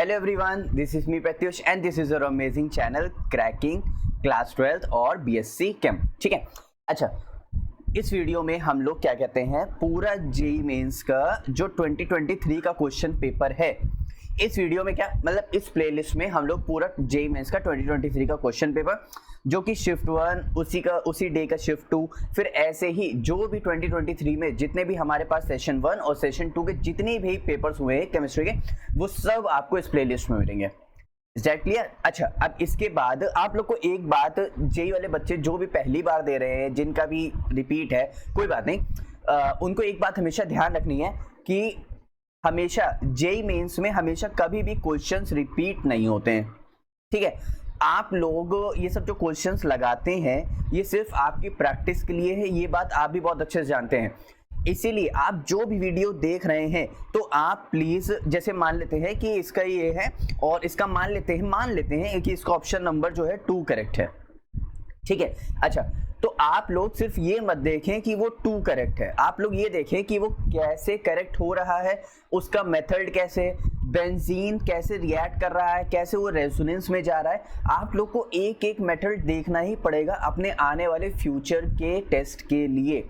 Hello everyone, this is me Pratyush and this is your amazing channel cracking class 12th और BSc केम। ठीक है, अच्छा इस वीडियो में हम लोग क्या कहते हैं, पूरा जेईई मेंस का जो 2023 का क्वेश्चन पेपर है, इस वीडियो में क्या मतलब इस प्लेलिस्ट में हम लोग पूरा जेईई मेंस का 2023 का क्वेश्चन पेपर जो कि शिफ्ट 1 उसी डे का शिफ्ट 2, फिर ऐसे ही जो भी 2023 में जितने भी हमारे पास सेशन 1 और सेशन 2 के जितने भी पेपर्स हुए हैं केमिस्ट्री के, वो सब आपको इस प्लेलिस्ट में मिलेंगे। Is that clear? अच्छा, अब इसके बाद आप लोग को एक बात, जेईई वाले बच्चे जो भी पहली बार दे रहे हैं, जिनका भी रिपीट है कोई बात नहीं, उनको एक बात हमेशा ध्यान रखनी है कि हमेशा जेईई मेंस में हमेशा कभी भी क्वेश्चंस रिपीट नहीं होते हैं। ठीक है, आप लोग ये सब जो क्वेश्चंस लगाते हैं ये सिर्फ आपकी प्रैक्टिस के लिए है, ये बात आप भी बहुत अच्छे से जानते हैं। इसीलिए आप जो भी वीडियो देख रहे हैं तो आप प्लीज, जैसे मान लेते हैं कि इसका ये है और इसका मान लेते हैं कि इसका ऑप्शन नंबर जो है 2 करेक्ट है। ठीक है, अच्छा तो आप लोग सिर्फ ये मत देखें कि वो 2 करेक्ट है, आप लोग ये देखें कि वो कैसे करेक्ट हो रहा है, उसका मेथड कैसे, बेंजीन कैसे रिएक्ट कर रहा है, कैसे वो रेजोनेंस में जा रहा है। आप लोग को एक एक मेथड देखना ही पड़ेगा अपने आने वाले फ्यूचर के टेस्ट के लिए।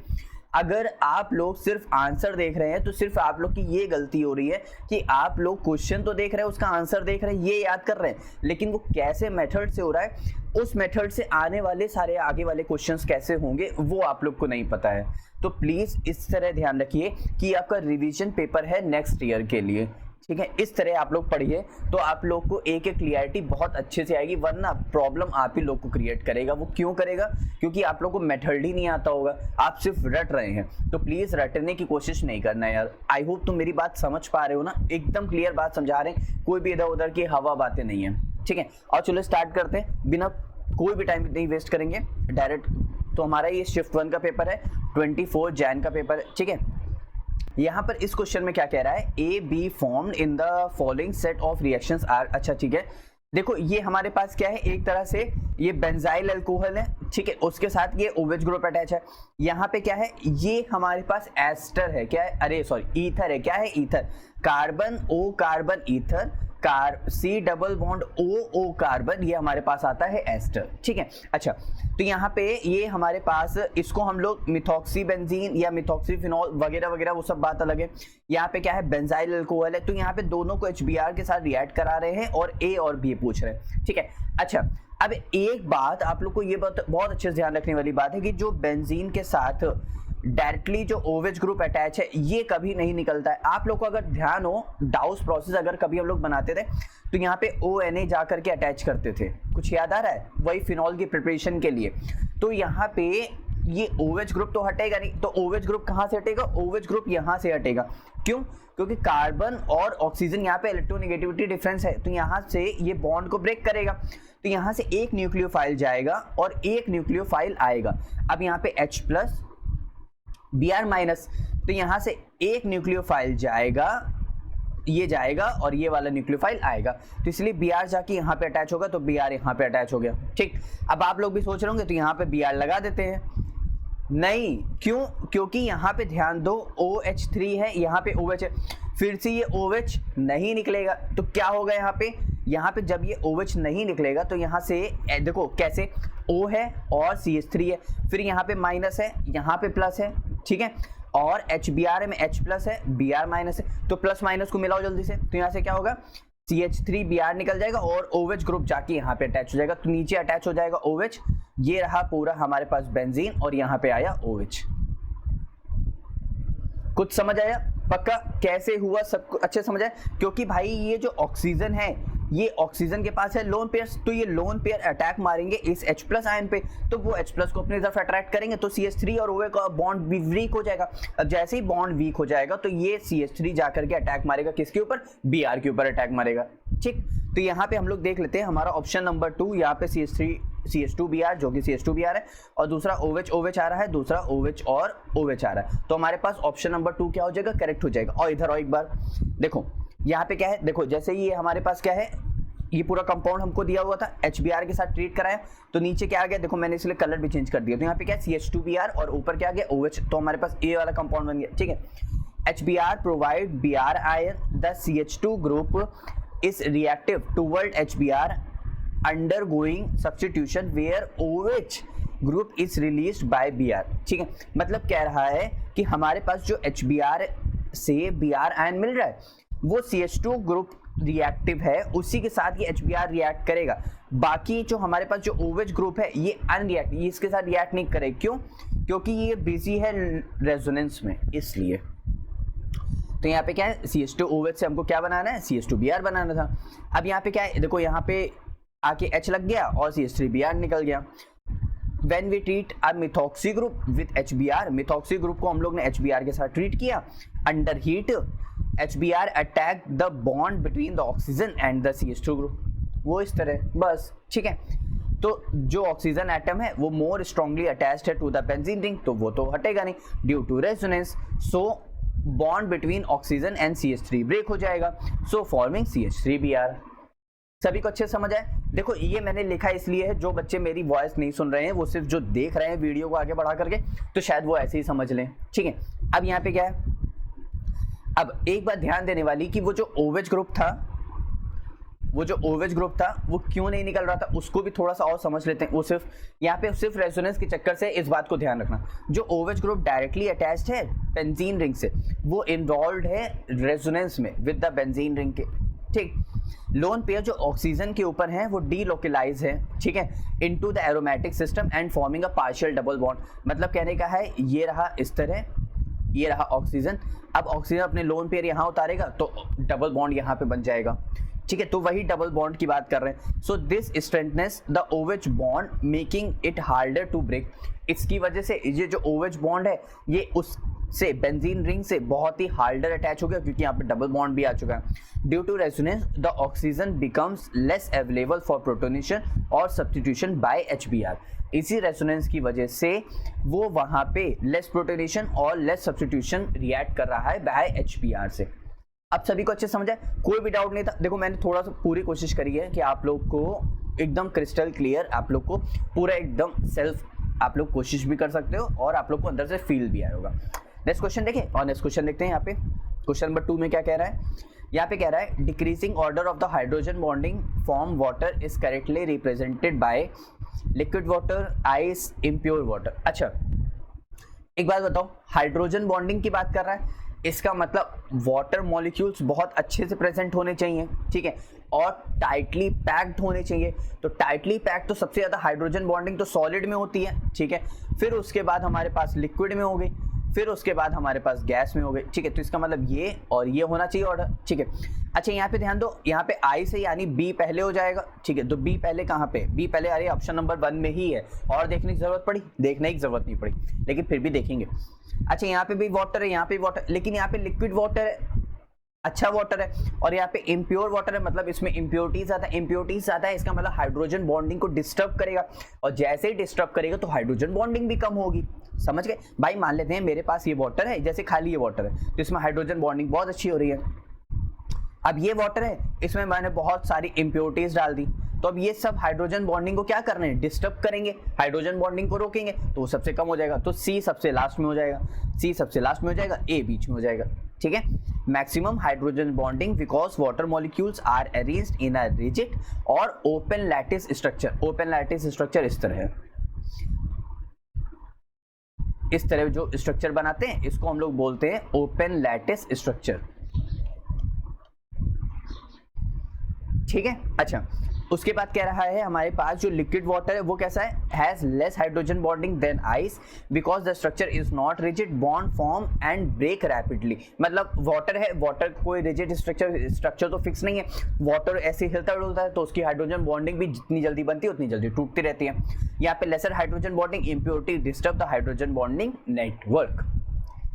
अगर आप लोग सिर्फ आंसर देख रहे हैं तो सिर्फ आप लोग की ये गलती हो रही है कि आप लोग क्वेश्चन तो देख रहे हैं, उसका आंसर देख रहे हैं, ये याद कर रहे हैं, लेकिन वो कैसे मेथड से हो रहा है, उस मेथड से आने वाले सारे आगे वाले क्वेश्चंस कैसे होंगे वो आप लोग को नहीं पता है। तो प्लीज इस तरह ध्यान रखिए कि आपका रिवीजन पेपर है नेक्स्ट ईयर के लिए। ठीक है, इस तरह आप लोग पढ़िए तो आप लोग को एक एक क्लियरिटी बहुत अच्छे से आएगी, वरना प्रॉब्लम आप ही लोग को क्रिएट करेगा। वो क्यों करेगा? क्योंकि आप लोग को मेथड ही नहीं आता होगा, आप सिर्फ रट रहे हैं। तो प्लीज रटने की कोशिश नहीं करना यार। आई होप तुम मेरी बात समझ पा रहे हो ना, एकदम क्लियर बात समझा रहे हैं, कोई भी इधर उधर की हवा बातें नहीं है। ठीक है, और चलो स्टार्ट करते हैं, बिना कोई भी टाइम नहीं वेस्ट करेंगे डायरेक्ट। तो हमारा ये शिफ्ट 1 का पेपर है, 24 जैन का पेपर है। ठीक है, यहाँ पर इस क्वेश्चन में क्या कह रहा है, A B formed in the following set of reactions are. अच्छा ठीक है, देखो ये हमारे पास क्या है, एक तरह से ये बेंजाइल अल्कोहल है। ठीक है, उसके साथ ये OH ग्रुप अटैच है। यहाँ पे क्या है, ये हमारे पास एस्टर है, क्या है, अरे सॉरी ईथर है। क्या है? Ether, carbon O carbon ether, C double bond O carbon, ये हमारे पास आता है एस्टर। ठीक है, अच्छा तो यहाँ पे ये हमारे पास, इसको हम लोग मिथॉक्सी बेंजीन या मिथॉक्सी फिनॉल वगैरह वगैरह वो सब बात अलग है। यहाँ पे क्या है, बेंजाइल अल्कोहल है। तो यहाँ पे दोनों को HBr के साथ रिएक्ट करा रहे हैं और A और B पूछ रहे हैं। ठीक है, अच्छा अब एक बात आप लोग को ये बहुत अच्छे से ध्यान रखने वाली बात है कि जो बेंजीन के साथ डायरेक्टली जो OH ग्रुप अटैच है ये कभी नहीं निकलता है। आप लोग को अगर ध्यान हो, डाउस प्रोसेस अगर कभी हम लोग बनाते थे तो यहाँ पे ONA जा करके अटैच करते थे, कुछ याद आ रहा है, वही फिनॉल की प्रिपरेशन के लिए। तो यहाँ पे ये OH ग्रुप तो हटेगा नहीं, तो OH ग्रुप कहाँ से हटेगा? OH ग्रुप यहाँ से हटेगा। क्यों? क्योंकि कार्बन और ऑक्सीजन यहाँ पे इलेक्ट्रोनेगेटिविटी डिफरेंस है, तो यहाँ से ये बॉन्ड को ब्रेक करेगा। तो यहाँ से एक न्यूक्लियोफाइल जाएगा और एक न्यूक्लियोफाइल आएगा। अब यहाँ पे H प्लस Br माइनस, तो यहाँ से एक न्यूक्लियोफाइल जाएगा, ये जाएगा और ये वाला न्यूक्लियोफाइल आएगा। तो इसलिए Br जाके यहाँ पे अटैच होगा, तो Br यहाँ पे अटैच हो गया। ठीक, अब आप लोग भी सोच रहे होंगे तो यहाँ पे Br लगा देते हैं। नहीं, क्यों? क्योंकि यहाँ पे ध्यान दो, OH3 है, यहाँ पे OH है, फिर से ये OH नहीं निकलेगा। तो क्या होगा यहाँ पे जब ये OH नहीं निकलेगा तो यहाँ से देखो कैसे, O है और CH3 है, फिर यहाँ पे माइनस है, यहाँ पे प्लस है। ठीक है, और HBr में H प्लस है, Br माइनस है, तो प्लस माइनस को मिलाओ जल्दी से। तो यहाँ से क्या होगा, CH3 Br निकल जाएगा और OH ग्रुप जाके यहाँ पे अटैच हो जाएगा। तो नीचे अटैच हो जाएगा OH, ये रहा पूरा हमारे पास बेंजीन और यहाँ पे आया OH। कुछ समझ आया? पक्का? कैसे हुआ सब कुछ अच्छे समझ आया? क्योंकि भाई ये जो ऑक्सीजन है, ये ऑक्सीजन के पास है लोन पेयर, तो ये लोन पेयर अटैक मारेंगे इस H प्लस आयन पे, तो वो H प्लस को अपनी तरफ अट्रैक्ट करेंगे, तो CH3 और OH का बॉन्ड भी वीक हो जाएगा। अब जैसे ही बॉन्ड वीक हो जाएगा तो ये CH3 जाकर के अटैक मारेगा, किसके ऊपर? Br के ऊपर अटैक मारेगा। ठीक, तो यहाँ पे हम लोग देख लेते हैं हमारा ऑप्शन नंबर 2, यहाँ पे CH2Br जो कि CH2Br है, और दूसरा OH आ रहा है, दूसरा OH और OH आ रहा है। तो हमारे पास ऑप्शन नंबर 2 क्या हो जाएगा, करेक्ट हो जाएगा। और इधर और एक बार देखो, यहाँ पे क्या है, देखो जैसे ये हमारे पास क्या है, ये पूरा कंपाउंड हमको दिया हुआ था, HBr के साथ ट्रीट कराया, तो नीचे क्या आ गया, देखो मैंने इसलिए कलर भी चेंज कर दिया। तो यहाँ पे क्या है, CH2Br और ऊपर क्या आ गया, OH, तो हमारे पास ए वाला कंपाउंड बन गया। ठीक है, HBr provide Br ion, the CH2 group is reactive toward HBr undergoing substitution where OH group is released by Br। ठीक है, मतलब कह रहा है कि हमारे पास जो HBr से Br आयन मिल रहा है वो CH2 ग्रुप रिएक्टिव है, उसी के साथ ये HBr रिएक्ट करेगा। बाकी जो हमारे पास जो OH ग्रुप है ये अनरिएक्टिव, ये इसके साथ रिएक्ट नहीं करेगा। क्यों? क्योंकि ये बिजी है रेजोनेंस में, इसलिए। तो यहाँ पे क्या है, CH2OH से हमको क्या बनाना है, CH2Br बनाना था। अब यहाँ पे क्या है, देखो यहाँ पे आके H लग गया और CH3Br निकल गया। When we treat a methoxy group with HBr, methoxy group को हम लोग ने HBr के साथ ट्रीट किया, under heat HBr attack the bond between the oxygen and the CH2 group, वो इस तरह, बस। ठीक है, तो जो ऑक्सीजन एटम है वो मोर स्ट्रांगली अटैच्ड है टू द बेंजीन रिंग, तो वो तो हटेगा नहीं due to resonance, so bond between oxygen and CH3 break हो जाएगा, सो फॉर्मिंग CH3Br। सभी को अच्छे समझ आए? देखो ये मैंने लिखा इसलिए है, जो बच्चे मेरी वॉइस नहीं सुन रहे हैं वो सिर्फ जो देख रहे हैं वीडियो को आगे बढ़ा करके, तो शायद वो ऐसे ही समझ लें। ठीक है, अब यहाँ पे क्या है, अब एक बात ध्यान देने वाली कि वो जो OH ग्रुप था, वो जो OH ग्रुप था वो क्यों नहीं निकल रहा था, उसको भी थोड़ा सा और समझ लेते हैं। वो सिर्फ यहाँ पे सिर्फ रेजोनेंस के चक्कर से, इस बात को ध्यान रखना, जो OH ग्रुप डायरेक्टली अटैच्ड है बेंजीन रिंग से, वो इन्वॉल्व है रेजोनेंस में विद द बेंजीन रिंग के। ठीक, लोन पेयर जो ऑक्सीजन के ऊपर है वो डीलोकलाइज है, ठीक है, into the aromatic system and forming a partial double bond. मतलब कहने का है ये रहा इस तरह, ये रहा ऑक्सीजन, अब ऑक्सीजन अपने लोन पेयर यहाँ उतारेगा तो डबल बॉन्ड यहाँ पे बन जाएगा। ठीक है, तो वही डबल बॉन्ड की बात कर रहे हैं। So this strengthens the OH bond making it harder to break. इसकी वजह से ये जो OH बॉन्ड है ये उससे बेंजीन रिंग से बहुत ही हार्डर अटैच हो गया, क्योंकि यहाँ पे डबल बॉन्ड भी आ चुका है। Due to resonance the oxygen becomes less available for protonation और सब्स्टिट्यूशन बाय HBr। इसी रेजोनेंस की वजह से वो वहाँ पे लेस प्रोटोनेशन और लेस सब्स्टिट्यूशन रिएक्ट कर रहा है बाय HBr से। अब सभी को अच्छे समझ आए? कोई भी डाउट नहीं था? देखो मैंने थोड़ा सा पूरी कोशिश करी है कि आप लोग को एकदम क्रिस्टल क्लियर, आप लोग को पूरा एकदम सेल्फ, आप लोग कोशिश भी कर सकते हो और आप लोग को अंदर से फील भी आया होगा। नेक्स्ट क्वेश्चन देखें, और नेक्स्ट क्वेश्चन देखते हैं। यहाँ पे क्वेश्चन नंबर 2 में क्या कह रहा है, यहाँ पे कह रहा है decreasing order of the hydrogen bonding form water is correctly represented by liquid water, ice, impure water. अच्छा एक बात बताओ, हाइड्रोजन बॉन्डिंग की बात कर रहा है, इसका मतलब वाटर मॉलिक्यूल्स बहुत अच्छे से प्रेजेंट होने चाहिए, ठीक है, और टाइटली पैक्ड होने चाहिए। तो टाइटली पैक्ड तो सबसे ज़्यादा हाइड्रोजन बॉन्डिंग तो सॉलिड में होती है, ठीक है, फिर उसके बाद हमारे पास लिक्विड में हो गई, फिर उसके बाद हमारे पास गैस में हो गई, ठीक है। तो इसका मतलब ये और ये होना चाहिए ऑर्डर, ठीक है। अच्छा यहाँ पे ध्यान दो, यहाँ पे आई से यानी बी पहले हो जाएगा, ठीक है। तो बी पहले कहाँ पे, बी पहले, अरे ऑप्शन नंबर 1 में ही है, और देखने की जरूरत पड़ी, देखने की जरूरत नहीं पड़ी, लेकिन फिर भी देखेंगे। अच्छा यहाँ पे भी वाटर है, यहाँ पे वाटर, लेकिन यहाँ पे लिक्विड वाटर है, अच्छा वाटर है, और यहाँ पे इम्प्योर वाटर है, मतलब इसमें इम्प्योरिटीज आता है, इम्प्योरिटीज आता है, इसका मतलब हाइड्रोजन बॉन्डिंग को डिस्टर्ब करेगा, और जैसे ही डिस्टर्ब करेगा तो हाइड्रोजन बॉन्डिंग भी कम होगी। समझ गए भाई? मान लेते हैं मेरे पास ये वाटर है, जैसे खाली ये वाटर है, तो इसमें हाइड्रोजन बॉन्डिंग बहुत अच्छी हो रही है। अब ये वाटर है, इसमें मैंने बहुत सारी इम्प्योरिटीज डाल दी, तो अब ये सब हाइड्रोजन बॉन्डिंग को क्या कर रहे हैं, डिस्टर्ब करेंगे, हाइड्रोजन बॉन्डिंग को रोकेंगे, तो वो सबसे कम हो जाएगा। तो सी सबसे लास्ट में हो जाएगा, सी सबसे लास्ट में हो जाएगा, ए बीच में हो जाएगा, ठीक है। Maximum hydrogen bonding because water molecules are arranged in a rigid और open lattice structure. Open lattice structure इस तरह है, इस तरह जो स्ट्रक्चर बनाते हैं इसको हम लोग बोलते हैं ओपन लैटिस स्ट्रक्चर, ठीक है। अच्छा उसके बाद कह रहा है हमारे पास जो लिक्विड वाटर है वो कैसा है, has less hydrogen bonding than ice because the structure is not rigid, bond form and break rapidly. मतलब वाटर है, वाटर कोई रिजिड स्ट्रक्चर तो फिक्स नहीं है, वाटर ऐसे हिलता डुलता है, तो उसकी हाइड्रोजन बॉन्डिंग भी जितनी जल्दी बनती है उतनी जल्दी टूटती रहती है। यहाँ पे lesser hydrogen bonding impurity disturb the hydrogen bonding network.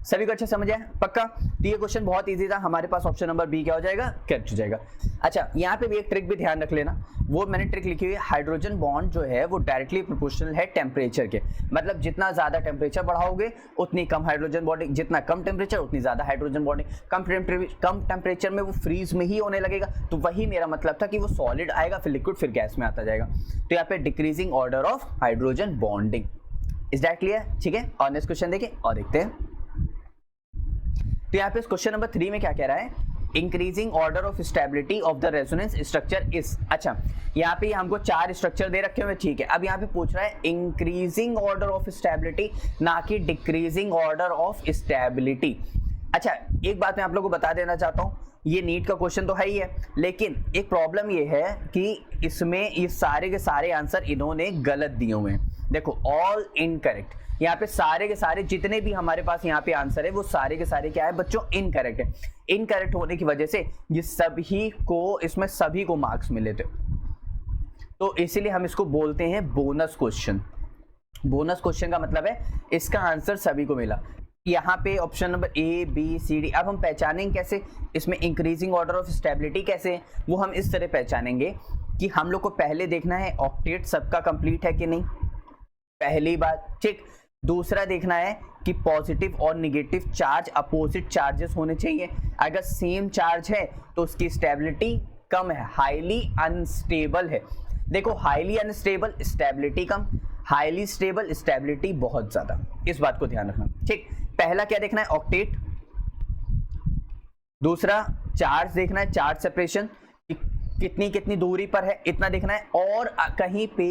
सभी को अच्छा समझ आया? पक्का? तो ये क्वेश्चन बहुत इजी था, हमारे पास ऑप्शन नंबर बी क्या हो जाएगा, करेक्ट हो जाएगा। अच्छा यहाँ पे भी एक ट्रिक भी ध्यान रख लेना, वो मैंने ट्रिक लिखी हुई है, हाइड्रोजन बॉन्ड जो है वो डायरेक्टली प्रोपोर्शनल है टेम्परेचर के, मतलब जितना ज्यादा टेम्परेचर बढ़ाओगे उतनी कम हाइड्रोजन बॉन्डिंग, जितना कम टेम्परेचर उतनी ज्यादा हाइड्रोजन बॉन्डिंग। कम टेम्परेचर में वो फ्रीज में ही होने लगेगा, तो वही मेरा मतलब था कि वो सॉलिड आएगा, फिर लिक्विड, फिर गैस में आता जाएगा। तो यहाँ पे decreasing order of hydrogen bonding, is that clear? ठीक है, और नेक्स्ट क्वेश्चन देखिए और देखते हैं। तो यहाँ पे क्वेश्चन नंबर 3 में क्या कह रहा है, increasing order of stability of the resonance structure is. अच्छा, यहाँ पे हमको 4 स्ट्रक्चर दे रखे हुए, ठीक है। अब यहाँ पे पूछ रहा है इंक्रीजिंग ऑर्डर ऑफ स्टेबिलिटी, ना कि डिक्रीजिंग ऑर्डर ऑफ स्टेबिलिटी। अच्छा, एक बात मैं आप लोगों को बता देना चाहता हूँ, ये नीट का क्वेश्चन तो है ही है, लेकिन एक प्रॉब्लम ये है कि इसमें ये सारे के सारे आंसर इन्होंने गलत दिए हुए हैं। देखो, ऑल इनकरेक्ट, यहाँ पे सारे के सारे जितने भी हमारे पास यहाँ पे आंसर है वो सारे के सारे क्या है बच्चों, इनकरेक्ट है। इनकरेक्ट होने की वजह से ये सभी को, इसमें सभी को मार्क्स मिले थे, तो इसीलिए हम इसको बोलते हैं बोनस क्वेश्चन। बोनस क्वेश्चन का मतलब है इसका आंसर सभी को मिला। यहाँ पे option number A B C D, अब हम पहचानेंगे कैसे इसमें इंक्रीजिंग ऑर्डर ऑफ स्टेबिलिटी कैसे है, वो हम इस तरह पहचानेंगे कि हम लोग को पहले देखना है ऑक्टेट सबका कंप्लीट है कि नहीं, पहली बात, ठीक। दूसरा देखना है कि पॉजिटिव और निगेटिव चार्ज अपोजिट चार्जेस होने चाहिए। अगर सेम चार्ज है तो उसकी स्टेबिलिटी कम है, हाईली अनस्टेबल है। देखो, हाईली अनस्टेबल स्टेबिलिटी कम, हाईली स्टेबल स्टेबिलिटी बहुत ज्यादा, इस बात को ध्यान रखना, ठीक। पहला क्या देखना है, ऑक्टेट। दूसरा चार्ज देखना है, चार्ज सेपरेशन कितनी कितनी दूरी पर है, इतना देखना है। और कहीं पे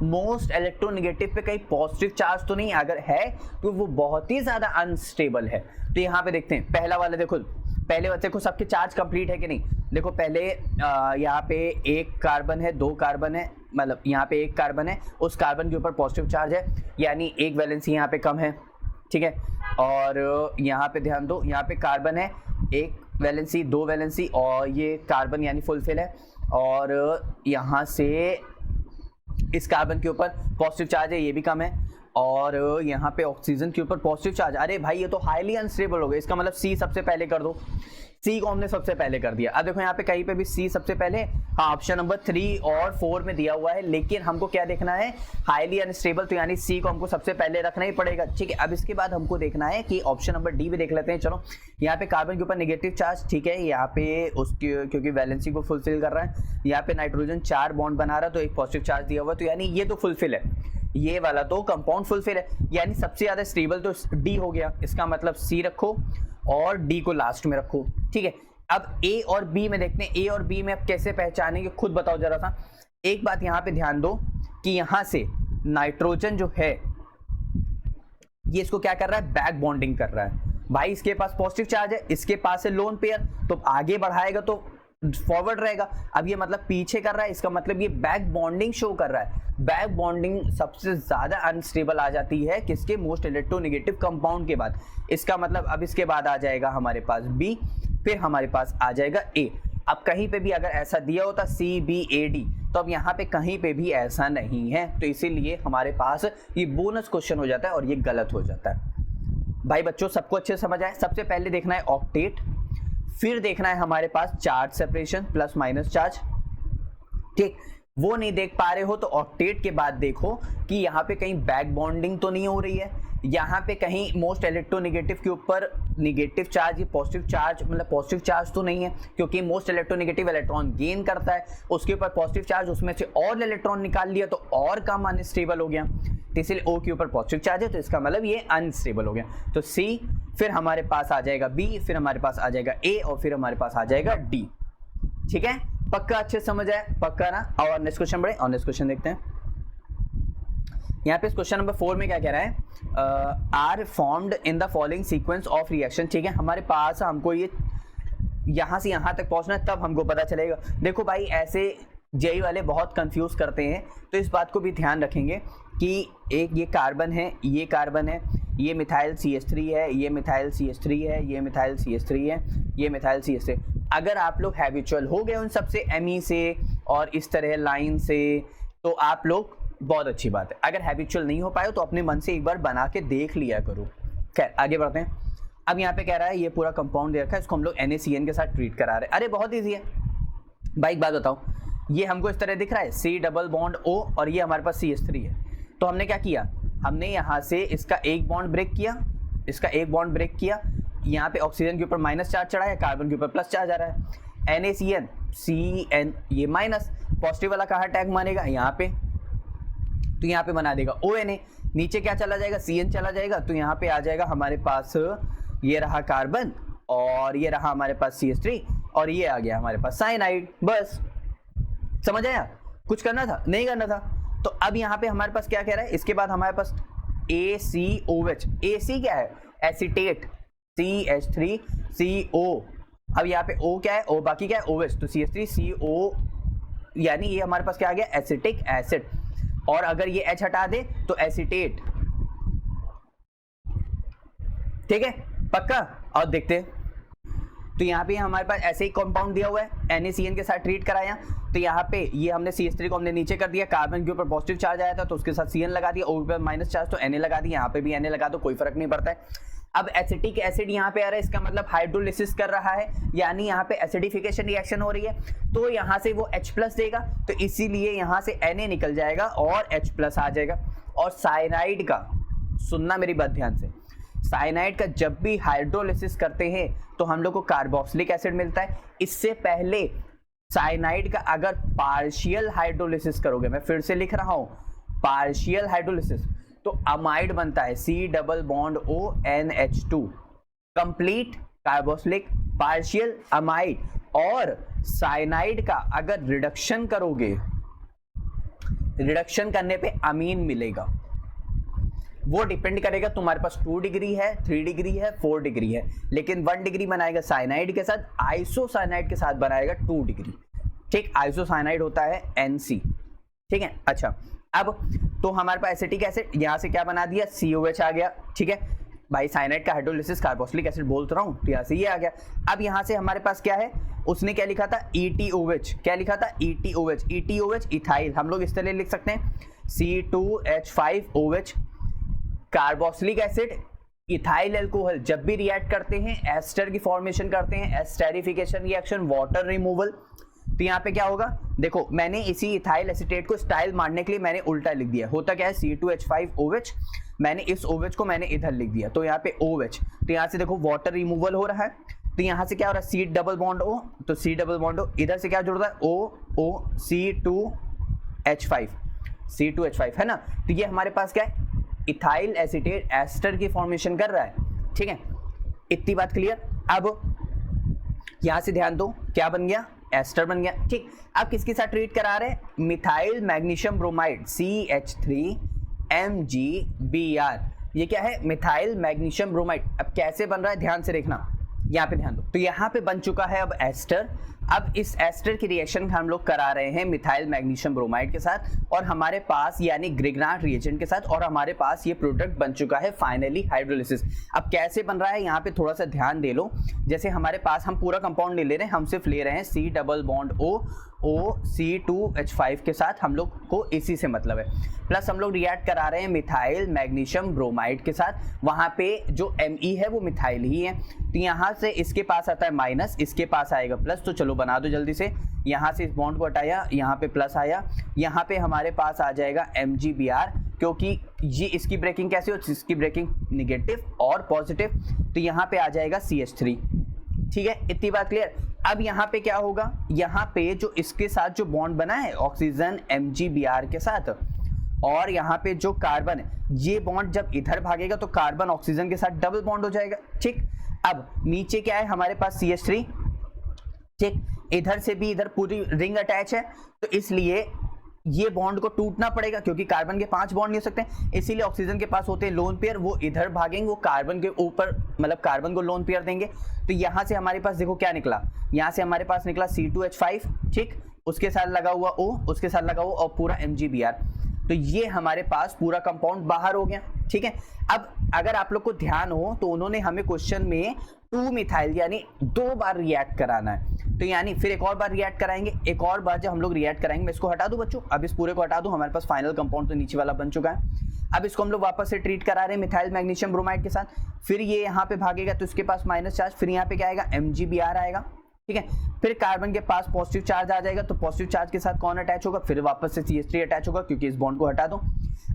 मोस्ट इलेक्ट्रोनेगेटिव पे कहीं पॉजिटिव चार्ज तो नहीं, अगर है तो वो बहुत ही ज्यादा अनस्टेबल है। तो यहाँ पे देखते हैं पहला वाला, देखो पहले वाले को सबके चार्ज कंप्लीट है कि नहीं। देखो पहले यहाँ पे एक कार्बन है, 2 कार्बन है, मतलब यहाँ पे एक कार्बन है, उस कार्बन के ऊपर पॉजिटिव चार्ज है, यानी एक वैलेंसी यहाँ पे कम है, ठीक है। और यहाँ पे ध्यान दो, यहाँ पे कार्बन है, एक वैलेंसी 2 वैलेंसी, और ये कार्बन यानी फुलफिल है, और यहाँ से इस कार्बन के ऊपर पॉजिटिव चार्ज है, ये भी कम है, और यहाँ पे ऑक्सीजन के ऊपर पॉजिटिव चार्ज। अरे भाई ये तो हाईली अनस्टेबल हो गया, इसका मतलब सी सबसे पहले कर दो। सी को हमने सबसे पहले कर दिया। अब देखो यहाँ पे कहीं पे भी सी सबसे पहले, हाँ ऑप्शन नंबर 3 और 4 में दिया हुआ है, लेकिन हमको क्या देखना है, हाईली अनस्टेबल, तो यानी सी को हमको सबसे पहले रखना ही पड़ेगा, ठीक है। अब इसके बाद हमको देखना है कि ऑप्शन नंबर डी भी देख लेते हैं। चलो, यहाँ पे कार्बन के ऊपर नेगेटिव चार्ज, ठीक है, यहाँ पे उसकी क्योंकि वैलेंसी को फुलफिल कर रहा है, यहाँ पे नाइट्रोजन 4 बॉन्ड बना रहा है, तो एक पॉजिटिव चार्ज दिया हुआ है, तो यानी ये तो फुलफिल है, ये वाला तो कंपाउंड फुलफिल है, यानी सबसे ज्यादा स्टेबल तो डी हो गया। इसका मतलब सी रखो और डी को लास्ट में रखो, ठीक है। अब ए और बी में देखते हैं, ए और बी में अब कैसे पहचानेंगे, खुद बताओ जरा सा। एक बात यहाँ पे ध्यान दो कि यहां से नाइट्रोजन जो है ये इसको क्या कर रहा है, बैक बॉन्डिंग कर रहा है। भाई इसके पास पॉजिटिव चार्ज है, इसके पास है लोन पेयर, तो आगे बढ़ाएगा तो फॉरवर्ड रहेगा। अब ये मतलब पीछे कर रहा है, इसका मतलब ये बैक बॉन्डिंग शो कर रहा है। बैक बॉन्डिंग सबसे ज्यादा अनस्टेबल आ जाती है किसके, मोस्ट इलेक्ट्रोनेगेटिव कंपाउंड के बाद। इसका मतलब अब इसके बाद आ जाएगा हमारे पास बी, फिर हमारे पास आ जाएगा ए। अब कहीं पे भी अगर ऐसा दिया होता सी बी ए डी, तो अब यहाँ पे कहीं पे भी ऐसा नहीं है, तो इसीलिए हमारे पास ये बोनस क्वेश्चन हो जाता है और ये गलत हो जाता है। भाई बच्चों सबको अच्छे समझ आए। सबसे पहले देखना है ऑक्टेट, फिर देखना है हमारे पास charge separation plus minus charge, ठीक। वो नहीं देख पा रहे हो तो ऑक्टेट के बाद देखो कि यहाँ पे कहीं बैक बॉन्डिंग तो नहीं हो रही है, यहाँ पे कहीं मोस्ट इलेक्ट्रोनेगेटिव के ऊपर निगेटिव चार्ज, ये पॉजिटिव चार्ज, मतलब पॉजिटिव चार्ज तो नहीं है, क्योंकि मोस्ट इलेक्ट्रोनेगेटिव इलेक्ट्रॉन गेन करता है, उसके ऊपर पॉजिटिव चार्ज, उसमें से और इलेक्ट्रॉन निकाल लिया तो और कम अनस्टेबल हो गया, तो इसलिए ओ के ऊपर पॉजिटिव चार्ज है, तो इसका मतलब ये अनस्टेबल हो गया। तो सी, फिर हमारे पास आ जाएगा बी, फिर हमारे पास आ जाएगा ए, और फिर हमारे पास आ जाएगा डी, ठीक है। पक्का अच्छे समझ आए, पक्का ना। और नेक्स्ट क्वेश्चन बढ़े, और नेक्स्ट क्वेश्चन देखते हैं। यहाँ पे क्वेश्चन नंबर 4 में क्या कह रहा है, are formed in the following sequence of reaction, ठीक है। हमारे पास हमको ये यहाँ से यहाँ तक पहुँचना है, तब हमको पता चलेगा। देखो भाई ऐसे जेई वाले बहुत कंफ्यूज करते हैं, तो इस बात को भी ध्यान रखेंगे कि एक ये कार्बन है, ये कार्बन है, ये मिथाइल CH3 है, ये मिथाइल CH3 है, ये मिथाइल CH3 है, ये मिथाइल CH3। अगर आप लोग हैबिचुअल हो गए उन सबसे एमी से और इस तरह लाइन से, तो आप लोग बहुत अच्छी बात है। अगर हैबिचुअल नहीं हो पाए तो अपने मन से एक बार बना के देख लिया करो। खैर आगे बढ़ते हैं। अब यहाँ पे कह रहा है ये पूरा कंपाउंड दे रखा है, इसको हम लोग NaCN के साथ ट्रीट करा रहे हैं। अरे बहुत ईजी है भाई, एक बात बताओ, ये हमको इस तरह दिख रहा है C डबल बॉन्ड O, और ये हमारे पास CH3 है। तो हमने क्या किया, हमने यहाँ से इसका एक बॉन्ड ब्रेक किया, इसका एक बॉन्ड ब्रेक किया, यहाँ पे ऑक्सीजन के ऊपर माइनस चार्ज चढ़ा है, कार्बन के ऊपर प्लस चार्ज आ रहा है। NaCN CN ये माइनस, पॉजिटिव वाला कहाँ टैग मानेगा, यहाँ पे, तो यहाँ पे बना देगा ONA। नीचे क्या चला जाएगा, CN चला जाएगा, तो यहाँ पे आ जाएगा हमारे पास ये रहा कार्बन और ये रहा हमारे पास CH3, और ये आ गया हमारे पास साइनाइड। बस समझ आया? कुछ करना था? नहीं करना था। तो अब यहाँ पे हमारे पास क्या कह रहा है, इसके बाद हमारे पास ACOH। AC क्या है? Acetate, CH3CO। अब यहाँ पे O क्या है? O बाकी क्या है? OH, तो CH3CO, यानी ये हमारे पास क्या आ गया? Acetic acid. और अगर ये H हटा दे तो एसीटेट। ठीक है, पक्का? और देखते हैं, तो यहाँ पे हमारे पास ऐसे ही कंपाउंड दिया हुआ है, NaCN के साथ ट्रीट कराया। तो यहाँ पे ये हमने CH3 को हमने नीचे कर दिया, कार्बन के ऊपर पॉजिटिव चार्ज आया था तो उसके साथ CN लगा दिया, ऊपर माइनस चार्ज तो Na लगा दिया, यहाँ पे भी Na लगा दो, कोई फर्क नहीं पड़ता है। अब एसिटिक एसिड यहाँ पे आ रहा है, इसका मतलब हाइड्रोलिसिस कर रहा है, यानी यहाँ पे एसिडिफिकेशन रिएक्शन हो रही है, तो यहाँ से वो H+ देगा, तो इसीलिए यहाँ से Na निकल जाएगा और H+ आ जाएगा। और साइनाइड का, सुनना मेरी बात ध्यान से, साइनाइड का जब भी हाइड्रोलिसिस करते हैं तो हम लोग को कार्बोक्सिलिक एसिड मिलता है। इससे पहले साइनाइड का अगर पार्शियल हाइड्रोलिसिस करोगे, मैं फिर से लिख रहा हूं, पार्शियल हाइड्रोलिसिस, तो अमाइड बनता है C+O NH2, complete carboxylic, partial amide. और साइनाइड का अगर रिडक्शन करोगे, रिडक्शन करने पे अमीन मिलेगा। वो डिपेंड करेगा तुम्हारे पास 2 डिग्री है, 3 डिग्री है, 4 डिग्री है, लेकिन 1 डिग्री बनाएगा साइनाइड के साथ, आइसोसाइनाइड के साथ बनाएगा 2 डिग्री। ठीक, आइसोसाइनाइड होता है NC। ठीक है, अच्छा अब तो हमारे पास एसिटिक एसिड, यहाँ से क्या बना दिया? COH आ गया। ठीक है भाई, साइनाइड का हाइड्रोलिसिस कार्बोक्सिलिक एसिड बोल रहा हूँ, तो यहाँ से ये आ गया। अब यहाँ से हमारे पास क्या है, उसने क्या लिखा था? ETOH। क्या लिखा था? ETOH। ETOH इथाइल, हम लोग इस तरह लिख सकते हैं C2H5OH। Carboxylic acid, ethyl alcohol जब भी रिएक्ट करते हैं एस्टर की फॉर्मेशन करते हैं, एस्टेरिफिकेशन रिएक्शन, वाटर रिमूवल। तो यहाँ पे क्या होगा? देखो मैंने इसी इथाइल एसीटेट को स्टाइल मारने के लिए मैंने उल्टा लिख दिया। होता क्या है? C2H5OH, मैंने इस OH को मैंने इधर लिख दिया, तो यहाँ पे OH। तो यहाँ से देखो वाटर रिमूवल हो रहा है, तो यहाँ से क्या हो रहा है? C+O, तो C+O, इधर से क्या जुड़ रहा है? O C2H5 है ना। तो ये हमारे पास क्या है? इथाइल एसीटेट एस्टर की फॉर्मेशन कर रहा है। ठीक है, इतनी बात क्लियर? अब यहां से ध्यान दो, क्या बन गया? एस्टर बन गया। ठीक, अब किसके साथ ट्रीट करा रहे हैं? Methyl magnesium bromide, CH3MgBr। ये क्या है? Methyl magnesium bromide. अब कैसे बन रहा है ध्यान से देखना, यहाँ पे ध्यान दो। तो यहाँ पे बन चुका है अब एस्टर। अब इस एस्टर की रिएक्शन हम लोग करा रहे हैं मिथाइल मैग्नीशियम ब्रोमाइड के साथ, और हमारे पास यानी ग्रिग्नार्ड रिएजेंट के साथ, और हमारे पास ये प्रोडक्ट बन चुका है फाइनली हाइड्रोलिसिस। अब कैसे बन रहा है यहाँ पे थोड़ा सा ध्यान दे लो। जैसे हमारे पास, हम पूरा कंपाउंड नहीं ले रहे हैं, हम सिर्फ ले रहे हैं C+O C2H5 के साथ, हम लोग को इसी से मतलब है। प्लस हम लोग रिएक्ट करा रहे हैं मिथाइल मैग्नीशियम ब्रोमाइड के साथ, वहां पे जो Me है वो मिथाइल ही है। तो यहाँ से इसके पास आता है माइनस, इसके पास आएगा प्लस, तो चलो बना दो जल्दी से। यहाँ से इस बॉन्ड को हटाया, यहाँ पे प्लस आया, यहाँ पे हमारे पास आ जाएगा MgBr, क्योंकि ये इसकी ब्रेकिंग कैसे हो? इसकी ब्रेकिंग निगेटिव और पॉजिटिव, तो यहाँ पे आ जाएगा CH3। ठीक है, इतनी बात क्लियर? अब यहाँ पे क्या होगा? यहाँ पे जो इसके साथ जो बॉन्ड बना है ऑक्सीजन MgBr के साथ, और यहाँ पे जो कार्बन है, ये बॉन्ड जब इधर भागेगा तो कार्बन ऑक्सीजन के साथ डबल बॉन्ड हो जाएगा। ठीक, अब नीचे क्या है हमारे पास? CH3। ठीक, इधर से भी इधर पूरी रिंग अटैच है, तो इसलिए ये बॉन्ड को टूटना पड़ेगा, क्योंकि कार्बन के 5 बॉन्ड नहीं हो सकते, इसीलिए ऑक्सीजन के पास होते हैं लोन पेयर, वो इधर भागेंगे, वो कार्बन के ऊपर मतलब कार्बन को लोन पेयर देंगे। तो यहाँ से हमारे पास देखो क्या निकला, यहाँ से हमारे पास निकला C2H5, ठीक, उसके साथ लगा हुआ O, उसके साथ लगा हुआ और पूरा MgBr। तो ये हमारे पास पूरा कंपाउंड बाहर हो गया। ठीक है, अब अगर आप लोग को ध्यान हो तो उन्होंने हमें क्वेश्चन में 2 मिथाइल यानी 2 बार रिएक्ट कराना है, तो यानी फिर एक और बार रिएक्ट कराएंगे। एक और बार जब हम लोग रिएक्ट कराएंगे, मैं इसको हटा दूं बच्चों, अब इस पूरे को हटा दूं, हमारे पास फाइनल कंपाउंड तो नीचे वाला बन चुका है। अब इसको हम लोग वापस से ट्रीट करा रहे हैं मिथाइल मैग्नीशियम ब्रोमाइड के साथ, फिर ये यहाँ पे भागेगा तो इसके पास माइनस चार्ज, फिर यहाँ पे क्या आएगा? MgBr आएगा। ठीक है, फिर कार्बन के पास पॉजिटिव चार्ज आ जाएगा, तो पॉजिटिव चार्ज के साथ कौन अटैच होगा? फिर वापस से CH3 अटैच होगा, क्योंकि इस बॉन्ड को हटा दो।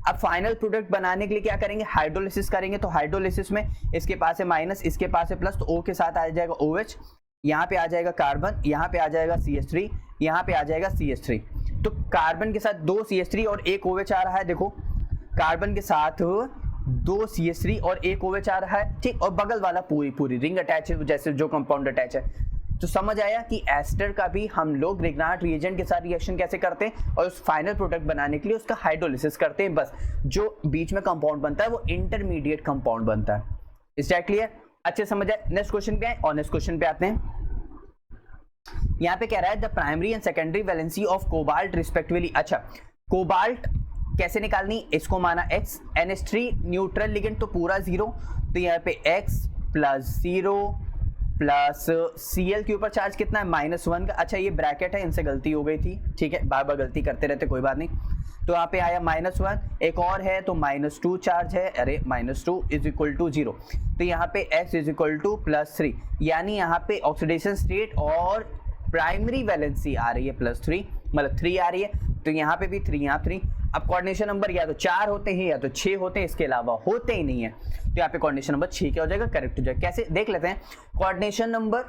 अब फाइनल प्रोडक्ट बनाने के लिए क्या करेंगे? हाइड्रोलिसिस करेंगे। तो हाइड्रोलिसिस में इसके पास है माइनस, इसके पास है प्लस, तो O के साथ आ जाएगा OH, यहाँ पे आ जाएगा कार्बन, यहाँ पे आ जाएगा CH3, यहाँ पे आ जाएगा CH3। तो कार्बन के साथ 2 CH3 और 1 OH आ रहा है। देखो कार्बन के साथ 2 CH3 और 1 OH आ रहा है। ठीक, और बगल वाला पूरी रिंग अटैच है, जैसे जो कंपाउंड अटैच है। तो समझ आया कि एस्टर का भी हम लोग ग्रिग्नार्ड रिएजेंट के साथ रिएक्शन कैसे करते हैं और उस फाइनल प्रोडक्ट बनाने के लिए उसका हाइड्रोलिसिस करते हैं। बस जो बीच में कंपाउंड बनता है वो इंटरमीडिएट कंपाउंड बनता है। Is that clear? अच्छे समझ आए। नेक्स्ट क्वेश्चन पे आए और नेक्स्ट क्वेश्चन पे आते हैं। यहाँ पे कह रहा है the primary and secondary valency of cobalt respectively. अच्छा, कोबाल्ट कैसे निकालनी, इसको माना x, NH3 न्यूट्रल लिगेंड तो पूरा 0, तो यहाँ पे x प्लस 0 प्लस Cl के ऊपर चार्ज कितना है -1 का। अच्छा ये ब्रैकेट है, इनसे गलती हो गई थी, ठीक है, बार बार गलती करते रहते, कोई बात नहीं। तो यहाँ पे आया -1, एक और है तो -2 चार्ज है, अरे -2 इज इक्वल टू 0, तो यहाँ पे x इज इक्वल टू +3, यानी यहाँ पे ऑक्सीडेशन स्टेट और प्राइमरी वैलेंसी आ रही है +3, मतलब 3 आ रही है, तो यहाँ पे भी 3, यहाँ 3। अब कोऑर्डिनेशन नंबर या तो 4 होते हैं या तो 6 होते हैं, इसके अलावा होते ही नहीं है, तो यहाँ पे कोऑर्डिनेशन नंबर 6 क्या हो जाएगा, करेक्ट हो जाएगा। कैसे देख लेते हैं। कोऑर्डिनेशन नंबर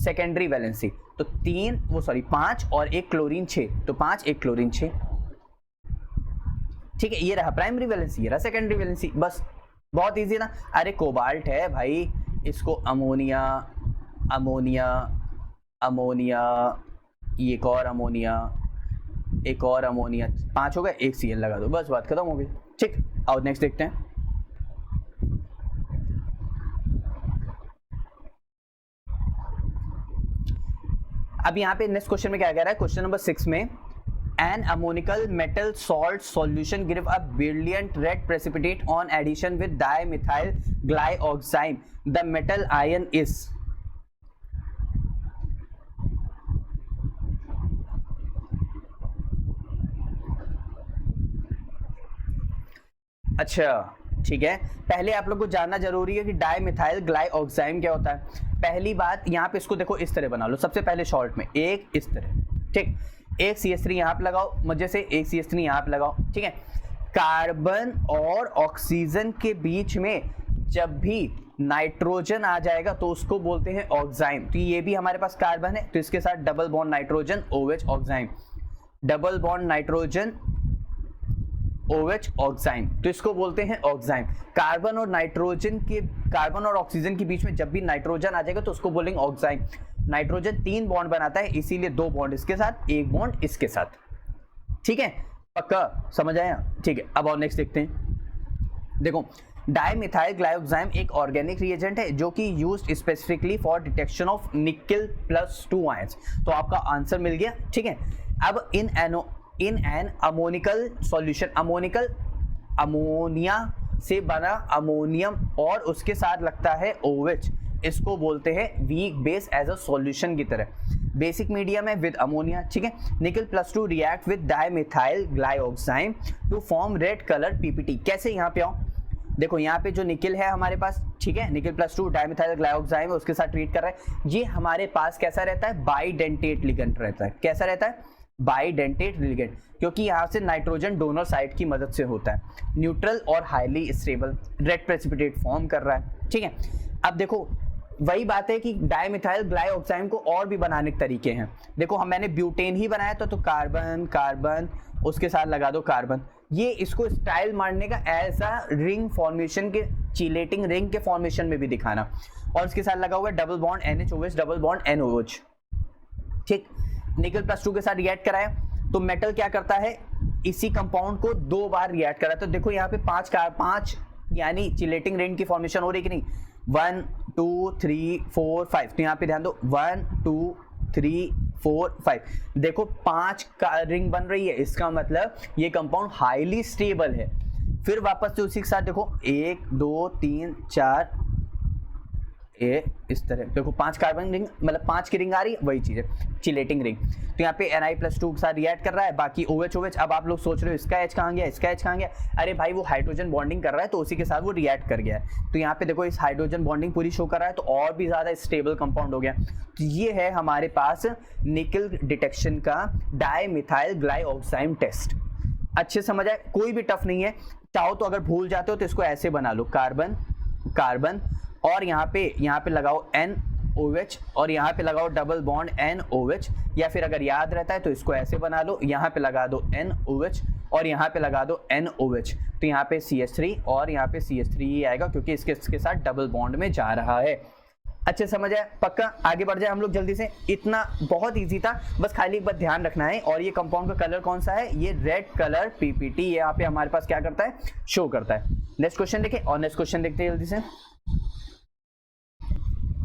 सेकेंडरी वैलेंसी तो 5 और 1 क्लोरीन 6, तो 5 1 क्लोरीन 6, ठीक है। ये रहा प्राइमरी वैलेंसी, ये रहा सेकेंडरी वैलेंसी, बस बहुत इजी ना। अरे कोबाल्ट है भाई, इसको अमोनिया अमोनिया अमोनिया, एक और अमोनिया, एक और अमोनिया, 5 हो गए, 1 Cl लगा दो, बस बात खत्म हो गई, ठीक। और नेक्स्ट देखते हैं। अब यहाँ पे नेक्स्ट क्वेश्चन में क्या कह रहा है, क्वेश्चन नंबर 6 में an ammonical metal salt solution give a brilliant red precipitate on addition with dimethyl glyoxime, the metal ion is। अच्छा ठीक है, पहले आप लोग को जानना जरूरी है कि डाइमिथाइल ग्लाइऑक्साइम क्या होता है। पहली बात यहाँ पे इसको देखो इस तरह बना लो, सबसे पहले शॉर्ट में एक इस तरह, ठीक, एक CH3 यहाँ पे लगाओ, मजे से एक CH3 यहाँ पे लगाओ, ठीक है। कार्बन और ऑक्सीजन के बीच में जब भी नाइट्रोजन आ जाएगा तो उसको बोलते हैं ऑक्साइम। तो ये भी हमारे पास कार्बन है, तो इसके साथ double bond nitrogen OH oxime, double bond nitrogen OH oxime, तो इसको बोलते हैं ऑक्साइम। कार्बन और नाइट्रोजन के, कार्बन और ऑक्सीजन के बीच में जब भी नाइट्रोजन आ जाएगा तो उसको बोलेंगे ऑक्साइम। नाइट्रोजन 3 बॉन्ड बनाता है, इसीलिए 2 बॉन्ड इसके साथ, 1 बॉन्ड इसके साथ, ठीक है, पक्का समझ आया, ठीक है। अब और नेक्स्ट देखते हैं। देखो डाइमिथाइल ग्लाइऑक्साइम एक ऑर्गेनिक रिएजेंट है जो कि used specifically for detection of निकल +2 आयंस, तो आपका आंसर मिल गया, ठीक है। अब in an ammoniacal solution, ammoniacal ammonia से बना अमोनियम और उसके साथ लगता है OH, इसको बोलते हैं weak base as a solution की तरह। बेसिक मीडियम है विद अमोनिया, ठीक है। Nickel +2 react with dimethyl glyoxime to form red colour PPT। कैसे, यहाँ पे आओ, देखो यहाँ पे जो निकल है हमारे पास, ठीक है, निकल +2 डाइमिथाइल ग्लाइऑक्साइम है, उसके साथ ट्रीट कर रहा है। ये हमारे पास कैसा रहता है, बाइडेंटेट लिगेंड रहता है। कैसा रहता है, बाइडेंटेट लिगेंड, क्योंकि यहाँ से नाइट्रोजन डोनर साइड की मदद से होता है, न्यूट्रल और highly stable, red precipitate form कर रहा है, ठीक है। अब देखो वही बात है कि डाइमिथाइल ग्लाइऑक्साइम को और भी बनाने के तरीके हैं। देखो मैंने ब्यूटेन ही बनाया तो कार्बन कार्बन, उसके साथ लगा दो कार्बन, ये इसको स्टाइल मारने का ऐसा रिंग फॉर्मेशन के, चिलेटिंग रिंग के फॉर्मेशन में भी दिखाना, और उसके साथ लगा हुआ है double bond NH OH double bond NOH, ठीक। निकल +2 के साथ रिएक्ट कराया तो मेटल क्या करता है, इसी कंपाउंड को 2 बार रिएक्ट करा, तो देखो यहाँ पे 5 यानी चिलेटिंग रिंग की फॉर्मेशन हो रही कि नहीं, 1 2 3 4 5, तो यहाँ पे ध्यान दो 1 2 3 4 5, देखो 5 का रिंग बन रही है, इसका मतलब ये कंपाउंड हाईली स्टेबल है। फिर वापस से उसी के साथ देखो 1 2 3 4 इस तरह, देखो 5 कार्बन रिंग, मतलब 5 की रिंग आ रही है, वही चीज है चिलेटिंग रिंग। तो यहाँ पे Ni+2 के साथ रिएक्ट कर रहा है, बाकी OH। अब आप लोग सोच रहे हो इसका H कहाँ गया, इसका H कहाँ गया, अरे भाई वो हाइड्रोजन बॉन्डिंग कर रहा है तो उसी के साथ वो रिएक्ट कर गया है। तो यहाँ पे देखो इस हाइड्रोजन बॉन्डिंग पूरी शो कर रहा है, तो और भी ज्यादा स्टेबल कंपाउंड हो गया। तो ये है हमारे पास निकल डिटेक्शन का डाइमिथाइल ग्लाइऑक्साइम टेस्ट। अच्छे समझ आए, कोई भी टफ नहीं है। चाहो तो अगर भूल जाते हो तो इसको ऐसे बना लो, कार्बन कार्बन और यहाँ पे लगाओ NOH और यहाँ पे लगाओ डबल बॉन्ड NOH, या फिर अगर याद रहता है तो इसको ऐसे बना लो, यहाँ पे लगा दो NOH और यहाँ पे लगा दो NOH, तो यहाँ पे CH3 और यहाँ पे CH3 ही आएगा क्योंकि इसके साथ डबल बॉन्ड में जा रहा है। अच्छे समझ आया, पक्का। आगे बढ़ जाए हम लोग जल्दी से, इतना बहुत इजी था, बस खाली एक बार ध्यान रखना है। और ये कंपाउंड का कलर कौन सा है, ये रेड कलर पीपीटी यहाँ पे हमारे पास क्या करता है, शो करता है। नेक्स्ट क्वेश्चन देखें, और नेक्स्ट क्वेश्चन देखते हैं जल्दी से।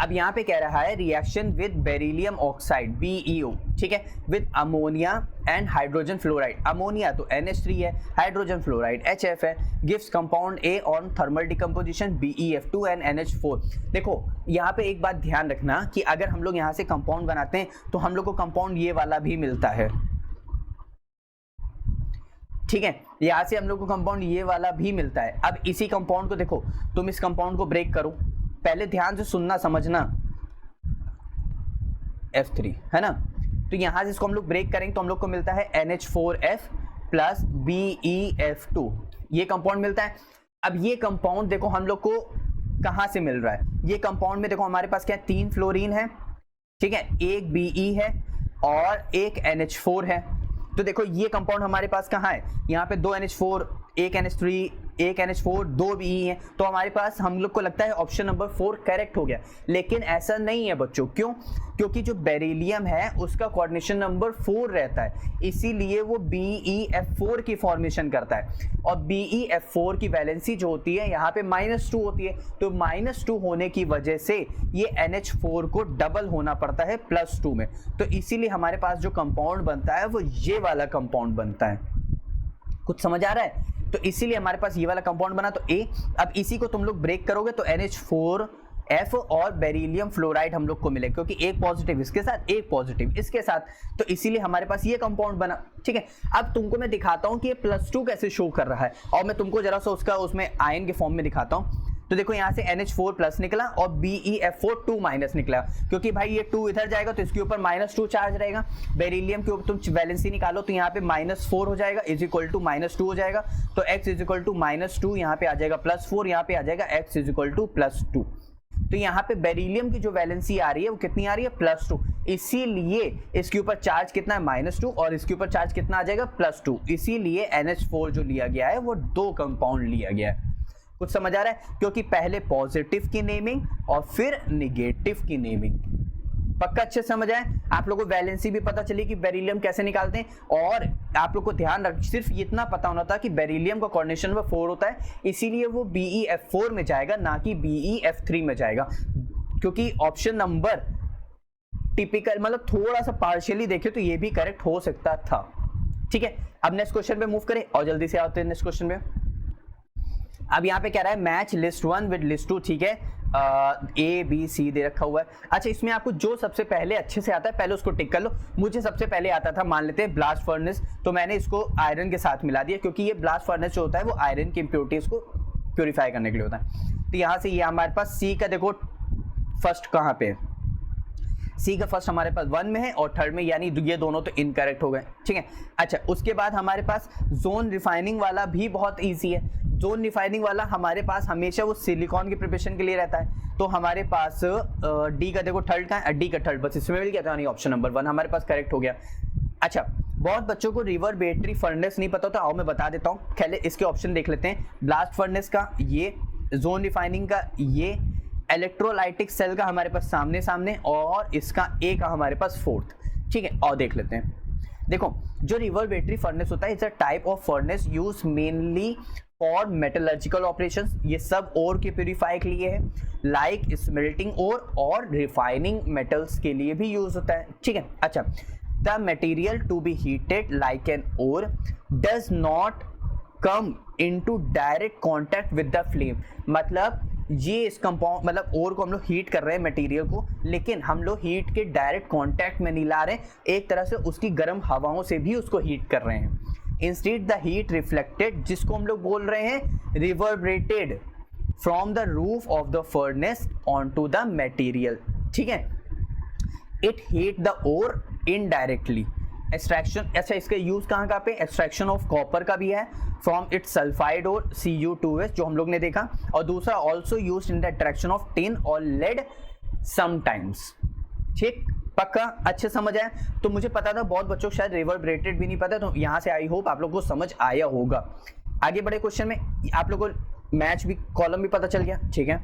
अब यहाँ पे कह रहा है reaction with beryllium oxide BeO, ठीक है, with ammonia and hydrogen fluoride. Ammonia तो NH3 है, हाइड्रोजन फ्लोराइड HF है, gives compound A on thermal decomposition BeF2 and NH4। देखो यहाँ पे एक बात ध्यान रखना कि अगर हम लोग यहाँ से कंपाउंड बनाते हैं तो हम लोग को कंपाउंड ये वाला भी मिलता है, ठीक है, यहाँ से हम लोग को कंपाउंड ये वाला भी मिलता है। अब इसी कंपाउंड को देखो, तुम इस कंपाउंड को ब्रेक करो, पहले ध्यान से सुनना समझना, F3 है ना, तो यहां से इसको हम लोग ब्रेक करेंगे तो हम लोग को मिलता है NH4F प्लस BeF2, ये कंपाउंड मिलता है। अब ये कंपाउंड देखो हम लोग को कहां से मिल रहा है, ये कंपाउंड में देखो हमारे पास क्या है, 3 फ्लोरीन है, ठीक है, एक Be है और एक NH4 है। तो देखो ये कंपाउंड हमारे पास कहाँ है, यहाँ पे 2 NH4, एक NH3, एक NH4, 2 Be है, तो हमारे पास हम लोग को लगता है ऑप्शन नंबर 4 करेक्ट हो गया। लेकिन ऐसा नहीं है बच्चों, क्यों, क्योंकि जो बेरिलियम है उसका कोऑर्डिनेशन नंबर 4 रहता है, इसीलिए वो BeF4 की फॉर्मेशन करता है। और BeF4 की वैलेंसी जो होती है यहाँ पे -2 होती है, तो -2 होने की वजह से ये NH4 को डबल होना पड़ता है +2 में, तो इसीलिए हमारे पास जो कंपाउंड बनता है वो ये वाला कंपाउंड बनता है। कुछ समझ आ रहा है, तो इसीलिए हमारे पास ये वाला कंपाउंड बना, तो A। अब इसी को तुम लोग ब्रेक करोगे तो NH4F और बेरिलियम फ्लोराइड हम लोग को मिले, क्योंकि एक पॉजिटिव इसके साथ, एक पॉजिटिव इसके साथ, तो इसीलिए हमारे पास ये कंपाउंड बना, ठीक है। अब तुमको मैं दिखाता हूं कि ये +2 कैसे शो कर रहा है, और मैं तुमको जरा सा उसका उसमें आयन के फॉर्म में दिखाता हूं। तो देखो यहाँ से NH4 प्लस निकला और BeF4 2 माइनस निकला, क्योंकि भाई ये 2 इधर जाएगा तो इसके ऊपर -2 चार्ज रहेगा। बेरिलियम के ऊपर तुम वैलेंसी निकालो तो यहाँ पे -4 हो जाएगा, इज इक्वल टू -2 हो जाएगा, तो x इज इक्वल टू -2, यहाँ पे आ जाएगा +4, यहाँ पे आ जाएगा x इज इक्वल टू +2। तो यहाँ पे बेरिलियम की जो वैलेंसी आ रही है वो कितनी आ रही है, +2, इसीलिए इसके ऊपर चार्ज कितना है, -2, और इसके ऊपर चार्ज कितना आ जाएगा, +2, इसीलिए NH4 जो लिया गया है वो 2 कंपाउंड लिया गया है। कुछ समझ आ रहा है, क्योंकि पहले पॉजिटिव की नेमिंग और फिर निगेटिव की नेमिंग, पक्का अच्छे समझ आए। आप लोगों को वैलेंसी भी पता चली कि बेरिलियम कैसे निकालते हैं, और आप लोग को ध्यान रख, सिर्फ इतना पता होना था कि बेरिलियम का कोऑर्डिनेशन नंबर 4 होता है, इसीलिए वो BeF4 में जाएगा, ना कि BeF3 में जाएगा, क्योंकि ऑप्शन नंबर टिपिकल मतलब थोड़ा सा पार्शियली देखे तो ये भी करेक्ट हो सकता था, ठीक है। अब नेक्स्ट क्वेश्चन पे मूव करें और जल्दी से आते हैं नेक्स्ट क्वेश्चन पे। अब यहाँ पे कह रहा है मैच लिस्ट 1 विद लिस्ट 2, ठीक है, A B C दे रखा हुआ है। अच्छा, इसमें आपको जो सबसे पहले अच्छे से आता है पहले उसको टिक कर लो। मुझे सबसे पहले आता था, मान लेते हैं ब्लास्ट फर्नेस, तो मैंने इसको आयरन के साथ मिला दिया, क्योंकि ये ब्लास्ट फर्नेस जो होता है वो आयरन की इम्प्योरिटीज को प्योरीफाई करने के लिए होता है। तो यहाँ से ये हमारे पास C का देखो फर्स्ट कहाँ पे है, C का फर्स्ट हमारे पास 1 में है और थर्ड में, यानी ये दोनों तो इनकरेक्ट हो गए, ठीक है। अच्छा, उसके बाद हमारे पास जोन रिफाइनिंग वाला भी बहुत ईजी है। जोन रिफाइनिंग वाला हमारे पास हमेशा वो सिलिकॉन की प्रिपरेशन के लिए रहता है, तो हमारे पास D का देखो थर्ड का है, D का थर्ड, बस इसमें मिल गया था, यानी ऑप्शन नंबर 1 हमारे पास करेक्ट हो गया। अच्छा, बहुत बच्चों को रिवर्बरेटरी फर्नेस नहीं पता होता, आओ मैं बता देता हूँ, पहले इसके ऑप्शन देख लेते हैं। ब्लास्ट फर्नेस का ये, जोन रिफाइनिंग का ये, इलेक्ट्रोलाइटिक सेल का हमारे पास सामने सामने, और इसका A का हमारे पास 4th, ठीक है। और देख लेते हैं, देखो जो रिवर्बरेटरी फर्नेस होता है it's a type of furnace use mainly for metallurgical operations, ये सब ओर के प्यूरिफाई के लिए है, लाइक स्मेल्टिंग ओर और रिफाइनिंग मेटल्स के लिए भी यूज होता है, ठीक है। अच्छा, the material to be heated like an ore does not come into direct contact with the flame, मतलब ये इस कंपाउंड मतलब ओर को हम लोग हीट कर रहे हैं मटेरियल को, लेकिन हम लोग हीट के डायरेक्ट कांटेक्ट में नहीं ला रहे, एक तरह से उसकी गर्म हवाओं से भी उसको हीट कर रहे हैं। इंस्टेड द हीट रिफ्लेक्टेड, जिसको हम लोग बोल रहे हैं reverberated from the roof of the furnace on to the material, ठीक है। It heat the ore indirectly. Extraction, अच्छा इसका यूज कहाँ पे, एक्सट्रैक्शन ऑफ कॉपर का भी है फ्रॉम इट्स सल्फाइड और Cu2S जो हम लोग ने देखा, और दूसरा also use in the extraction of tin और लेड समटाइम्स, ठीक, पक्का अच्छे समझ आया। तो मुझे पता था बहुत बच्चों को शायद रिवर्बरेटेड भी नहीं पता, तो यहाँ से आई होप आप लोगों को समझ आया होगा। आगे बड़े क्वेश्चन में आप लोगों को मैच भी कॉलम भी पता चल गया, ठीक है।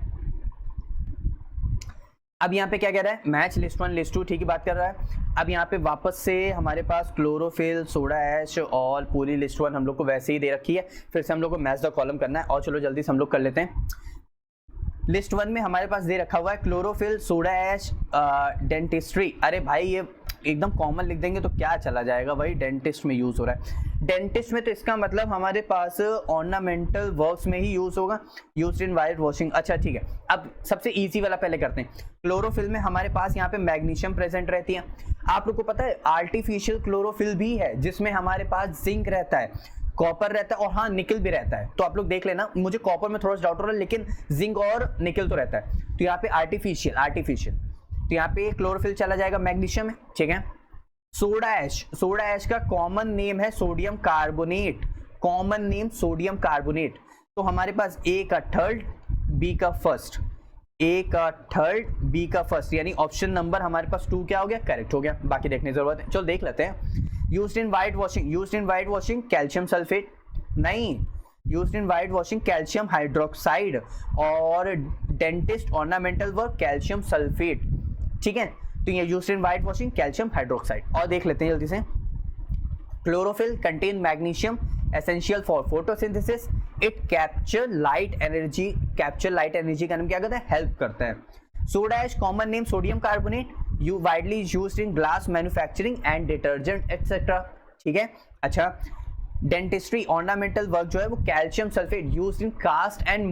अब यहाँ पे क्या कह रहा है, मैच लिस्ट 1 लिस्ट 2, ठीक है बात कर रहा है। अब यहाँ पे वापस से हमारे पास क्लोरोफिल, सोडा ऐश और पूरी लिस्ट 1 हम लोग को वैसे ही दे रखी है। फिर से हम लोग को मैच द कॉलम करना है और चलो जल्दी से हम लोग कर लेते हैं। लिस्ट 1 में हमारे पास दे रखा हुआ है क्लोरोफिल, सोडा ऐश, डेंटिस्ट्री। अरे भाई ये एकदम कॉमन लिख देंगे तो क्या चला जाएगा, वही डेंटिस्ट में यूज हो रहा है। डेंटिस्ट में तो इसका मतलब हमारे पास ऑर्नामेंटल वर्क्स में ही यूज होगा, यूज्ड इन वाइट वॉशिंग। अच्छा ठीक है, अब सबसे इजी वाला पहले करते हैं। क्लोरोफिल में हमारे पास यहाँ पे मैग्नीशियम प्रेजेंट रहती है। आप लोग को पता है आर्टिफिशियल क्लोरोफिल भी है जिसमें हमारे पास जिंक रहता है, कॉपर रहता है और हाँ निकल भी रहता है। तो आप लोग देख लेना, मुझे कॉपर में थोड़ा सा डाउट हो रहा है लेकिन जिंक और निकल तो रहता है। तो यहाँ पे आर्टिफिशियल तो यहाँ पे क्लोरोफिल चला जाएगा, मैग्नीशियम है, ठीक है। सोडा ऐश का कॉमन नेम है sodium carbonate, common name sodium carbonate. तो हमारे पास ए का थर्ड, बी का फर्स्ट, ए का थर्ड, बी का फर्स्ट, यानी ऑप्शन नंबर हमारे पास 2 क्या हो गया, करेक्ट हो गया। बाकी देखने की जरूरत है, चलो देख लेते हैं। Used in white washing calcium sulphate, नहीं, used in white washing calcium hydroxide, और dentist ornamental work calcium sulphate, ठीक है। तो ये used in white washing calcium hydroxide. और देख लेते हैं जल्दी से। Chlorophyll contain magnesium essential for photosynthesis, it capture light energy का नाम क्या करता है, हेल्प करता है। Soda ash common name sodium carbonate, you widely used in glass manufacturing and detergent etcetera, ठीक है। अच्छा, डेंटिस्ट्री ऑर्नामेंटल वर्क जो है वो calcium sulphate, used in cast and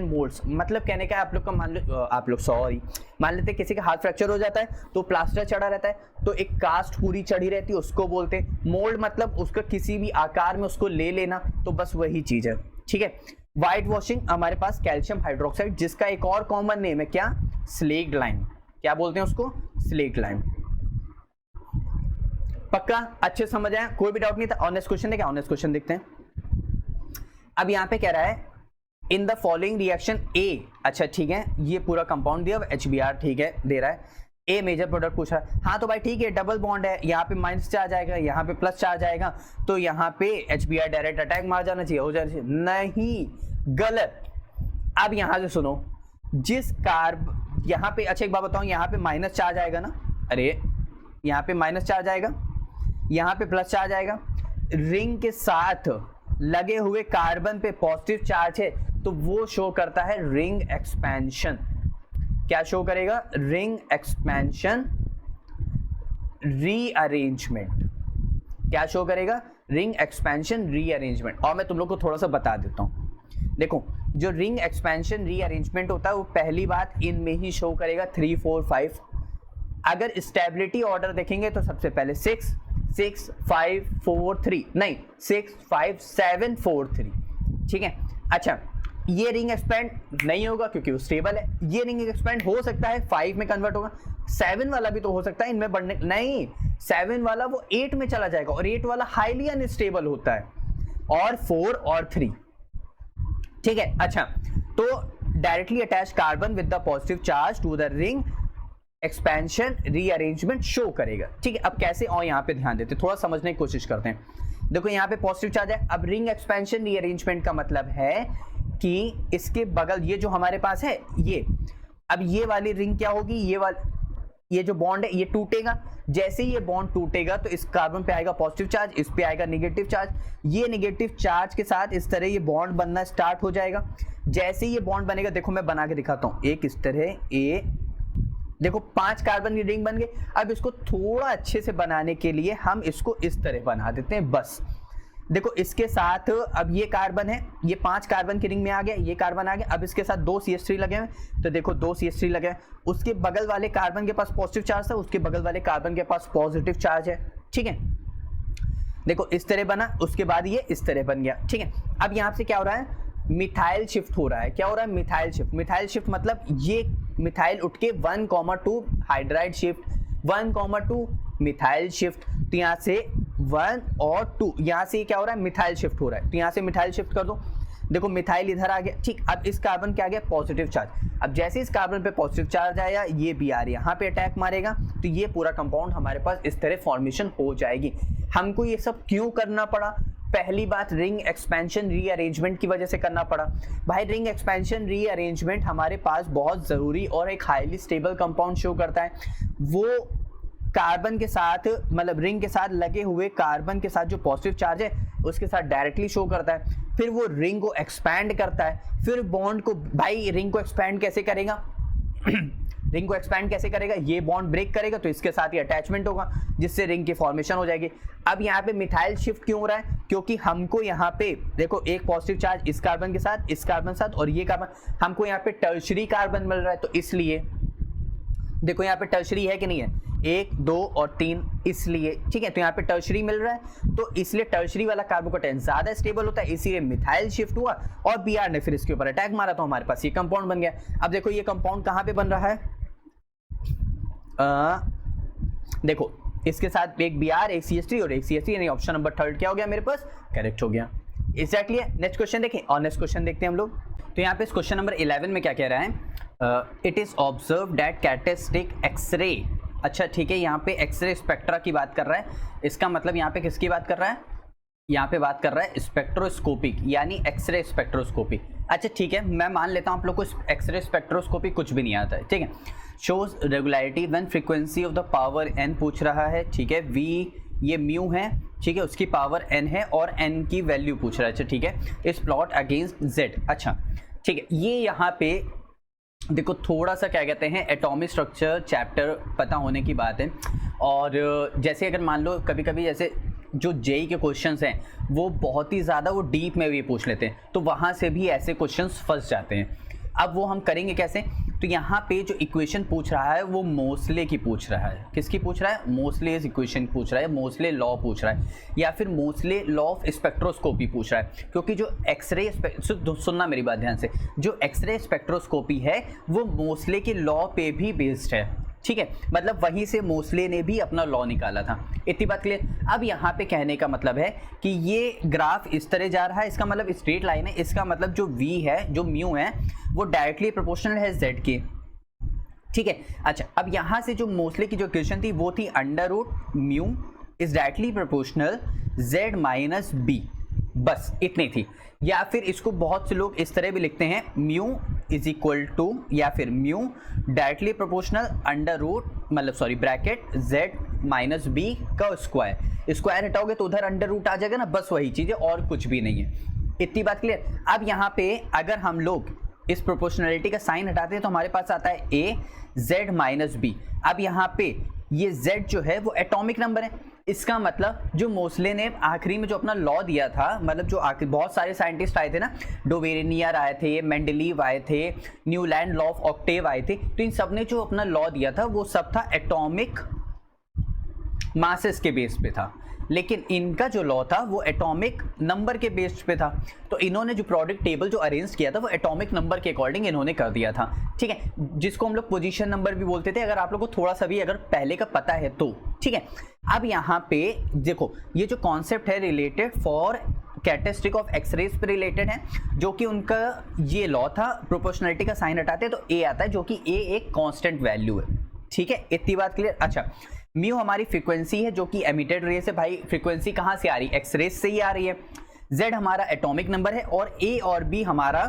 moulds. मतलब कहने का आप लोग का मान लेते किसी का हाथ फ्रैक्चर हो जाता है तो प्लास्टर चढ़ा रहता है, तो एक कास्ट पूरी चढ़ी रहती है, उसको बोलते हैं। मोल्ड मतलब उसका किसी भी आकार में उसको ले लेना, तो बस वही चीज है, ठीक है। व्हाइट वॉशिंग हमारे पास कैल्शियम हाइड्रोक्साइड, जिसका एक और कॉमन नेम है क्या, स्लेक्ड लाइम। क्या बोलते हैं उसको, स्लेक्ड लाइम। पक्का अच्छे समझ आया, कोई भी डाउट नहीं था। ऑनेस्ट क्वेश्चन देखा, ऑनेस्ट क्वेश्चन देखते हैं। अब यहाँ पे कह रहा है इन द फॉलोइंग रिएक्शन ए, अच्छा ठीक है, ये पूरा कंपाउंड दिया HBr, ठीक है, दे रहा है। ए मेजर प्रोडक्ट पूछ रहा है, हाँ तो भाई ठीक है, डबल बॉन्ड है, यहाँ पे माइनस चार्ज आएगा, यहाँ पे प्लस चार्ज आएगा, तो यहाँ पे HBr डायरेक्ट अटैक मार जाना चाहिए, हो जाना चाहिए, नहीं, गलत। अब यहाँ से सुनो, जिस कार्ब यहाँ पे, अच्छा एक बात बताऊं, यहाँ पे माइनस चार्ज आएगा ना, अरे यहाँ पे माइनस चार्ज आएगा, यहाँ पे प्लस चार्ज आएगा, रिंग के साथ लगे हुए कार्बन पे पॉजिटिव चार्ज है, तो वो शो करता है रिंग एक्सपेंशन। क्या शो करेगा, रिंग एक्सपेंशन रीअरेंजमेंट। क्या शो करेगा, रिंग एक्सपेंशन रीअरेंजमेंट। और मैं तुम लोग को थोड़ा सा बता देता हूं, देखो जो रिंग एक्सपेंशन रीअरेंजमेंट होता है वो पहली बात इनमें ही शो करेगा 3 4 5। अगर स्टेबिलिटी ऑर्डर देखेंगे तो सबसे पहले 6 6 5 4 3, नहीं 6 5 7 4 3, ठीक है। अच्छा, ये रिंग एक्सपेंड नहीं होगा क्योंकि वो स्टेबल है। ये रिंग एक्सपेंड हो सकता है 5 में कन्वर्ट होगा, 7 वाला भी तो हो सकता है इनमें बढ़ने, नहीं 7 वाला वो 8 में चला जाएगा, और 8 वाला हाईली अनस्टेबल होता है, और 4 और 3, ठीक है। अच्छा, तो directly attach carbon with the positive charge to the ring expansion rearrangement show करेगा, ठीक है। अब कैसे, और यहाँ पे ध्यान देते, थोड़ा समझने की कोशिश करते हैं। देखो यहाँ पे पॉजिटिव चार्ज है, अब रिंग एक्सपेंशन रीअरेंजमेंट का मतलब है कि इसके बगल ये जो हमारे पास है ये, अब ये वाली रिंग क्या होगी, ये जो बॉन्ड है ये टूटेगा। जैसे ही ये बॉन्ड टूटेगा तो इस कार्बन पे आएगा पॉजिटिव चार्ज, इस पे आएगा नेगेटिव चार्ज। ये नेगेटिव चार्ज के साथ इस तरह ये बॉन्ड बनना स्टार्ट हो जाएगा। जैसे ही ये बॉन्ड बनेगा, देखो मैं बना के दिखाता हूं, एक इस तरह, ए देखो 5 कार्बन की रिंग बन गई। अब इसको थोड़ा अच्छे से बनाने के लिए हम इसको इस तरह बना देते हैं, बस देखो इसके साथ अब ये कार्बन है, ये 5 कार्बन की रिंग में आ गया, ये कार्बन आ गया। अब इसके साथ 2 CH3 लगे हुए, तो देखो 2 CH3 लगे हैं। उसके बगल वाले कार्बन के पास पॉजिटिव चार्ज था, उसके बगल वाले कार्बन के पास पॉजिटिव चार्ज है, ठीक है। देखो इस तरह बना, उसके बाद ये इस तरह बन गया, ठीक है। अब यहाँ से क्या हो रहा है, मिथाइल शिफ्ट हो रहा है। क्या हो रहा है, मिथाइल शिफ्ट। मिथाइल शिफ्ट मतलब ये मिथाइल उठ के 1,2 हाइड्राइड शिफ्ट, 1,2 मिथाइल शिफ्ट। तो यहाँ से 1 और 2, यहाँ से क्या हो रहा है, मिथाइल शिफ्ट हो रहा है। तो यहाँ से मिथाइल शिफ्ट कर दो, देखो मिथाइल इधर आ गया, ठीक। अब इस कार्बन क्या आ गया, पॉजिटिव चार्ज। अब जैसे इस कार्बन पे पॉजिटिव चार्ज आया, ये Br यहाँ पे अटैक मारेगा, तो ये पूरा कंपाउंड हमारे पास इस तरह फॉर्मेशन हो जाएगी। हमको ये सब क्यों करना पड़ा, पहली बात रिंग एक्सपेंशन रीअरेंजमेंट की वजह से करना पड़ा। भाई रिंग एक्सपेंशन रीअरेंजमेंट हमारे पास बहुत ज़रूरी और एक हाईली स्टेबल कंपाउंड शो करता है। वो कार्बन के साथ मतलब रिंग के साथ लगे हुए कार्बन के साथ जो पॉजिटिव चार्ज है उसके साथ डायरेक्टली शो करता है, फिर वो रिंग को एक्सपैंड करता है, फिर बॉन्ड को, भाई रिंग को एक्सपैंड कैसे करेगा रिंग को एक्सपैंड कैसे करेगा, ये बॉन्ड ब्रेक करेगा तो इसके साथ ही अटैचमेंट होगा जिससे रिंग की फॉर्मेशन हो जाएगी। अब यहाँ पे मिथाइल शिफ्ट क्यों हो रहा है, क्योंकि हमको यहाँ पे देखो एक पॉजिटिव चार्ज इस कार्बन के साथ, इस कार्बन के साथ और ये कार्बन, हमको यहाँ पे टर्शरी कार्बन मिल रहा है, तो इसलिए देखो यहाँ पे टर्शरी है कि नहीं है, 1 2 और 3, इसलिए ठीक है, तो यहाँ पे टर्शरी मिल रहा है तो इसलिए टर्शरी वाला कार्बोकेटाइन ज्यादा स्टेबल होता है, इसीलिए मिथाइल शिफ्ट हुआ और बीआर ने फिर इसके ऊपर अटैक मारा तो हमारे पास ये कंपाउंड बन गया। अब देखो ये कंपाउंड कहाँ पे बन रहा है, देखो इसके साथ एक Br एक CH3 और एक CH3, यानी ऑप्शन नंबर 3 क्या हो गया मेरे पास, करेक्ट हो गया। एग्जैक्टली है। नेक्स्ट क्वेश्चन देखें और नेक्स्ट क्वेश्चन देखते हैं हम लोग। तो यहाँ पे क्वेश्चन नंबर 11 में क्या कह रहा है, it is observe that characteristic X ray, अच्छा ठीक है, यहाँ पे एक्सरे स्पेक्ट्रा की बात कर रहा है, इसका मतलब यहाँ पे किसकी बात कर रहा है, यहाँ पे बात कर रहा है स्पेक्ट्रोस्कोपिक यानी एक्सरे स्पेक्ट्रोस्कोपी। अच्छा ठीक है, मैं मान लेता हूँ आप लोग को एक्सरे स्पेक्ट्रोस्कोपी कुछ भी नहीं आता है, ठीक है। Shows regularity when frequency of the power n पूछ रहा है, ठीक है, v ये म्यू है, ठीक है, उसकी पावर n है और n की वैल्यू पूछ रहा है, अच्छा ठीक है, इस प्लॉट अगेंस्ट z, अच्छा ठीक है। ये यहाँ पे देखो थोड़ा सा क्या कहते हैं एटॉमिक स्ट्रक्चर चैप्टर पता होने की बात है, और जैसे अगर मान लो कभी कभी जैसे जो जेई के क्वेश्चंस हैं वो बहुत ही ज़्यादा वो डीप में भी पूछ लेते हैं, तो वहाँ से भी ऐसे क्वेश्चंस फंस जाते हैं। अब वो हम करेंगे कैसे, तो यहाँ पे जो इक्वेशन पूछ रहा है वो मोस्ले की पूछ रहा है, किसकी पूछ रहा है, मोस्ले इक्वेशन पूछ रहा है, मोस्ले लॉ पूछ रहा है, या फिर मोस्ले लॉ ऑफ स्पेक्ट्रोस्कोपी पूछ रहा है, क्योंकि जो एक्सरे सुनना मेरी बात ध्यान से, जो एक्सरे स्पेक्ट्रोस्कोपी है वो मोस्ले के लॉ पे भी बेस्ड है, ठीक है, मतलब वहीं से मोस्ले ने भी अपना लॉ निकाला था, इतनी बात क्लियर। अब यहाँ पे कहने का मतलब है कि ये ग्राफ इस तरह जा रहा है, इसका मतलब स्ट्रेट लाइन है, इसका मतलब जो v है जो म्यू है वो डायरेक्टली प्रोपोर्शनल है z के, ठीक है। अच्छा अब यहाँ से जो मोस्ले की जो इक्वेशन थी वो थी under root mu is directly proportional z minus b, बस इतनी थी। या फिर इसको बहुत से लोग इस तरह भी लिखते हैं म्यू इज इक्वल टू, या फिर mu directly proportional under root मतलब sorry bracket z minus b का स्क्वायर, स्क्वायर हटाओगे तो उधर अंडर रूट आ जाएगा ना, बस वही चीज़ है और कुछ भी नहीं है, इतनी बात क्लियर। अब यहाँ पे अगर हम लोग इस प्रोपोर्शनलिटी का साइन हटाते हैं तो हमारे पास आता है a z माइनस b। अब यहाँ पे ये z जो है वो एटॉमिक नंबर है, इसका मतलब जो मोस्ले ने आखिरी में जो अपना लॉ दिया था, मतलब जो आखिर बहुत सारे साइंटिस्ट आए थे ना, डोवेरेनियर आए थे, मेंडलीव आए थे, न्यूलैंड लॉ ऑफ ऑक्टेव आए थे, तो इन सब ने जो अपना लॉ दिया था वो सब था एटॉमिक मासेस के बेस पे था, लेकिन इनका जो लॉ था वो एटॉमिक नंबर के बेस पे था, तो इन्होंने जो प्रोडक्ट टेबल जो अरेंज किया था वो एटॉमिक नंबर के अकॉर्डिंग इन्होंने कर दिया था, ठीक है, जिसको हम लोग पोजीशन नंबर भी बोलते थे, अगर आप लोग को थोड़ा सा भी अगर पहले का पता है तो, ठीक है। अब यहाँ पे देखो ये जो कॉन्सेप्ट है related for characteristic of X rays पे रिलेटेड है, जो कि उनका ये लॉ था, प्रोपोर्शनलिटी का साइन हटाते हैं तो ए आता है, जो कि ए एक कांस्टेंट वैल्यू है, ठीक है, इतनी बात क्लियर। अच्छा म्यू हमारी फ्रीक्वेंसी है जो कि एमिटेड रे से, भाई फ्रीक्वेंसी कहाँ से आ रही है, एक्सरेज से ही आ रही है, जेड हमारा एटॉमिक नंबर है और ए और बी हमारा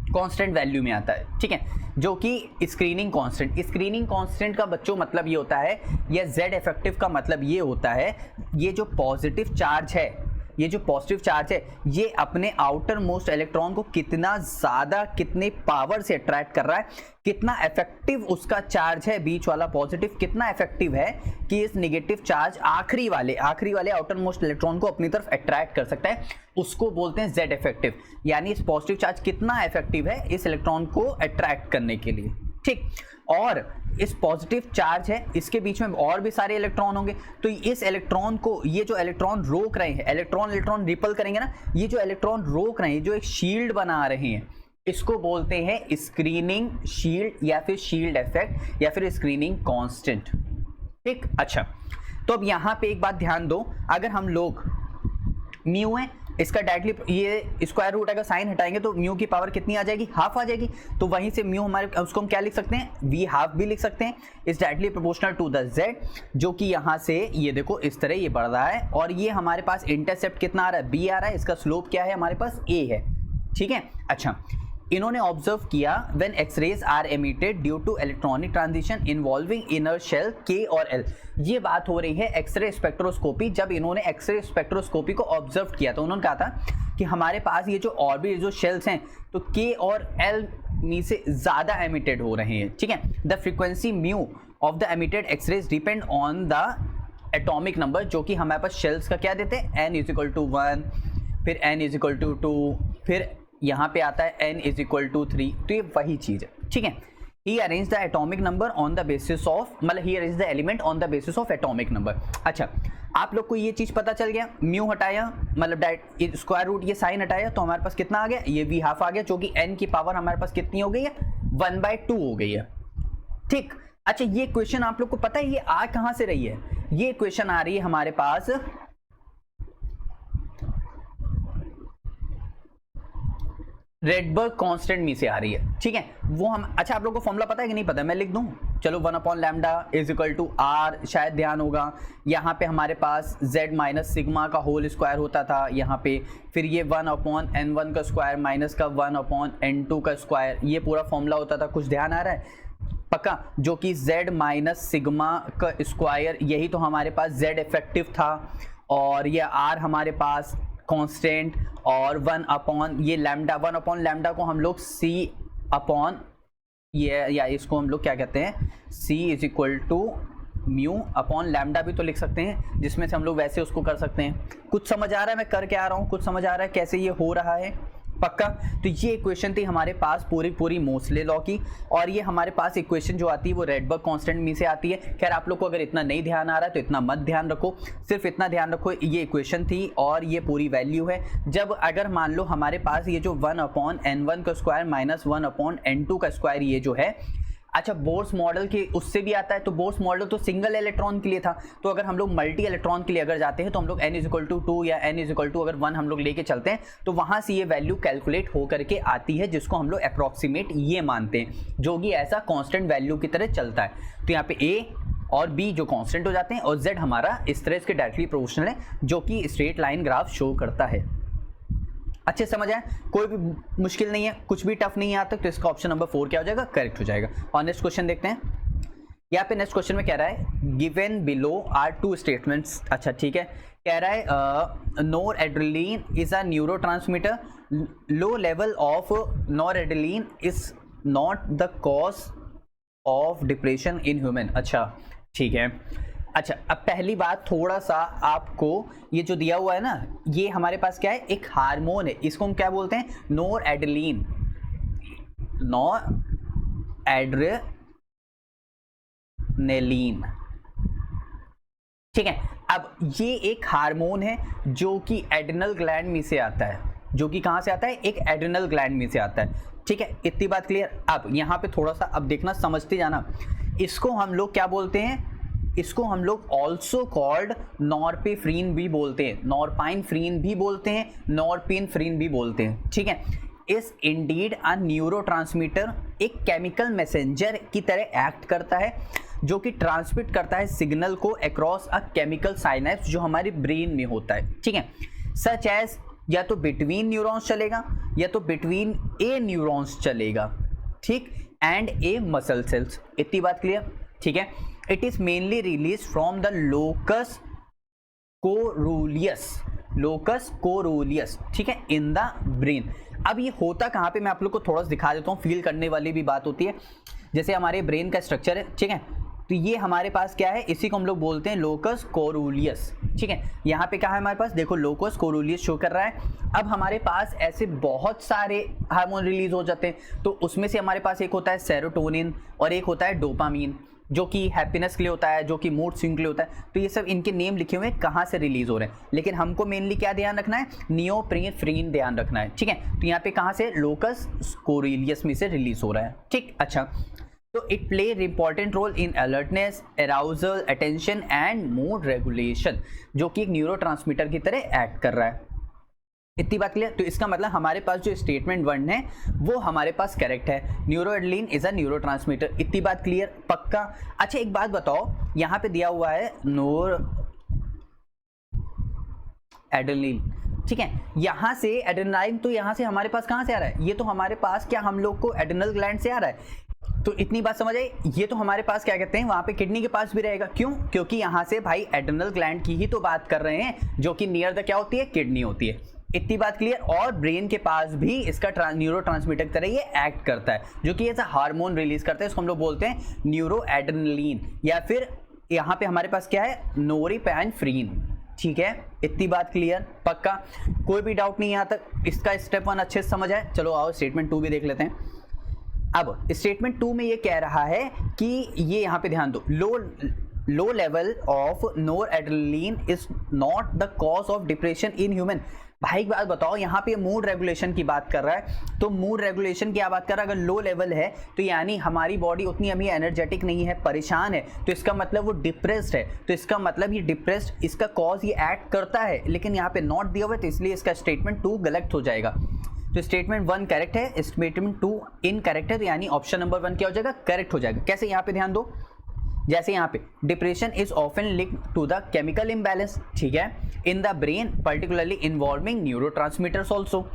कांस्टेंट वैल्यू में आता है, ठीक है, जो कि स्क्रीनिंग कांस्टेंट, स्क्रीनिंग कांस्टेंट का बच्चों मतलब ये होता है, या जेड इफेक्टिव का मतलब ये होता है, ये जो पॉजिटिव चार्ज है, ये जो पॉजिटिव चार्ज है ये अपने आउटर मोस्ट इलेक्ट्रॉन को कितना ज़्यादा कितने पावर से अट्रैक्ट कर रहा है, कितना इफेक्टिव उसका चार्ज है, बीच वाला पॉजिटिव कितना इफेक्टिव है कि इस नेगेटिव चार्ज आखिरी वाले आउटर मोस्ट इलेक्ट्रॉन को अपनी तरफ अट्रैक्ट कर सकता है, उसको बोलते हैं जेड इफेक्टिव, यानी इस पॉजिटिव चार्ज कितना इफेक्टिव है इस इलेक्ट्रॉन को अट्रैक्ट करने के लिए, ठीक। और इस पॉजिटिव चार्ज है इसके बीच में और भी सारे इलेक्ट्रॉन होंगे, तो इस इलेक्ट्रॉन को, ये जो इलेक्ट्रॉन रोक रहे हैं, इलेक्ट्रॉन रिपल करेंगे ना, ये जो इलेक्ट्रॉन रोक रहे हैं, जो एक शील्ड बना रहे हैं, इसको बोलते हैं स्क्रीनिंग शील्ड या फिर शील्ड इफेक्ट या फिर स्क्रीनिंग कांस्टेंट, ठीक। अच्छा तो अब यहाँ पे एक बात ध्यान दो, अगर हम लोग म्यू है इसका डायरेक्टली ये स्क्वायर रूट अगर साइन हटाएंगे तो म्यू की पावर कितनी आ जाएगी, हाफ आ जाएगी। तो वहीं से म्यू हमारे उसको हम क्या लिख सकते हैं, वी हाफ भी लिख सकते हैं। Is directly proportional to the Z, जो कि यहाँ से ये देखो इस तरह ये बढ़ रहा है और ये हमारे पास इंटरसेप्ट कितना आ रहा है, बी आ रहा है। इसका स्लोप क्या है हमारे पास, ए है। ठीक है, अच्छा इन्होंने ऑब्जर्व किया when X rays are emitted due to electronic transition involving inner shell K और एल। ये बात हो रही है एक्सरे स्पेक्ट्रोस्कोपी। जब इन्होंने एक्सरे स्पेक्ट्रोस्कोपी को ऑब्जर्व किया तो उन्होंने कहा था कि हमारे पास ये जो ऑर्बिट जो शेल्स हैं तो के और एल में से ज़्यादा एमिटेड हो रहे हैं। ठीक है, the frequency mu of the emitted X rays depend on the atomic number, जो कि हमारे पास शेल्स का क्या देते हैं, n इज इक्वल टू 1, फिर n इज इक्वल टू 2, फिर यहाँ पे आता है n इज इक्वल टू 3। तो ये वही चीज़ है। ठीक है, he arrange the atomic number on the basis of, मतलब he arrange the element on the basis of atomic number. अच्छा आप लोग को ये चीज़ पता चल गया, म्यू हटाया मतलब डायरेक्ट स्क्वायर रूट ये साइन हटाया तो हमारे पास कितना आ गया, ये वी हाफ आ गया, जो कि n की पावर हमारे पास कितनी हो गई है, 1/2 हो गई है। ठीक, अच्छा ये क्वेश्चन आप लोग को पता है ये आ कहाँ से रही है, ये क्वेश्चन आ रही है हमारे पास रेडबर्ग कांस्टेंट में से आ रही है। ठीक है, वो हम, अच्छा आप लोग को फॉर्मूला पता है कि नहीं पता, मैं लिख दूं, चलो 1/λ इज इक्वल टू आर, शायद ध्यान होगा यहाँ पे हमारे पास z माइनस सिग्मा का होल स्क्वायर होता था यहाँ पे, फिर ये 1/n1 का स्क्वायर माइनस का 1/n2 का स्क्वायर, ये पूरा फॉर्मूला होता था। कुछ ध्यान आ रहा है पक्का, जो कि z माइनस सिग्मा का स्क्वायर, यही तो हमारे पास z इफेक्टिव था और ये r हमारे पास कांस्टेंट और 1/, ये लैम्डा, 1/λ को हम लोग c अपॉन ये, या इसको हम लोग क्या कहते हैं, c is equal to mu upon lambda भी तो लिख सकते हैं, जिसमें से हम लोग वैसे उसको कर सकते हैं। कुछ समझ आ रहा है मैं कर क्या रहा हूँ, कुछ समझ आ रहा है कैसे ये हो रहा है पक्का। तो ये इक्वेशन थी हमारे पास पूरी मोसले लॉ की, और ये हमारे पास इक्वेशन जो आती है वो रेडबर्ग कांस्टेंट में से आती है। खैर आप लोग को अगर इतना नहीं ध्यान आ रहा है तो इतना मत ध्यान रखो, सिर्फ इतना ध्यान रखो ये इक्वेशन थी और ये पूरी वैल्यू है। जब अगर मान लो हमारे पास ये जो 1/n1 का स्क्वायर माइनस 1/n2 का स्क्वायर ये जो है, अच्छा बोर्स मॉडल के उससे भी आता है, तो बोर्स मॉडल तो सिंगल इलेक्ट्रॉन के लिए था, तो अगर हम लोग मल्टी इलेक्ट्रॉन के लिए अगर जाते हैं तो हम लोग n इज इक्वल टू 2 या n इज इक्वल टू अगर 1 हम लोग लेके चलते हैं तो वहां से ये वैल्यू कैलकुलेट हो करके आती है, जिसको हम लोग अप्रॉक्सीमेट ये मानते हैं, जो कि ऐसा कांस्टेंट वैल्यू की तरह चलता है। तो यहाँ पे a और b जो कांस्टेंट हो जाते हैं और z हमारा इस तरह इसके डायरेक्टली प्रोपोर्शनल है, जो कि स्ट्रेट लाइन ग्राफ शो करता है। अच्छे समझ आए, कोई भी मुश्किल नहीं है, कुछ भी टफ नहीं है यहाँ तक, तो इसका ऑप्शन नंबर 4 क्या हो जाएगा, करेक्ट हो जाएगा। और नेक्स्ट क्वेश्चन देखते हैं, यहाँ पे नेक्स्ट क्वेश्चन में कह रहा है गिवन बिलो आर 2 स्टेटमेंट्स। अच्छा ठीक है, कह रहा है noradrenaline is a neurotransmitter, low level of noradrenaline is not the cause of depression in human. अच्छा ठीक है, अच्छा अब पहली बात थोड़ा सा आपको ये जो दिया हुआ है ना, ये हमारे पास क्या है, एक हार्मोन है, इसको हम क्या बोलते हैं, नोरएड्रेनालिन, नोरएड्रेनालिन। ठीक है, अब ये एक हार्मोन है जो कि एड्रिनल ग्लैंड में से आता है, जो कि कहाँ से आता है, एक एड्रिनल ग्लैंड में से आता है। ठीक है, इतनी बात क्लियर। अब यहाँ पे थोड़ा सा अब देखना, समझते जाना, इसको हम लोग क्या बोलते हैं, इसको हम लोग ऑल्सो कॉल्ड नॉरपेफ्रीन भी बोलते हैं, नॉरपाइनफ्रीन भी बोलते हैं, नॉरपिनफ्रीन भी बोलते हैं। ठीक है, इस इंडीड अ न्यूरोट्रांसमीटर, एक केमिकल मैसेंजर की तरह एक्ट करता है, जो कि ट्रांसमिट करता है सिग्नल को अक्रॉस अ केमिकल साइनेप्स जो हमारे ब्रेन में होता है। ठीक है, सच एज या तो बिटवीन न्यूरॉन्स चलेगा या तो बिटवीन ए न्यूरॉन्स चलेगा, ठीक, एंड ए मसल सेल्स। इतनी बात क्लियर। ठीक है, it is mainly release from the locus coeruleus, ठीक है, इन द ब्रेन। अब ये होता कहाँ पे, मैं आप लोग को थोड़ा सा दिखा देता हूँ, फील करने वाली भी बात होती है। जैसे हमारे ब्रेन का स्ट्रक्चर है, ठीक है, तो ये हमारे पास क्या है, इसी को हम लोग बोलते हैं लोकस कोरूलियस। ठीक है, यहाँ पे क्या है हमारे पास, देखो लोकस कोरूलियस शो कर रहा है। अब हमारे पास ऐसे बहुत सारे हार्मोन रिलीज हो जाते हैं, तो उसमें से हमारे पास एक होता है सेरोटोनिन और एक होता है डोपामीन, जो कि हैप्पीनेस के लिए होता है, जो कि मूड स्विंग के लिए होता है। तो ये सब इनके नेम लिखे हुए हैं कहाँ से रिलीज हो रहे हैं, लेकिन हमको मेनली क्या ध्यान रखना है, नियोप्रिनेफ्रीन ध्यान रखना है। ठीक है, तो यहाँ पे कहाँ से, लोकस कोरूलियस में से रिलीज हो रहा है। ठीक, अच्छा, तो it play important role in alertness, arousal, attention and mood regulation, जो कि एक न्यूरोट्रांसमीटर की तरह एक्ट कर रहा है। इतनी बात क्लियर। तो इसका मतलब हमारे पास जो स्टेटमेंट 1 है वो हमारे पास करेक्ट है, न्यूरोएड्रेनालिन इज अ न्यूरोट्रांसमीटर। इतनी बात क्लियर, पक्का। अच्छा एक बात बताओ, यहाँ पे दिया हुआ है नोरएड्रेनालिन, ठीक है, यहाँ से एड्रेनालाइन, तो यहाँ से हमारे पास कहाँ से आ रहा है, ये तो हमारे पास क्या हम लोग को एड्रेनल ग्लैंड से आ रहा है। तो इतनी बात समझ आई, ये तो हमारे पास क्या कहते हैं वहां पे किडनी के पास भी रहेगा। क्यों? क्योंकि यहाँ से भाई एड्रेनल ग्लैंड की ही तो बात कर रहे हैं, जो कि नियर द क्या होती है, किडनी होती है। इतनी बात क्लियर। और ब्रेन के पास भी इसका न्यूरोट्रांसमीटर की तरह ये एक्ट करता है, जो कि ऐसा हार्मोन रिलीज करता है, इसको हम लोग बोलते हैं न्यूरोएड्रेनालिन, या फिर यहाँ पे हमारे पास क्या है, नोरिपेनेफ्रीन। ठीक है, इतनी बात क्लियर, पक्का, कोई भी डाउट नहीं यहाँ तक। इसका स्टेप 1 अच्छे से समझ आए। चलो आओ स्टेटमेंट 2 भी देख लेते हैं। अब स्टेटमेंट 2 में ये कह रहा है कि ये यहाँ पे ध्यान दो, low level of noradrenaline is not the cause of depression in human. भाई एक बात बताओ, यहाँ पे मूड रेगुलेशन की बात कर रहा है, तो मूड रेगुलेशन की बात कर रहा है, अगर लो लेवल है तो यानी हमारी बॉडी उतनी अभी एनर्जेटिक नहीं है, परेशान है, तो इसका मतलब वो डिप्रेस्ड है। तो इसका मतलब ये डिप्रेस्ड, इसका कॉज ये एक्ट करता है, लेकिन यहाँ पे नॉट दिया हुआ है, तो इसलिए इसका स्टेटमेंट 2 गलत हो जाएगा। तो स्टेटमेंट 1 करेक्ट है, स्टेटमेंट 2 इनकरेक्ट है, तो यानी ऑप्शन नंबर 1 क्या हो जाएगा, करेक्ट हो जाएगा। कैसे? यहाँ पे ध्यान दो, जैसे यहाँ पे depression is often linked to the chemical imbalance, ठीक है, in the brain particularly involving neurotransmitters also,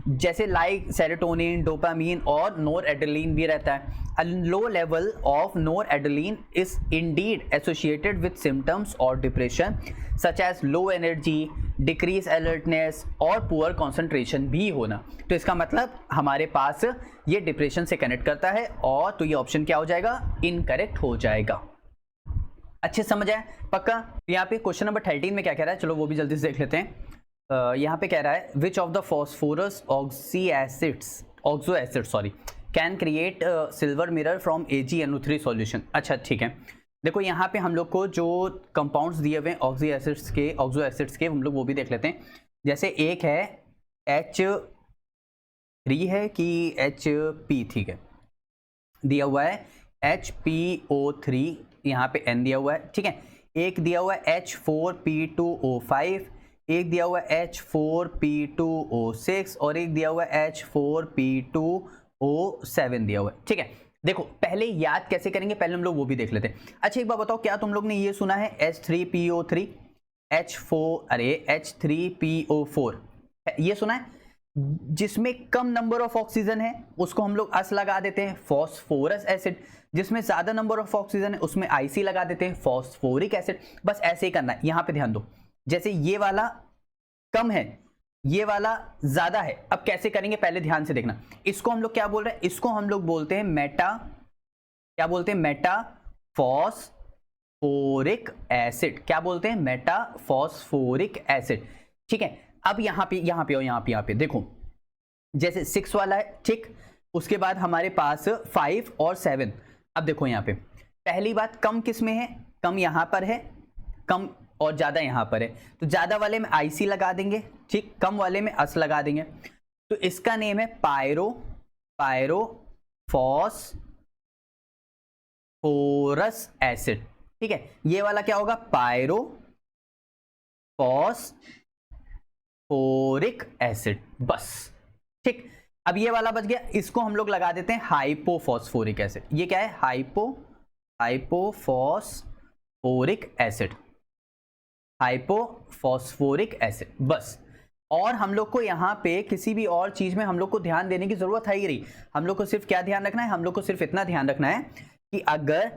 जैसे लाइक सेरोटोनिन, डोपामीन और नोरएड्रेनालिन भी रहता है। A low level of noradrenaline is indeed associated with symptoms और depression such as low energy, decrease alertness और poor concentration भी होना। तो इसका मतलब हमारे पास ये डिप्रेशन से कनेक्ट करता है, और तो ये ऑप्शन क्या हो जाएगा, इनकरेक्ट हो जाएगा। अच्छे समझ आए, पक्का। यहाँ पे क्वेश्चन नंबर 13 में क्या कह रहा है, चलो वो भी जल्दी से देख लेते हैं। यहाँ पे कह रहा है which of the phosphorus oxo acid can create silver mirror from AgNO3 solution. अच्छा ठीक है, देखो यहाँ पे हम लोग को जो कंपाउंड्स दिए हुए हैं ऑक्सो एसिड्स के हम लोग वो भी देख लेते हैं। जैसे एक है H3 है कि HP, ठीक है, दिया हुआ है HPO3, यहाँ पे N दिया हुआ है, ठीक है। एक दिया हुआ है H4P2O5, एक दिया हुआ है H4P2O6 और एक दिया हुआ है H4P2O7 दिया हुआ है, ठीक है। देखो पहले याद कैसे करेंगे, पहले हम लोग वो भी देख लेते हैं। अच्छा एक बात बताओ, क्या तुम लोग ने ये सुना है H3PO3 H3PO4, ये सुना है? जिसमें कम नंबर ऑफ ऑक्सीजन है उसको हम लोग अस लगा देते हैं, फॉस्फोरस एसिड। जिसमें ज्यादा नंबर ऑफ ऑक्सीजन है उसमें आईसी लगा देते हैं, फॉस्फोरिक एसिड। बस ऐसे ही करना है। यहां पे ध्यान दो, जैसे ये वाला कम है, ये वाला ज्यादा है। अब कैसे करेंगे पहले ध्यान से देखना। इसको हम लोग क्या बोल रहे हैं, इसको हम लोग बोलते हैं क्या बोलते हैं, मेटाफॉस्फोरिक एसिड। क्या बोलते हैं, मेटाफॉस्फोरिक एसिड, ठीक है। अब यहाँ पे देखो, जैसे 6 वाला है, ठीक, उसके बाद हमारे पास 5 और 7। अब देखो यहाँ पे पहली बात, कम किस में है, कम यहाँ पर है, कम, और ज्यादा यहाँ पर है। तो ज्यादा वाले में आईसी लगा देंगे, ठीक, कम वाले में अस लगा देंगे। तो इसका नेम है पायरोफॉस्फोरस एसिड, ठीक है। ये वाला क्या होगा, पायरोफॉस्फोरिक एसिड, बस, ठीक। अब ये वाला बच गया, इसको हम लोग लगा देते हैं हाइपोफॉस्फोरिक एसिड। ये क्या है, हाइपोफॉस्फोरिक एसिड, बस। और हम लोग को यहाँ पे किसी भी और चीज में हम लोग को ध्यान देने की जरूरत है ही नहीं। हम लोग को सिर्फ क्या ध्यान रखना है, हम लोग को सिर्फ इतना ध्यान रखना है कि अगर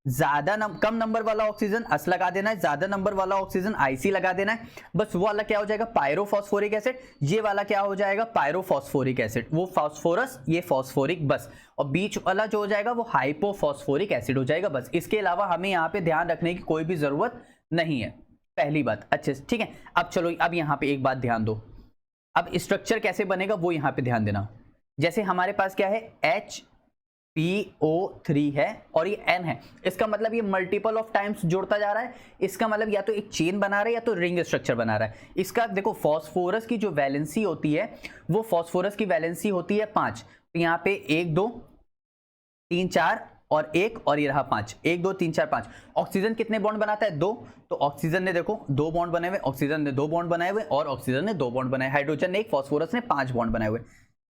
कम नंबर वाला ऑक्सीजन अस लगा देना है, ज्यादा नंबर वाला ऑक्सीजन आईसी लगा देना है, बस। वो वाला क्या हो जाएगा, पायरोफॉस्फोरिक एसिड। ये वाला क्या हो जाएगा, पायरोफॉस्फोरिक एसिड। वो फॉस्फोरस, ये फॉस्फोरिक, बस। और बीच वाला जो हो जाएगा वो हाइपोफॉस्फोरिक एसिड हो जाएगा, बस। इसके अलावा हमें यहाँ पे ध्यान रखने की कोई भी जरूरत नहीं है, पहली बात, अच्छे से, ठीक है। अब चलो, अब यहाँ पे एक बात ध्यान दो, अब स्ट्रक्चर कैसे बनेगा वो यहाँ पे ध्यान देना। जैसे हमारे पास क्या है, HPO3 है और ये N है, इसका मतलब ये मल्टीपल ऑफ टाइम्स जुड़ता जा रहा है। इसका मतलब या तो एक चेन बना रहा है या तो रिंग स्ट्रक्चर बना रहा है। इसका देखो, फॉस्फोरस की जो वैलेंसी होती है वो फॉस्फोरस की वैलेंसी होती है 5। तो यहाँ पे 1 2 3 4 और 1 और ये रहा 5, 1 2 3 4 5। ऑक्सीजन कितने बॉन्ड बनाता है? 2। तो ऑक्सीजन ने देखो 2 बॉन्ड बनाए हुए, ऑक्सीजन ने 2 बॉन्ड बनाए हुए और ऑक्सीजन ने 2 बॉन्ड बनाए, हाइड्रोजन ने 1, फास्फोरस ने 5 बॉन्ड बनाए हुए।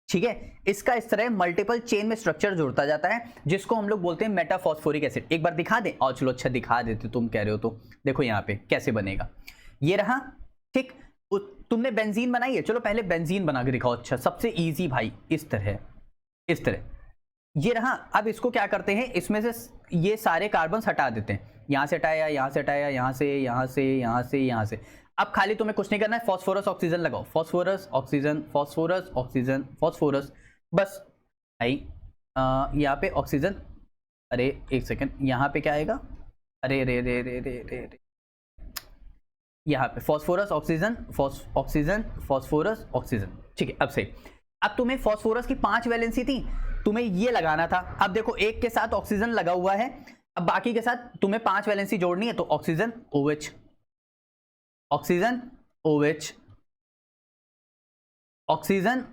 ठीक है, इसका इस तरह मल्टीपल चेन में स्ट्रक्चर जुड़ता जाता है जिसको हम लोग बोलते हैं मेटाफॉस्फोरिक एसिड। एक बार दिखा दें? और चलो अच्छा दिखा देते, तुम कह रहे हो तो देखो यहाँ पे कैसे बनेगा। ये रहा, ठीक। तुमने बेंजीन बनाई है, चलो पहले बेंजीन बना के दिखाओ। अच्छा, सबसे इजी भाई, इस तरह ये रहा। अब इसको क्या करते हैं, इसमें से ये सारे कार्बन हटा देते हैं, यहां से हटाया, यहां से हटाया, यहां से, यहां से, यहां से, यहां से। अब खाली तुम्हें कुछ नहीं करना है, फास्फोरस ऑक्सीजन लगाओ, phosphorus oxygen, phosphorus oxygen, phosphorus, बस भाई। यहाँ पे ऑक्सीजन, अरे एक सेकेंड, यहाँ पे क्या आएगा? अरे रे रे रे रे रे रे, यहाँ पे phosphorus oxygen, oxygen, phosphorus oxygen. ठीक है, अब सही। अब तुम्हें फास्फोरस की 5 वैलेंसी थी, तुम्हें ये लगाना था। अब देखो एक के साथ ऑक्सीजन लगा हुआ है, अब बाकी के साथ तुम्हें 5 वैलेंसी जोड़नी है, तो oxygen OH, oxygen OH, oxygen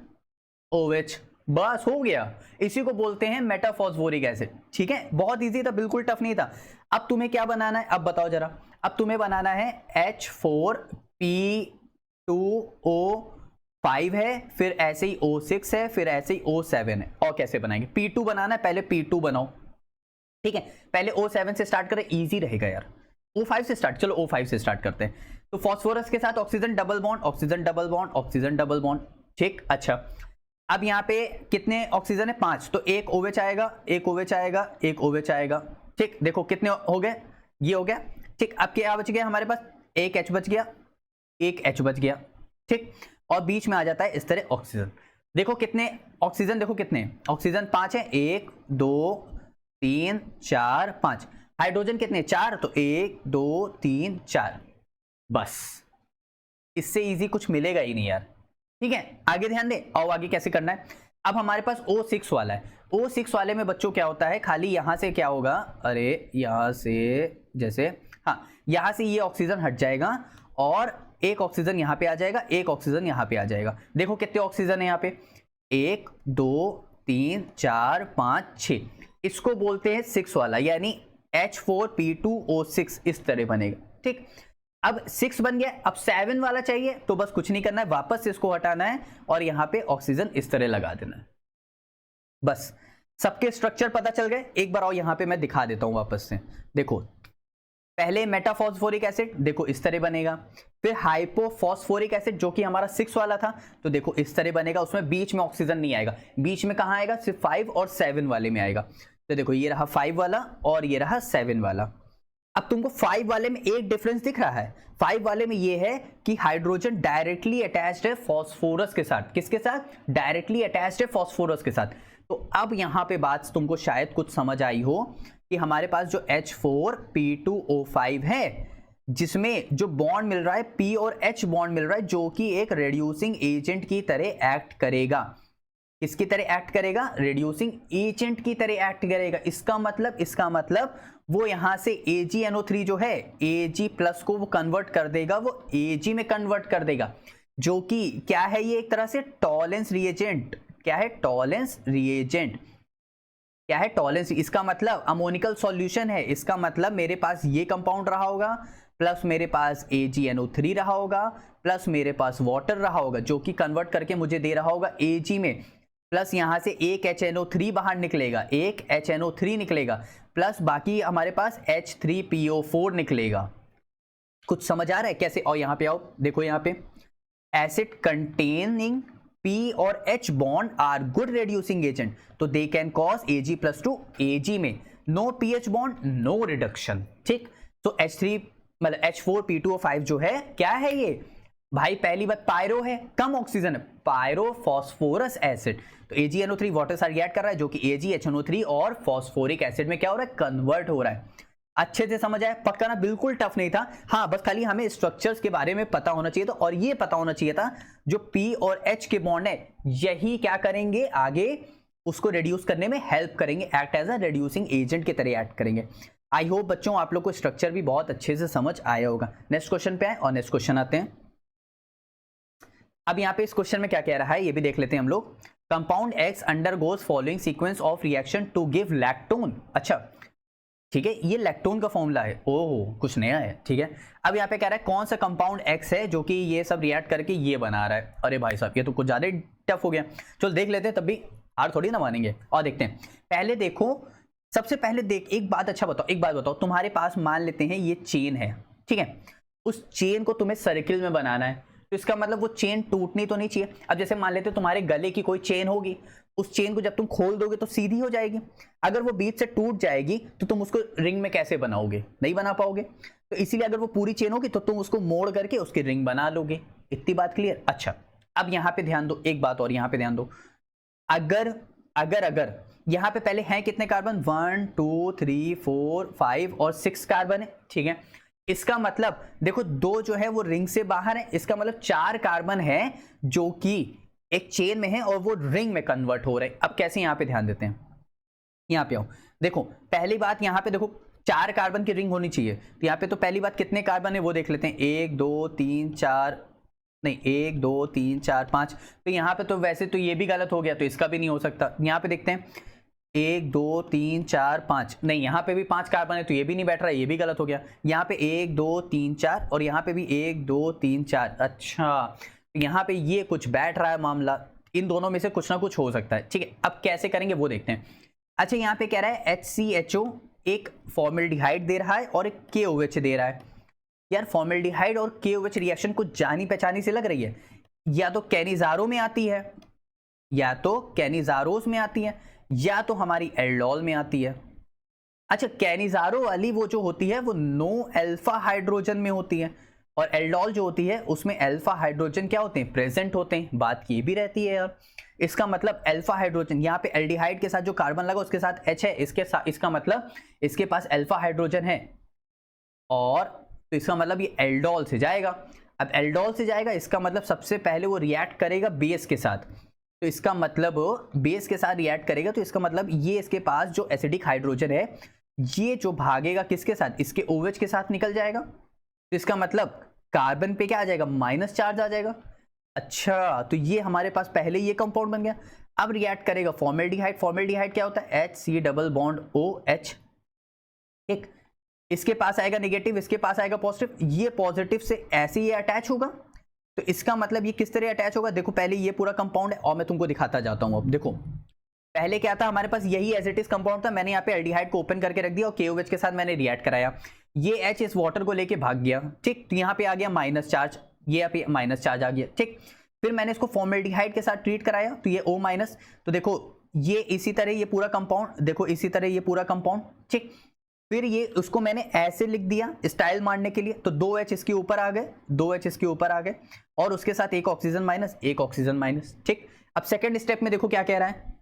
OH, बस हो गया। इसी को बोलते हैं मेटाफॉस्फोरिक एसिड। ठीक है, बहुत इजी था, बिल्कुल टफ नहीं था। अब तुम्हें क्या बनाना है, अब बताओ जरा। अब तुम्हें बनाना है H4P2O5 है, फिर ऐसे ही O6 है, फिर ऐसे ही O7 है। और कैसे बनाएंगे? P2 बनाना है, पहले P2 बनाओ। ठीक है, पहले O7 से स्टार्ट करें, इजी रहेगा यार। O5 से स्टार्ट, चलो O5 से स्टार्ट करते हैं। तो फास्फोरस के साथ oxygen double bond, oxygen double bond, oxygen double bond. ठीक, अच्छा। अब यहाँ पे कितने ऑक्सीजन है? 5, तो एक OH आएगा, एक OH आएगा, एक OH आएगा। ठीक, देखो कितने हो गए, ये हो गया। ठीक, अब क्या बच गया हमारे पास? एक H बच गया, एक H बच गया। ठीक, और बीच में आ जाता है इस तरह ऑक्सीजन। देखो कितने ऑक्सीजन, देखो कितने ऑक्सीजन? 5 है, 1 2 3 4 5। हाइड्रोजन कितने? 4, तो 1 2 3 4। बस, इससे इजी कुछ मिलेगा ही नहीं यार। ठीक है, आगे ध्यान दें। और आगे कैसे करना है? अब हमारे पास O6 वाला है। O6 वाले में बच्चों क्या होता है, खाली यहां से क्या होगा, अरे यहां से जैसे, हाँ, यहां से ये ऑक्सीजन हट जाएगा और एक ऑक्सीजन यहां पे आ जाएगा, एक ऑक्सीजन यहां पे आ जाएगा। देखो कितने ऑक्सीजन है यहाँ पे, 1 2 3 4 5 6। इसको बोलते हैं 6 वाला, यानी H4P2O6 इस तरह बनेगा। ठीक, अब 6 बन गया। अब 7 वाला चाहिए, तो बस कुछ नहीं करना है, वापस से इसको हटाना है और यहां पे ऑक्सीजन इस तरह लगा देना है। बस, सबके स्ट्रक्चर पता चल गए। एक बार और यहां पे मैं दिखा देता हूं वापस से। देखो, पहले मेटाफॉस्फोरिक एसिड, देखो इस तरह बनेगा। फिर हाइपोफॉस्फोरिक एसिड, जो कि हमारा 6 वाला था, तो देखो इस तरह बनेगा। उसमें बीच में ऑक्सीजन नहीं आएगा, बीच में कहां आएगा? सिर्फ 5 और 7 वाले में आएगा। तो देखो ये रहा 5 वाला और ये रहा 7 वाला। अब तुमको 5 वाले में एक डिफरेंस दिख रहा है। 5 वाले में ये है कि हाइड्रोजन डायरेक्टली अटैच्ड है फास्फोरस के साथ। किसके साथ? डायरेक्टली अटैच्ड है फास्फोरस के साथ। तो अब यहां पे बात तुमको शायद कुछ समझ आई हो कि हमारे पास जो H4P2O5 है, जिसमें जो बॉन्ड मिल रहा है, P और H बॉन्ड मिल रहा है, जो कि एक रिड्यूसिंग एजेंट की तरह एक्ट करेगा। किसकी तरह एक्ट करेगा? रिड्यूसिंग एजेंट की तरह एक्ट करेगा। इसका मतलब वो यहां से AgNO3 जो है, Ag+ को वो कन्वर्ट कर देगा, वो Ag में कन्वर्ट कर देगा, जो कि क्या है? ये एक तरह से टॉलेंस रिएजेंट। क्या है? Tollens reagent. क्या है? टॉलेंस। इसका मतलब अमोनिकल सॉल्यूशन है। इसका मतलब मेरे पास ये कंपाउंड रहा होगा, प्लस मेरे पास AgNO3 रहा होगा, प्लस मेरे पास वाटर रहा होगा, जो कि कन्वर्ट करके मुझे दे रहा होगा Ag में, प्लस यहां से एक HNO3 बाहर निकलेगा, एक HNO3 निकलेगा, प्लस बाकी हमारे पास H3PO4 निकलेगा। कुछ समझ आ रहा है कैसे? और यहां पे आओ, देखो यहां पे एसिड कंटेनिंग P और H bond are good reducing agent, तो they can cause Ag+ to Ag में no PH bond, no reduction. ठीक, तो H3 मतलब H4P2O5 जो है, क्या है ये भाई? पहली बात, पायरो है, कम ऑक्सीजन है, पायरोफॉस्फोरस एसिड। तो AgNO3 वाटर साथ ऐड कर रहा है, जो कि AgHNO3 और फॉस्फोरिक एसिड में क्या हो रहा है? कन्वर्ट हो रहा है। अच्छे से समझ आया? पक्का ना? बिल्कुल टफ नहीं था। हाँ, बस खाली हमें स्ट्रक्चर्स के बारे में पता होना चाहिए था, और ये पता होना चाहिए था जो P और H के बॉन्ड है, यही क्या करेंगे आगे? उसको रिड्यूस करने में हेल्प करेंगे, act as a reducing agent की तरह एक्ट करेंगे। आई होप बच्चों आप लोग को स्ट्रक्चर भी बहुत अच्छे से समझ आया होगा। नेक्स्ट क्वेश्चन पे आए और नेक्स्ट क्वेश्चन आते हैं। अब यहाँ पे इस क्वेश्चन में क्या कह रहा है ये भी देख लेते हैं हम लोग। Compound X undergoes following sequence of reaction to give lactone. अच्छा ठीक है, ये लैक्टोन का फॉर्मूला है। ओह कुछ नया है। ठीक है, अब यहाँ पे कह रहा है कौन सा कंपाउंड एक्स है जो कि ये सब रिएक्ट करके ये बना रहा है। अरे भाई साहब ये तो कुछ ज्यादा टफ हो गया। चलो देख लेते हैं, तब भी हार थोड़ी ना मानेंगे। और देखते हैं, पहले देखो, सबसे पहले देख एक बात, अच्छा बताओ, एक बात बताओ, तुम्हारे पास मान लेते हैं ये चेन है, ठीक है, उस चेन को तुम्हें सर्किल में बनाना है, तो इसका मतलब वो चेन टूटनी तो नहीं चाहिए। अब जैसे मान लेते हो तुम्हारे गले की कोई चेन होगी, उस चेन को जब तुम खोल दोगे तो सीधी हो जाएगी। अगर वो बीच से टूट जाएगी तो तुम उसको रिंग में कैसे बनाओगे, नहीं बना पाओगे। तो इसीलिए अगर वो पूरी चेन होगी तो तुम उसको मोड़ करके उसकी रिंग बना लोगे। इतनी बात क्लियर। अच्छा अब यहां पे ध्यान दो, एक बात और यहां पे ध्यान दो, अगर अगर अगर यहां पे पहले हैं कितने कार्बन, 1 2 3 4 5 और 6 कार्बन है, ठीक है। इसका मतलब देखो दो जो है वो रिंग से बाहर है, इसका मतलब 4 कार्बन है जो कि एक चेन में है और वो रिंग में कन्वर्ट हो रहे हैं। अब कैसे यहां पे ध्यान देते हैं, यहां पे आओ, देखो पहली बात यहां पे देखो 4 कार्बन की रिंग होनी चाहिए, तो यहां पे तो पहली बात कितने कार्बन है वो देख लेते हैं, 1 2 3 4, नहीं 1 2 3 4 5, तो यहाँ पे तो वैसे तो ये भी गलत हो गया, तो इसका भी नहीं हो सकता। यहाँ पे देखते हैं 1 2 3 4 5, नहीं यहाँ पे भी 5 कार्बन है तो ये भी नहीं बैठ रहा, ये भी गलत हो गया। यहाँ पे 1 2 3 4 और यहाँ पे भी 1 2 3 4। अच्छा यहाँ पे ये कुछ बैठ रहा है मामला, इन दोनों में से कुछ ना कुछ हो सकता है, ठीक है। अब कैसे करेंगे वो देखते हैं। अच्छा यहाँ पे कह रहा है HCHO एक फॉर्मेल्डिहाइड दे रहा है और एक KOH दे रहा है। यार फॉर्मेल्डिहाइड और KOH रिएक्शन कुछ जानी पहचानी से लग रही है, या तो कैनिजारो में आती है, या तो कैनिजारोस में आती है, या तो हमारी एल्डोल में आती है। अच्छा कैनिजारो वाली वो जो होती है वो नो अल्फा हाइड्रोजन में होती है, और एल्डोल जो होती है उसमें अल्फा हाइड्रोजन क्या होते हैं, प्रेजेंट होते हैं। बात ये भी रहती है यार, इसका मतलब अल्फा हाइड्रोजन, यहाँ पे एल्डिहाइड के साथ जो कार्बन लगा उसके साथ H है, इसके साथ, इसका मतलब इसके पास अल्फा हाइड्रोजन है, और तो इसका मतलब ये एल्डोल से जाएगा। अब एल्डोल से जाएगा इसका मतलब सबसे पहले वो रिएक्ट करेगा बेस के साथ, तो इसका मतलब बेस के साथ रिएक्ट करेगा, तो इसका मतलब ये इसके पास जो एसिडिक हाइड्रोजन है ये जो भागेगा किसके साथ, इसके OH के साथ निकल जाएगा, तो इसका मतलब कार्बन पे क्या आ जाएगा, माइनस चार्ज आ जाएगा। अच्छा तो ये हमारे पास पहले ये कंपाउंड बन गया। अब रिएक्ट करेगा फॉर्मेल्डिहाइड, फॉर्मेल्डिहाइड क्या होता है, HC डबल बॉन्ड OH, एक इसके पास आएगा नेगेटिव, इसके पास आएगा पॉजिटिव, ये पॉजिटिव से ऐसे ये अटैच होगा, तो इसका मतलब ये किस तरह अटैच होगा, देखो पहले ये पूरा कंपाउंड है और मैं तुमको दिखाता जाता हूं। अब देखो पहले क्या था हमारे पास, यही एज इट इज कंपाउंड था, मैंने यहाँ पे एल्डिहाइड को ओपन करके रख दिया और KOH के साथ मैंने रिएक्ट कराया, ये H इस वाटर को लेके भाग गया, ठीक, तो यहाँ पे आ गया माइनस चार्ज, ये यहाँ पे माइनस चार्ज आ गया, ठीक। फिर मैंने इसको फॉर्मेल्डिहाइड के साथ ट्रीट कराया तो ये O माइनस, तो देखो ये इसी तरह ये पूरा कंपाउंड, देखो इसी तरह ये पूरा कंपाउंड, ठीक। फिर ये उसको मैंने ऐसे लिख दिया स्टाइल मारने के लिए, तो 2H इसके ऊपर आ गए, 2H इसके ऊपर आ गए, और उसके साथ एक ऑक्सीजन माइनस, एक ऑक्सीजन माइनस, ठीक। अब सेकंड स्टेप में देखो क्या कह रहा है,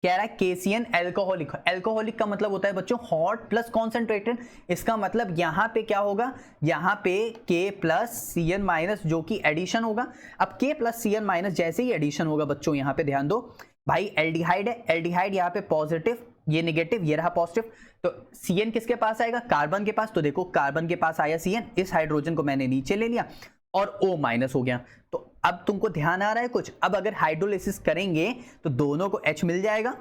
कह रहा है KCN एल्कोहलिक। एल्कोहलिक का मतलब होता है बच्चों हॉट प्लस कॉन्सेंट्रेटेड, इसका मतलब यहाँ पे क्या होगा, यहाँ पे K प्लस CN माइनस जो कि एडिशन होगा। अब K प्लस CN माइनस जैसे ही एडिशन होगा बच्चों, यहाँ पे ध्यान दो भाई, एल्डिहाइड है, एल्डिहाइड यहाँ पे पॉजिटिव, ये नेगेटिव, ये रहा पॉजिटिव, तो CN किसके पास आएगा, कार्बन के पास, तो देखो कार्बन के पास आया CN, इस हाइड्रोजन को मैंने नीचे ले लिया और O माइनस हो गया। तो अब तुमको ध्यान आ रहा है कुछ, अब अगर हाइड्रोलिसिस करेंगे तो दोनों को H मिल जाएगा,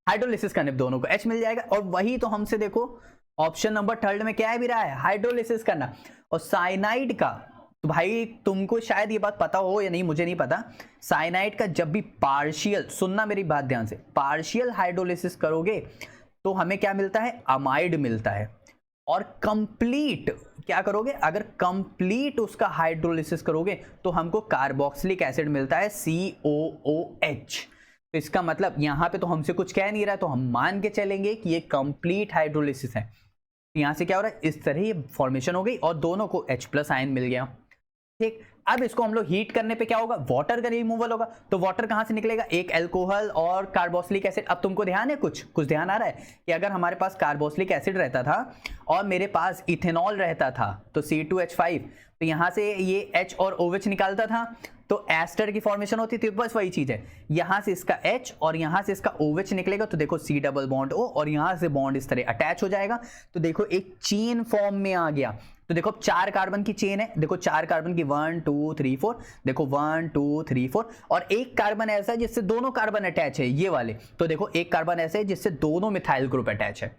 हाइड्रोलिसिस करने पे दोनों को H मिल जाएगा, और वही तो हमसे देखो ऑप्शन नंबर 3 में क्या है भी रहा है, हाइड्रोलिसिस करना। और साइनाइड का तो भाई तुमको शायद ये बात पता हो या नहीं मुझे नहीं पता, साइनाइड का जब भी पार्शियल, सुनना मेरी बात ध्यान से, पार्शियल हाइड्रोलिसिस करोगे तो हमें क्या मिलता है, अमाइड मिलता है, और कंप्लीट क्या करोगे, अगर कंप्लीट उसका हाइड्रोलिसिस करोगे तो हमको कार्बोक्सिलिक एसिड मिलता है COOH। तो इसका मतलब यहाँ पे तो हमसे कुछ कह नहीं रहा, तो हम मान के चलेंगे कि ये कंप्लीट हाइड्रोलिसिस है। यहाँ से क्या हो रहा है, इस तरह ये फॉर्मेशन हो गई और दोनों को H प्लस आयन मिल गया, ठीक। अब इसको हम लोग हीट करने पे क्या होगा, वाटर का रिमूवल होगा, तो वाटर कहां से निकलेगा, एक अल्कोहल और कार्बोक्सिलिक एसिड। अब तुमको ध्यान है, कुछ ध्यान आ रहा है कि अगर हमारे पास कार्बोक्सिलिक एसिड रहता था और मेरे पास इथेनॉल रहता था तो C2H5, तो यहां से ये H और OH निकालता था, तो एस्टर की फॉर्मेशन होती थी, बस वही चीज है, यहां से इसका H और यहां से इसका OH निकलेगा, तो देखो C डबल बॉन्ड O और यहां से बॉन्ड इस तरह अटैच हो जाएगा, तो देखो एक चेन फॉर्म में आ गया। तो देखो 4 कार्बन की चेन है, देखो 4 कार्बन की 1 2 3 4, देखो 1 2 3 4, और एक कार्बन ऐसा है जिससे दोनों कार्बन अटैच है, ये वाले, तो देखो एक कार्बन ऐसे है जिससे दोनों मिथाइल ग्रुप अटैच है।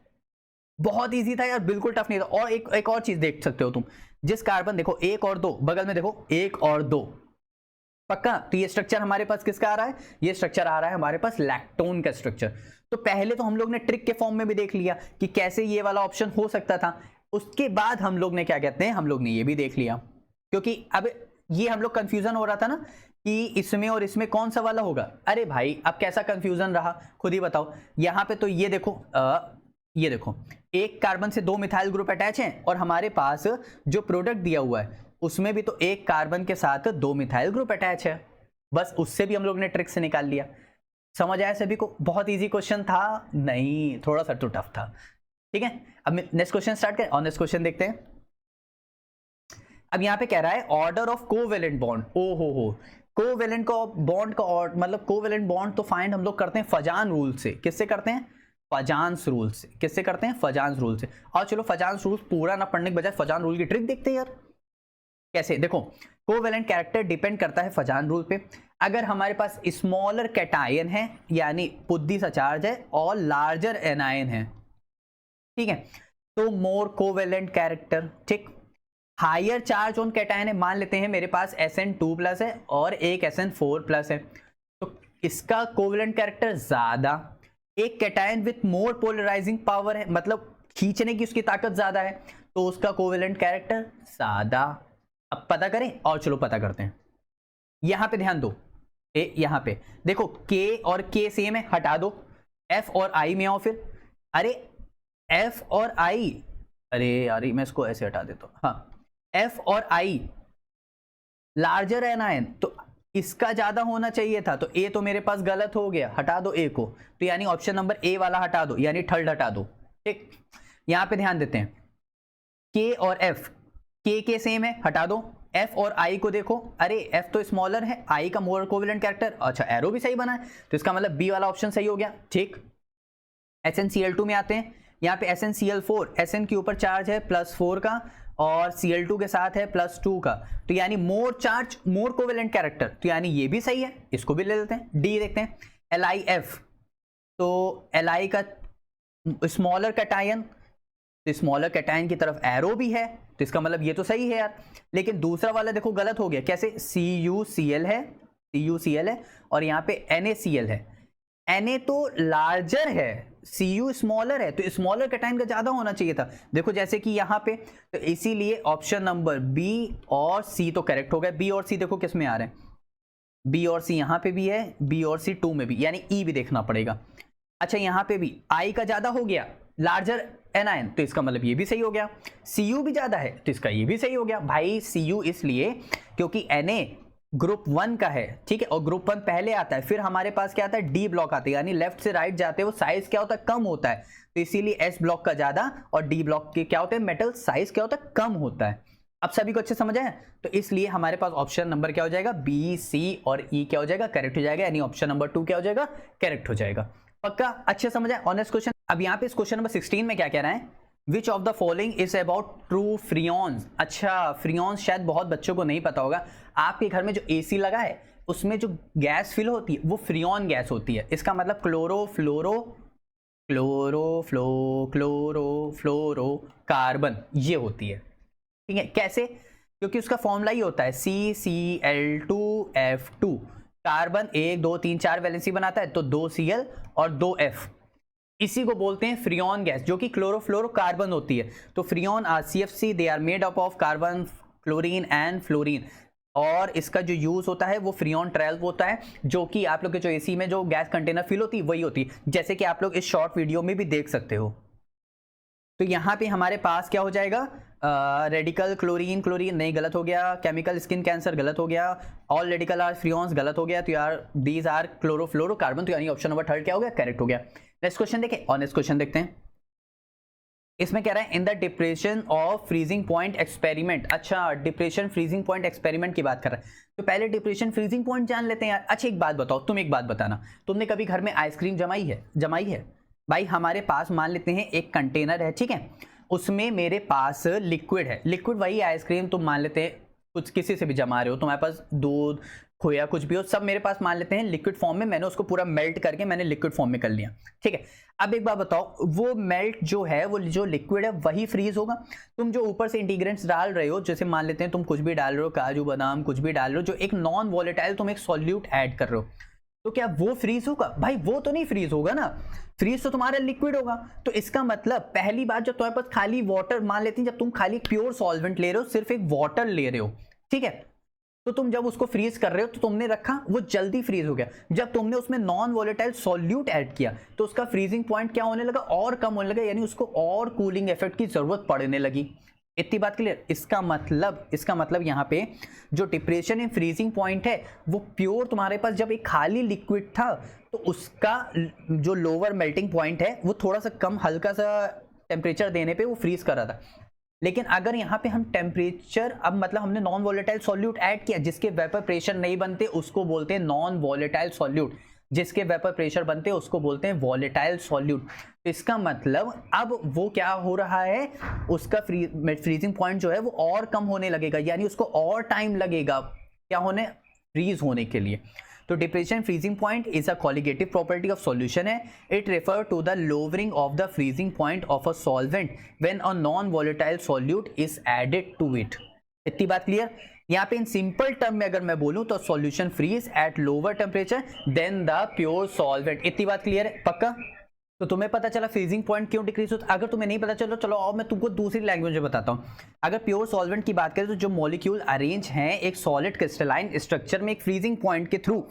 बहुत इजी था यार, बिल्कुल टफ नहीं था। और एक और चीज देख सकते हो तुम, जिस कार्बन देखो 1 और 2, बगल में देखो 1 और 2, पक्का। तो ये स्ट्रक्चर हमारे पास किसका आ रहा है, ये स्ट्रक्चर आ रहा है हमारे पास लैक्टोन का स्ट्रक्चर। तो पहले तो हम लोग ने ट्रिक के फॉर्म में भी देख लिया कि कैसे ये वाला ऑप्शन हो सकता था, उसके बाद हम लोग ने क्या कहते हैं, हम लोग ने ये भी देख लिया, क्योंकि अब ये हम लोग कंफ्यूजन हो रहा था ना कि इसमें और इसमें कौन सा वाला होगा। अरे भाई अब कैसा कंफ्यूजन रहा खुद ही बताओ। यहां पे तो ये देखो एक कार्बन से 2 मिथाइल ग्रुप अटैच हैं, और हमारे पास जो प्रोडक्ट दिया हुआ है उसमें भी तो एक कार्बन के साथ 2 मिथाइल ग्रुप अटैच है, बस उससे भी हम लोग ने ट्रिक से निकाल लिया। समझ आया सभी को? बहुत इजी क्वेश्चन था नहीं, थोड़ा सा तो टफ था, ठीक है। अब नेक्स्ट क्वेश्चन स्टार्ट करें, और नेक्स्ट क्वेश्चन देखते हैं। अब यहां पे कह रहा है ऑर्डर ऑफ कोवेलेंट बॉन्ड। ओ हो, कोवेलेंट का बॉन्ड का मतलब कोवेलेंट बॉन्ड तो फाइंड हम लोग करते हैं फजान रूल से। किससे करते हैं? फजान्स रूल से। किससे करते हैं? फजान्स रूल से। और चलो फजान्स रूल पूरा ना पढ़ने के बजाय फजान रूल की ट्रिक देखते हैं यार। कैसे? देखो कोवेलेंट कैरेक्टर डिपेंड करता है फजान रूल पे। अगर हमारे पास स्मॉलर कैटायन है यानी पुद्दी सा चार्ज है और लार्जर एनायन है, ठीक है, तो मोर कोवेलेंट कैरेक्टर, ठीक। हायर चार्ज ऑन कैटायन है, मान लेते हैं मेरे पास Sn2+ है और एक Sn4+ है, तो इसका कोवेलेंट कैरेक्टर ज्यादा। एक cation with more polarising power है, मतलब खींचने की उसकी ताकत ज्यादा है, तो उसका कोवेलेंट कैरेक्टर ज्यादा। अब पता करें, और चलो पता करते हैं। यहां पे ध्यान दो, यहां पे देखो K और K सेम है, हटा दो। F और I में आओ फिर। अरे F और I, अरे यार मैं इसको ऐसे हटा देता हूं, हाँ, F और I लार्जर एनायन, तो इसका ज्यादा होना चाहिए था, तो A तो मेरे पास गलत हो गया, हटा दो A को, तो यानी ऑप्शन नंबर A वाला हटा दो, यानी थर्ड हटा दो, ठीक। यहां पे ध्यान देते हैं, K और F, K सेम है, हटा दो। F और I को देखो, अरे F तो स्मॉलर है, I का मोर कोवेलेंट कैरेक्टर, अच्छा एरो भी सही बना है, तो इसका मतलब B वाला ऑप्शन सही हो गया, ठीक। SnCl2 में आते हैं, यहाँ पे SnCl4, Sn के ऊपर चार्ज है +4 का और Cl2 के साथ है +2 का, तो यानी मोर चार्ज मोर कोवेलेंट कैरेक्टर, तो यानी ये भी सही है, इसको भी ले लेते हैं। D देखते हैं, LiF, तो Li का स्मॉलर कैटायन, तो स्मॉलर कैटायन की तरफ एरो भी है, तो इसका मतलब ये तो सही है यार। लेकिन दूसरा वाला देखो गलत हो गया, कैसे? CuCl है और यहाँ पे NaCl है। Na तो लार्जर है, Cu स्मॉलर है, तो स्मॉलर कैटायन का ज्यादा होना चाहिए था, देखो जैसे कि यहाँ पे, तो इसीलिए ऑप्शन नंबर B और C तो करेक्ट हो गया। B और C देखो किस में आ रहे हैं, B और C यहाँ पे भी है, B और C 2 में भी, यानी E भी देखना पड़ेगा। अच्छा यहाँ पे भी I का ज्यादा हो गया, लार्जर एनायन, तो इसका मतलब ये भी सही हो गया। Cu भी ज्यादा है, तो इसका ये भी सही हो गया। भाई Cu इसलिए क्योंकि Na ग्रुप 1 का है, ठीक है, और ग्रुप 1 पहले आता है, फिर हमारे पास क्या आता है, डी ब्लॉक आता है, यानी लेफ्ट से राइट जाते हैं वो साइज क्या होता है, कम होता है, तो इसीलिए एस ब्लॉक का ज्यादा और डी ब्लॉक के क्या होते हैं, मेटल साइज क्या होता है, कम होता है। अब सभी को अच्छे समझ आए? तो इसलिए हमारे पास ऑप्शन नंबर क्या हो जाएगा, बी, सी और ई क्या हो जाएगा, करेक्ट हो जाएगा, यानी ऑप्शन नंबर 2 क्या हो जाएगा, करेक्ट हो जाएगा। पक्का अच्छे समझ आए? Honest question. अब यहाँ पे इस क्वेश्चन नंबर 16 में क्या कह रहा है, which of the following is about true freons. अच्छा फ्रियॉन्स शायद बहुत बच्चों को नहीं पता होगा, आपके घर में जो एसी लगा है उसमें जो गैस फिल होती है वो फ्रियॉन गैस होती है। इसका मतलब क्लोरो कार्बन ये होती है, ठीक है। कैसे? क्योंकि उसका फॉर्मूला ही होता है CCl2F2, कार्बन 1 2 3 4 वैलेंसी बनाता है, तो 2 Cl और 2 F, इसी को बोलते हैं फ्रियॉन गैस, जो कि क्लोरोफ्लोरोकार्बन होती है। तो freon are CFC, they are made up of carbon, chlorine and fluorine, और इसका जो यूज होता है वो फ्रियॉन 12 होता है, जो कि आप लोग के जो एसी में जो गैस कंटेनर फिल होती है वही होती है, जैसे कि आप लोग इस शॉर्ट वीडियो में भी देख सकते हो। तो यहाँ पे हमारे पास क्या हो जाएगा, रेडिकल क्लोरीन नहीं, गलत हो गया। केमिकल स्किन कैंसर गलत हो गया। ऑल रेडिकल आर फ्रियॉन्स गलत हो गया, तो यार दीज आर क्लोरोफ्लोरोकार्बन, तो यानी ऑप्शन नंबर 3 क्या हो गया, करेक्ट हो गया। नेक्स्ट क्वेश्चन देखें, और नेक्स्ट क्वेश्चन देखते हैं। इसमें कह रहा है in the depression of freezing point experiment. अच्छा, डिप्रेशन फ्रीजिंग पॉइंट एक्सपेरिमेंट की बात कर रहा है, तो पहले डिप्रेशन फ्रीजिंग पॉइंट जान लेते हैं यार। अच्छा एक बात बताओ, तुम एक बात बताना, तुमने कभी घर में आइसक्रीम जमाई है भाई? हमारे पास मान लेते हैं एक कंटेनर है, ठीक है, उसमें मेरे पास लिक्विड है, लिक्विड वही आइसक्रीम तुम मान लेते हैं कुछ किसी से भी जमा रहे हो, तुम्हारे पास दूध खोया कुछ भी हो, सब मेरे पास मान लेते हैं लिक्विड फॉर्म में, मैंने उसको पूरा मेल्ट करके मैंने लिक्विड फॉर्म में कर लिया, ठीक है। अब एक बात बताओ, वो मेल्ट जो है, वो जो लिक्विड है वही फ्रीज होगा? तुम जो ऊपर से इंटीग्रेंट्स डाल रहे हो, जैसे मान लेते हैं तुम कुछ भी डाल रहे हो, काजू बादाम कुछ भी डाल रहे हो, जो एक नॉन वॉलेटाइल तुम एक सॉल्यूट ऐड कर रहे हो, तो क्या वो फ्रीज होगा? भाई वो तो नहीं फ्रीज होगा ना, फ्रीज तो तुम्हारा लिक्विड होगा। तो इसका मतलब पहली बात, जब तुम्हारे पास खाली वाटर, मान लेते हैं जब तुम खाली प्योर सॉल्वेंट ले रहे हो, सिर्फ एक वाटर ले रहे हो, ठीक है, तो तुम जब उसको फ्रीज कर रहे हो तो तुमने रखा, वो जल्दी फ्रीज हो गया। जब तुमने उसमें नॉन वॉलेटाइल सॉल्यूट ऐड किया तो उसका फ्रीजिंग पॉइंट क्या होने लगा? और कम होने लगा, यानी उसको और कूलिंग इफेक्ट की जरूरत पड़ने लगी। इतनी बात क्लियर? इसका मतलब यहाँ पे जो डिप्रेशन इन फ्रीजिंग पॉइंट है, वो प्योर तुम्हारे पास जब एक खाली लिक्विड था तो उसका जो लोअर मेल्टिंग पॉइंट है वो थोड़ा सा कम, हल्का सा टेम्परेचर देने पे वो फ्रीज कर रहा था। लेकिन अगर यहाँ पे हम टेम्परेचर, अब मतलब हमने नॉन वॉलेटाइल सॉल्यूट ऐड किया, जिसके वेपर प्रेशर नहीं बनते उसको बोलते हैं नॉन वॉलेटाइल सॉल्यूट, जिसके वेपर प्रेशर बनते हैं उसको बोलते हैं वॉलेटाइल सॉल्यूट। तो इसका मतलब अब वो क्या हो रहा है, उसका फ्रीजिंग पॉइंट जो है वो और कम होने लगेगा, यानी उसको और टाइम लगेगा क्या होने, फ्रीज होने के लिए। तो depression freezing point is a colligative property of solution है। It refer to the lowering of the freezing point of a solvent when a non volatile solute is added to it. इतनी बात clear? यहाँ पे in simple term में अगर मैं बोलूं तो solution freeze at lower temperature than the pure solvent. इतनी बात क्लियर है? पक्का? तो तुम्हें पता चला फ्रीजिंग पॉइंट क्यों डिक्रीज होता है। अगर तुम्हें नहीं पता चलो और मैं तुमको दूसरी लैंग्वेज में बताता हूँ। अगर प्योर सॉल्वेंट की बात करें तो जो मॉलिक्यूल अरेंज हैं एक सॉलिड क्रिस्टलाइन स्ट्रक्चर में एक फ्रीजिंग पॉइंट के थ्रू,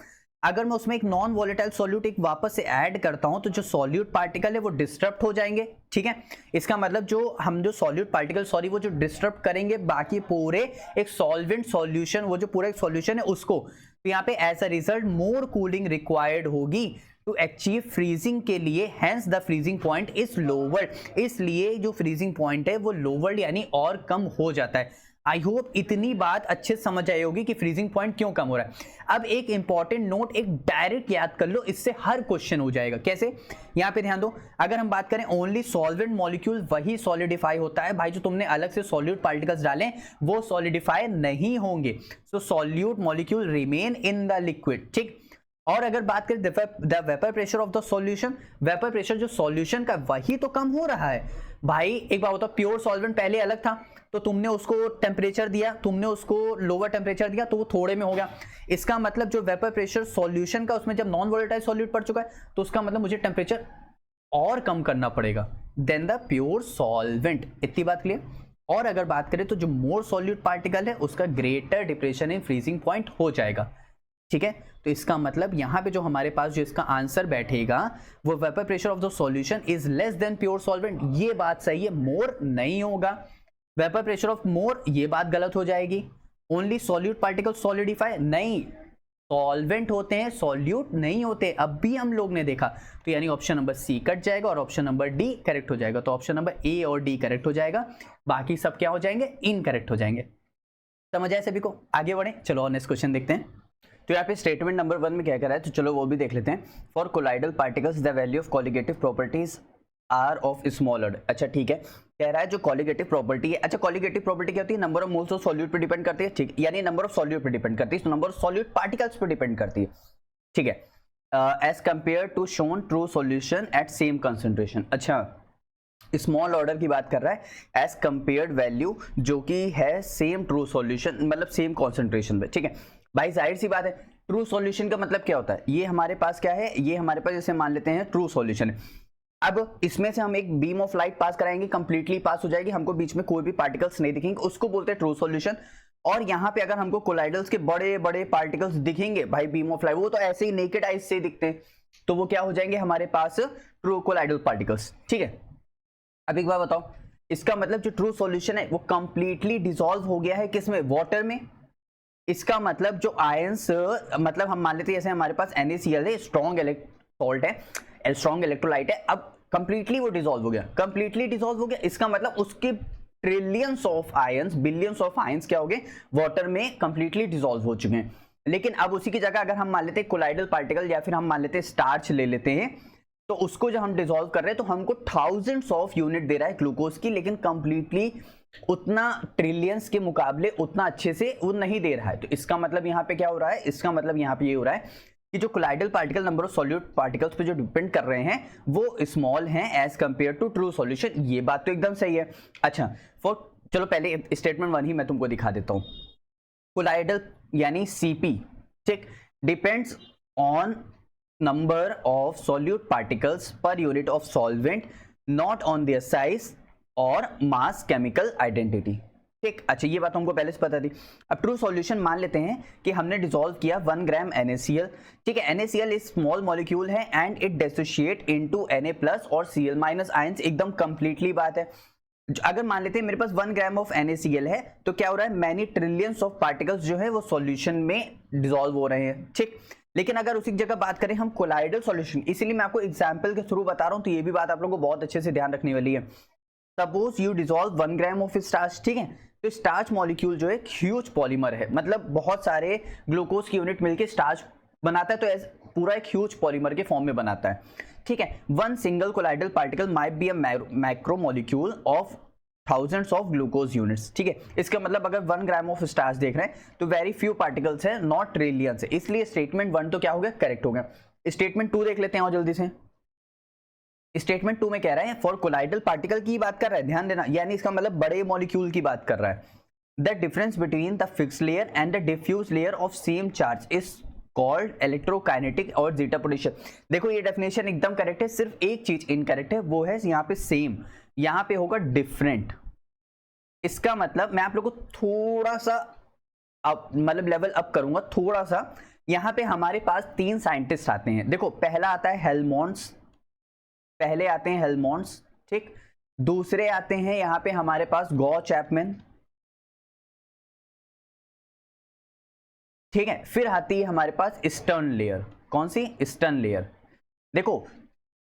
अगर मैं उसमें एक नॉन वॉलेटाइल सॉल्यूट एक वापस से ऐड करता हूं तो जो सॉल्यूट पार्टिकल है वो डिस्टर्ब हो जाएंगे, ठीक है। इसका मतलब जो सॉल्यूट पार्टिकल वो जो डिस्टर्ब करेंगे बाकी पूरे एक सॉल्वेंट सॉल्यूशन, वो जो पूरा एक सॉल्यूशन है उसको, तो यहाँ पे as a result more cooling required होगी टू अचीव फ्रीजिंग के लिए, hence the freezing point is lower. इसलिए जो फ्रीजिंग पॉइंट है वो लोअर यानी और कम हो जाता है। आई होप इतनी बात अच्छे समझ आई होगी कि फ्रीजिंग पॉइंट क्यों कम हो रहा है। अब एक इंपॉर्टेंट नोट, एक डायरेक्ट याद कर लो, इससे हर क्वेश्चन हो जाएगा। कैसे? यहां पे ध्यान दो, अगर हम बात करें ओनली सॉल्वेंट मॉलिक्यूल वही सॉलिडिफाई होता है भाई, जो तुमने अलग से सॉल्यूट पार्टिकल्स डाले वो सॉलिडिफाई नहीं होंगे। So solute molecule remain in the liquid, ठीक। और अगर बात करें the vapour pressure of the solution, vapour pressure जो सॉल्यूशन का वही तो कम हो रहा है भाई। एक बात होता, प्योर सॉल्वेंट पहले अलग था तो तुमने उसको टेम्परेचर दिया, तुमने उसको लोअर टेम्परेचर दिया तो वो थोड़े में हो गया। इसका मतलब जो वेपर प्रेशर सॉल्यूशन का उसमें जब नॉन वोलेटाइल सॉल्यूट पड़ चुका है तो उसका मतलब मुझे टेम्परेचर और कम करना पड़ेगा देन द प्योर सॉल्वेंट। इतनी बात क्लियर? और अगर बात करें तो जो मोर सॉल्यूट पार्टिकल है उसका greater depression in freezing point हो जाएगा, ठीक है। तो इसका मतलब यहां पे जो हमारे पास जो इसका आंसर बैठेगा वो vapour pressure of the solution is less than pure solvent. ये बात सही है, मोर नहीं होगा। वेपर प्रेशर ऑफ मोर, ये बात गलत हो जाएगी। ओनली सॉल्यूट पार्टिकल सॉलिडिफाई, नहीं, सॉल्वेंट होते हैं सॉल्यूट नहीं होते, अब भी हम लोग ने देखा। तो यानी ऑप्शन नंबर सी कट जाएगा और ऑप्शन नंबर डी करेक्ट हो जाएगा। तो ऑप्शन नंबर ए और डी करेक्ट हो जाएगा, बाकी सब क्या हो जाएंगे, इनकरेक्ट हो जाएंगे। समझ आए सभी को? आगे बढ़े, चलो और नेक्स्ट क्वेश्चन देखते हैं। तो यहाँ पे स्टेटमेंट नंबर 1 में क्या कह रहा है, तो चलो वो भी देख लेते हैं। For colloidal particles the value of colligative properties are of small order. अच्छा ठीक है, कह रहा है जो कॉलिगेटिव प्रॉपर्टी है, अच्छा कॉलिगेटिव प्रॉपर्टी क्या होती है, number of moles of solute पे डिपेंड करती है, ठीक, यानी नंबर ऑफ सॉल्यूट पे डिपेंड करती है, तो नंबर ऑफ सॉल्यूट पार्टिकल्स पे डिपेंड करती है, ठीक है। As compare to shown true solution at same concentration. अच्छा स्मॉल ऑर्डर की बात कर रहा है, एज कंपेयर्ड वैल्यू जो कि है सेम ट्रू सॉल्यूशन, मतलब सेम कॉन्सेंट्रेशन पे, ठीक है भाई। जाहिर सी बात है, ट्रू सॉल्यूशन का मतलब क्या होता है, ये हमारे पास क्या है, ये हमारे पास जैसे मान लेते हैं ट्रू सॉल्यूशन है। अब इसमें से हम एक बीम ऑफ लाइट पास कराएंगे, कंप्लीटली पास हो जाएगी, हमको बीच में कोई भी पार्टिकल्स नहीं दिखेंगे, उसको बोलते हैं ट्रू सॉल्यूशन। और यहाँ पे अगर हमको कोलाइडल्स के बड़े बड़े पार्टिकल्स दिखेंगे भाई बीम ऑफ लाइट, वो तो ऐसे ही नेकेड आइज से दिखते हैं, तो वो क्या हो जाएंगे हमारे पास ट्रू कोलाइडल पार्टिकल्स, ठीक है। अब एक बार बताओ, इसका मतलब जो ट्रू सॉल्यूशन है वो कंप्लीटली डिसॉल्व हो गया है किसमें, वाटर में। इसका मतलब जो आयंस, मतलब हम मान लेते हैं जैसे हमारे पास NaCl है, स्ट्रॉन्ग सॉल्ट है, स्ट्रॉन्ग इलेक्ट्रोलाइट है। अब कंप्लीटली वो डिसॉल्व हो गया, कंप्लीटली डिसॉल्व हो गया। इसका मतलब उसके trillions of ions, billions of ions क्या हो गए, वाटर में कंप्लीटली डिसॉल्व हो चुके हैं। लेकिन अब उसी की जगह अगर हम मान लेते हैं कोलाइडल पार्टिकल या फिर हम मान लेते हैं स्टार्च ले लेते हैं, तो उसको जब हम डिसॉल्व कर रहे हैं तो हमको थाउजेंड्स ऑफ यूनिट दे रहा है ग्लूकोज की, लेकिन कंप्लीटली उतना ट्रिलियंस के मुकाबले उतना अच्छे से वो नहीं दे रहा है। तो इसका मतलब यहाँ पे क्या हो रहा है, इसका मतलब यहाँ पे ये हो रहा है कि जो colloidal particle number of solute particles पे जो डिपेंड कर रहे हैं वो स्मॉल हैं as compare to true solution. ये बात तो एकदम सही है। अच्छा चलो पहले स्टेटमेंट 1 ही मैं तुमको दिखा देता हूँ। कोलाइडल यानी सीपी, ठीक, depends on number of solute particles per unit of solvent, not on their size और मास केमिकल आइडेंटिटी, ठीक। अच्छा ये बात हमको पहले से पता थी। अब ट्रू सॉल्यूशन मान लेते हैं कि हमने डिसॉल्व किया 1 ग्राम NaCl, ठीक है। NaCl एक स्मॉल मॉलिक्यूल है and it dissociate into Na+ और Cl- आयंस, एकदम कंप्लीटली बात है। अगर मान लेते हैं मेरे पास 1 ग्राम ऑफ NaCl है तो क्या हो रहा है, मैनी ट्रिलियंस ऑफ पार्टिकल्स जो है वो सॉल्यूशन में डिसॉल्व हो रहे हैं, ठीक। लेकिन अगर उसी जगह बात करें हम कोलाइडल सॉल्यूशन, इसीलिए मैं आपको एग्जांपल के थ्रू बता रहा हूं, तो ये भी बात आप लोगों को बहुत अच्छे से ध्यान रखने वाली है। Suppose you dissolve 1 gram of starch, ठीक है। तो स्टार्च मॉलिक्यूल जो है ह्यूज पॉलीमर है, मतलब बहुत सारे ग्लूकोज की यूनिट मिलकर स्टार्च बनाता है, तो पूरा एक ह्यूज पॉलीमर के फॉर्म में बनाता है, ठीक है। 1 single colloidal particle might be a macro molecule of thousands of glucose units, ठीक है। इसका मतलब अगर 1 ग्राम ऑफ स्टार्च देख रहे हैं तो वेरी फ्यू पार्टिकल्स है, नॉट ट्रिलियंस है, इसलिए स्टेटमेंट 1 तो क्या हो गया, करेक्ट हो गया। स्टेटमेंट 2 देख लेते हैं और जल्दी से। स्टेटमेंट 2 में कह रहे हैं फॉर कोलाइडल पार्टिकल की बात कर रहा है, ध्यान देना, यानी इसका मतलब बड़े मॉलिक्यूल की बात कर रहा है। The difference between the fixed layer and the diffuse layer of same charge is called electrokinetic और जीटा पोटेंशियल। देखो ये डेफिनेशन एकदम करेक्ट है, सिर्फ एक चीज इनकरेक्ट है, वो है यहाँ पे सेम, यहाँ पे होगा डिफरेंट। इसका मतलब मैं आप लोगों को थोड़ा सा अब मतलब लेवल अप करूंगा थोड़ा सा। यहाँ पे हमारे पास 3 साइंटिस्ट आते हैं, देखो पहला आता है हेल्मोंट्स, पहले आते हैं हेल्मोंट्स, ठीक। दूसरे आते हैं यहाँ पे हमारे पास गॉ चैपमैन, ठीक है। फिर आती है हमारे पास स्टर्न लेयर, कौन सी, स्टर्न लेयर। देखो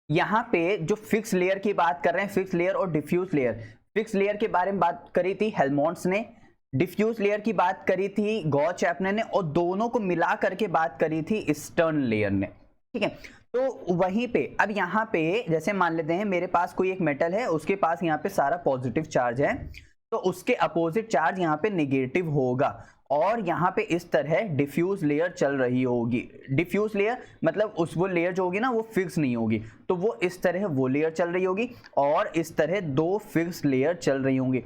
यहाँ पे जो फिक्स लेयर की बात कर रहे हैं, फिक्स लेयर और डिफ्यूज लेयर, फिक्स लेयर के बारे में बात करी थी हेल्मोंट्स ने, डिफ्यूज लेयर की बात करी थी गॉ चैपमैन ने, और दोनों को मिला करके बात करी थी स्टर्न लेयर ने, ठीक है। तो वहीं पे अब यहाँ पे जैसे मान लेते हैं मेरे पास कोई एक मेटल है, उसके पास यहाँ पे सारा पॉजिटिव चार्ज है, तो उसके अपोजिट चार्ज यहाँ पे नेगेटिव होगा, और यहाँ पे इस तरह डिफ्यूज लेयर चल रही होगी। डिफ्यूज लेयर मतलब उस वो लेयर जो होगी ना वो फिक्स नहीं होगी, तो वो इस तरह वो लेयर चल रही होगी, और इस तरह 2 फिक्स लेयर चल रही होंगी।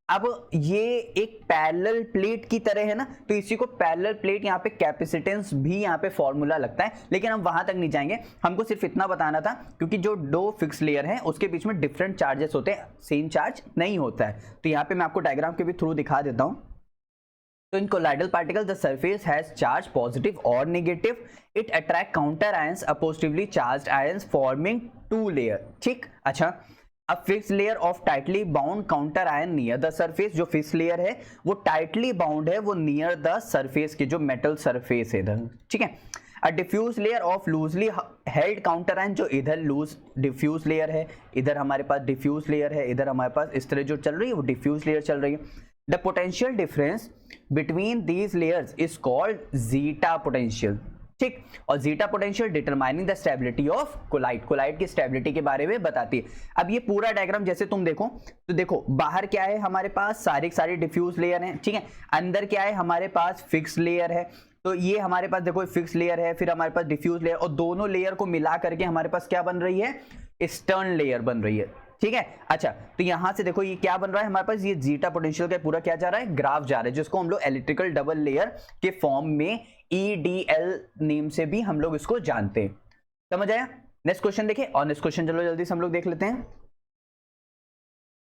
अब ये एक पैरेलल प्लेट की तरह है ना, तो इसी को पैरेलल प्लेट, यहाँ पे कैपेसिटेंस भी यहाँ पे फॉर्मूला लगता है, लेकिन हम वहां तक नहीं जाएंगे, हमको सिर्फ इतना बताना था क्योंकि जो 2 फिक्स लेयर हैं उसके बीच में डिफरेंट चार्जेस होते हैं, सेम चार्ज नहीं होता है। तो यहाँ पे मैं आपको डायग्राम के भी थ्रू दिखा देता हूँ। तो in colloidal particle the surface has charge positive और negative, it attract counter ions oppositely charged ions forming 2 layer, ठीक। अच्छा अब fix layer of tightly bound counter ion near the surface, जो फिक्स लेयर है वो टाइटली बाउंड है, वो near the surface के जो मेटल सरफेस है इधर, ठीक है। A diffuse layer of loosely held counter ion, जो इधर लूज डिफ्यूज लेयर है, इधर हमारे पास डिफ्यूज लेयर है, इधर हमारे पास इस तरह जो चल रही है वो डिफ्यूज लेयर चल रही है। The potential difference between these layers is called zeta potential, ठीक। और zeta potential determining the stability of colloid, colloid की स्टेबिलिटी के बारे में बताती है। अब ये पूरा डायग्राम जैसे तुम देखो तो देखो बाहर क्या है हमारे पास सारी डिफ्यूज लेयर हैं, ठीक है। अंदर क्या है हमारे पास फिक्स लेयर है, तो ये हमारे पास देखो फिक्स लेयर है, फिर हमारे पास डिफ्यूज लेयर, और दोनों लेयर को मिला करके हमारे पास क्या बन रही है, स्टर्न लेयर बन रही है, ठीक है। अच्छा तो यहां से देखो ये क्या बन रहा है हमारे पास, ये जीटा पोटेंशियल का पूरा क्या जा रहा है, ग्राफ जा रहा है, जिसको हम लोग इलेक्ट्रिकल डबल लेयर के फॉर्म में EDL नेम से भी हम लोग इसको जानते हैं। समझ आया। नेक्स्ट क्वेश्चन देखिए, और नेक्स्ट क्वेश्चन चलो जल्दी से हम लोग देख लेते हैं।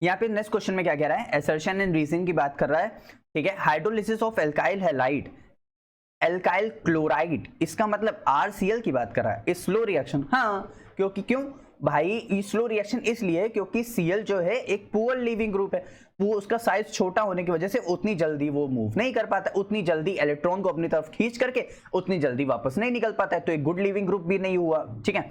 यहाँ पे नेक्स्ट क्वेश्चन में क्या कह रहा है, असर्शन एंड रीजनिंग की बात कर रहा है, ठीक है। Hydrolysis of alkyl halide alkyl chloride, इसका मतलब RCl की बात कर रहा है, स्लो रिएक्शन, हाँ क्योंकि क्यों भाई स्लो रिएक्शन इसलिए क्योंकि Cl जो है एक पुअर लिविंग ग्रुप है, वो उसका साइज छोटा होने की वजह से उतनी जल्दी वो मूव नहीं कर पाता, उतनी जल्दी इलेक्ट्रॉन को अपनी तरफ खींच करके उतनी जल्दी वापस नहीं निकल पाता है, तो एक गुड लिविंग ग्रुप भी नहीं हुआ, ठीक है।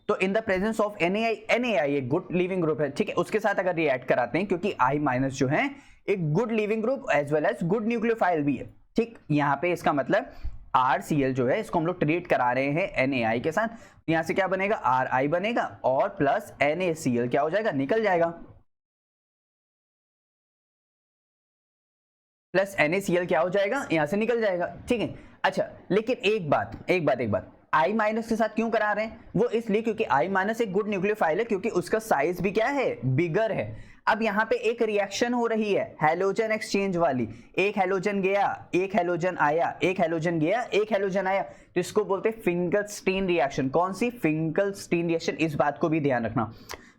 तो in the presence of NaI एक गुड लिविंग ग्रुप है, ठीक है, उसके साथ अगर रिएक्ट कराते हैं, क्योंकि I- जो है एक good leaving group as well as good nucleophile भी है, ठीक। यहाँ पे इसका मतलब RCl जो है इसको हम लोग ट्रीट करा रहे हैं NaI के साथ, यहां से क्या बनेगा, Ri बनेगा और प्लस NaCl क्या हो जाएगा, निकल जाएगा, प्लस NaCl क्या हो जाएगा, यहां से निकल जाएगा, ठीक है। अच्छा लेकिन एक बात I- के साथ क्यों करा रहे हैं, वो इसलिए क्योंकि I- एक गुड न्यूक्लियोफाइल है, क्योंकि उसका साइज भी क्या है, बिगर है। अब यहाँ पे एक रिएक्शन हो रही है हैलोजन एक्सचेंज वाली, एक हैलोजन गया, एक हैलोजन आया, एक हैलोजन गया, एक हैलोजन आया, तो इसको बोलते हैं फिंकलस्टीन रिएक्शन। कौन सी, फिंकलस्टीन रिएक्शन। इस बात को भी ध्यान रखना,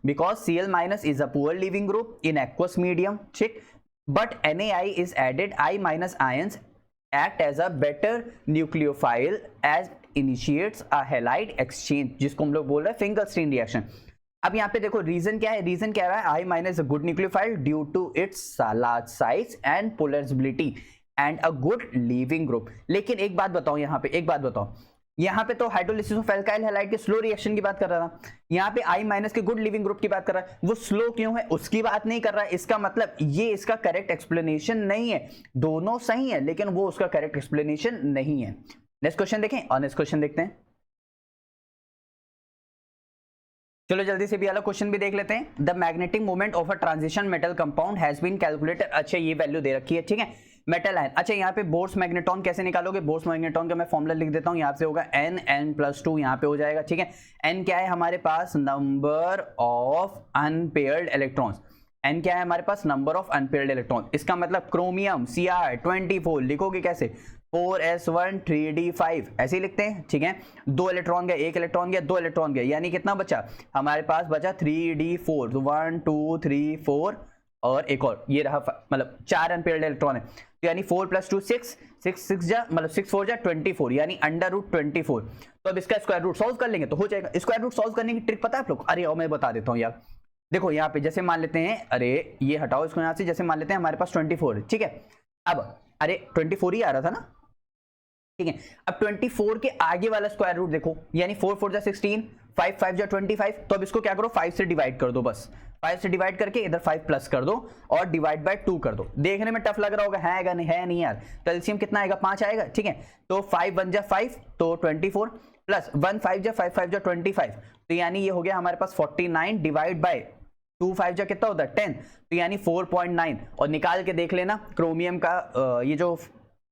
because Cl- is a poor leaving group in aqueous medium, ठीक, but NaI is added, I- ions act as a better nucleophile as initiates a halide exchange, जिसको हम लोग बोल रहे हैं फिंकलस्टीन रिएक्शन। अब यहाँ पे देखो रीजन क्या है, रीजन क्या है, I- is a good nucleophile due to its large size and polarizability and a good leaving group। लेकिन एक बात बताओ, यहाँ पे तो हाइड्रोलिसिस ऑफ एल्काइल हैलाइड के स्लो रिएक्शन की बात कर रहा था, यहाँ पे I- के गुड लिविंग ग्रुप की बात कर रहा है, वो स्लो क्यों है उसकी बात नहीं कर रहा है। इसका मतलब ये इसका करेक्ट एक्सप्लेनेशन नहीं है, दोनों सही है लेकिन वो उसका करेक्ट एक्सप्लेनेशन नहीं है। नेक्स्ट क्वेश्चन देखें, और नेक्स्ट क्वेश्चन देखते हैं, चलो जल्दी से भी वाला क्वेश्चन भी देख लेते हैं। The magnetic moment of a transition metal compound has been calculated, अच्छा ये वैल्यू दे रखी है, ठीक है, मेटल आयन। अच्छा यहाँ पे बोर्स मैग्नेटॉन कैसे निकालोगे, बोर्स मैग्नेटॉन का मैं फॉर्मूला लिख देता हूँ, यहाँ से होगा N+2 यहाँ पे हो जाएगा, ठीक है। N क्या है हमारे पास, number of unpaired electrons, N क्या है हमारे पास, नंबर ऑफ अनपेयर्ड इलेक्ट्रॉन। इसका मतलब क्रोमियम Cr24 लिखोगे कैसे, 4s1 3d5 ऐसे ही लिखते हैं, ठीक है। 2 इलेक्ट्रॉन गया, 1 इलेक्ट्रॉन गया, 2 इलेक्ट्रॉन गया, यानी कितना बचा हमारे पास, बचा 3d4, 1 2 3 4 और एक और ये रहा, मतलब 4 अनपेयर्ड इलेक्ट्रॉन है, तो यानी 4 + 2 6, 6 जा मतलब 6 4 जा 24, यानी √24। तो अब इसका स्क्वायर रूट सॉल्व कर लेंगे तो हो जाएगा। स्क्वायर रूट सॉल्व करने की ट्रिक पता है आप लोग, अरे और मैं बता देता हूँ यार, देखो यहाँ पे जैसे मान लेते हैं, अरे ये हटाओ इसको यहाँ से, जैसे मान लेते हैं हमारे पास 24, ठीक है। अब अरे 24 ही आ रहा था ना, ठीक है। अब 24 के आगे वाला स्क्वायर रूट देखो, यानी 4 4 जा 16, 5 5 जा 25, तो अब इसको क्या करो 5 से डिवाइड कर दो, बस 5 से डिवाइड करके इधर 5 प्लस कर दो और डिवाइड बाय 2 कर दो। देखने में टफ लग रहा होगा, है नहीं यार, तो एलसीएम कितना आएगा, 5 आएगा, ठीक है। तो 5 1 जा 5 तो 24 प्लस 1 5 जा 5 5 जा 25, तो यानी ये हो गया हमारे पास 49 डिवाइड बाय 2 5 जा कितना होता है 10, तो यानी 4.9। और निकाल के देख लेना क्रोमियम का ये जो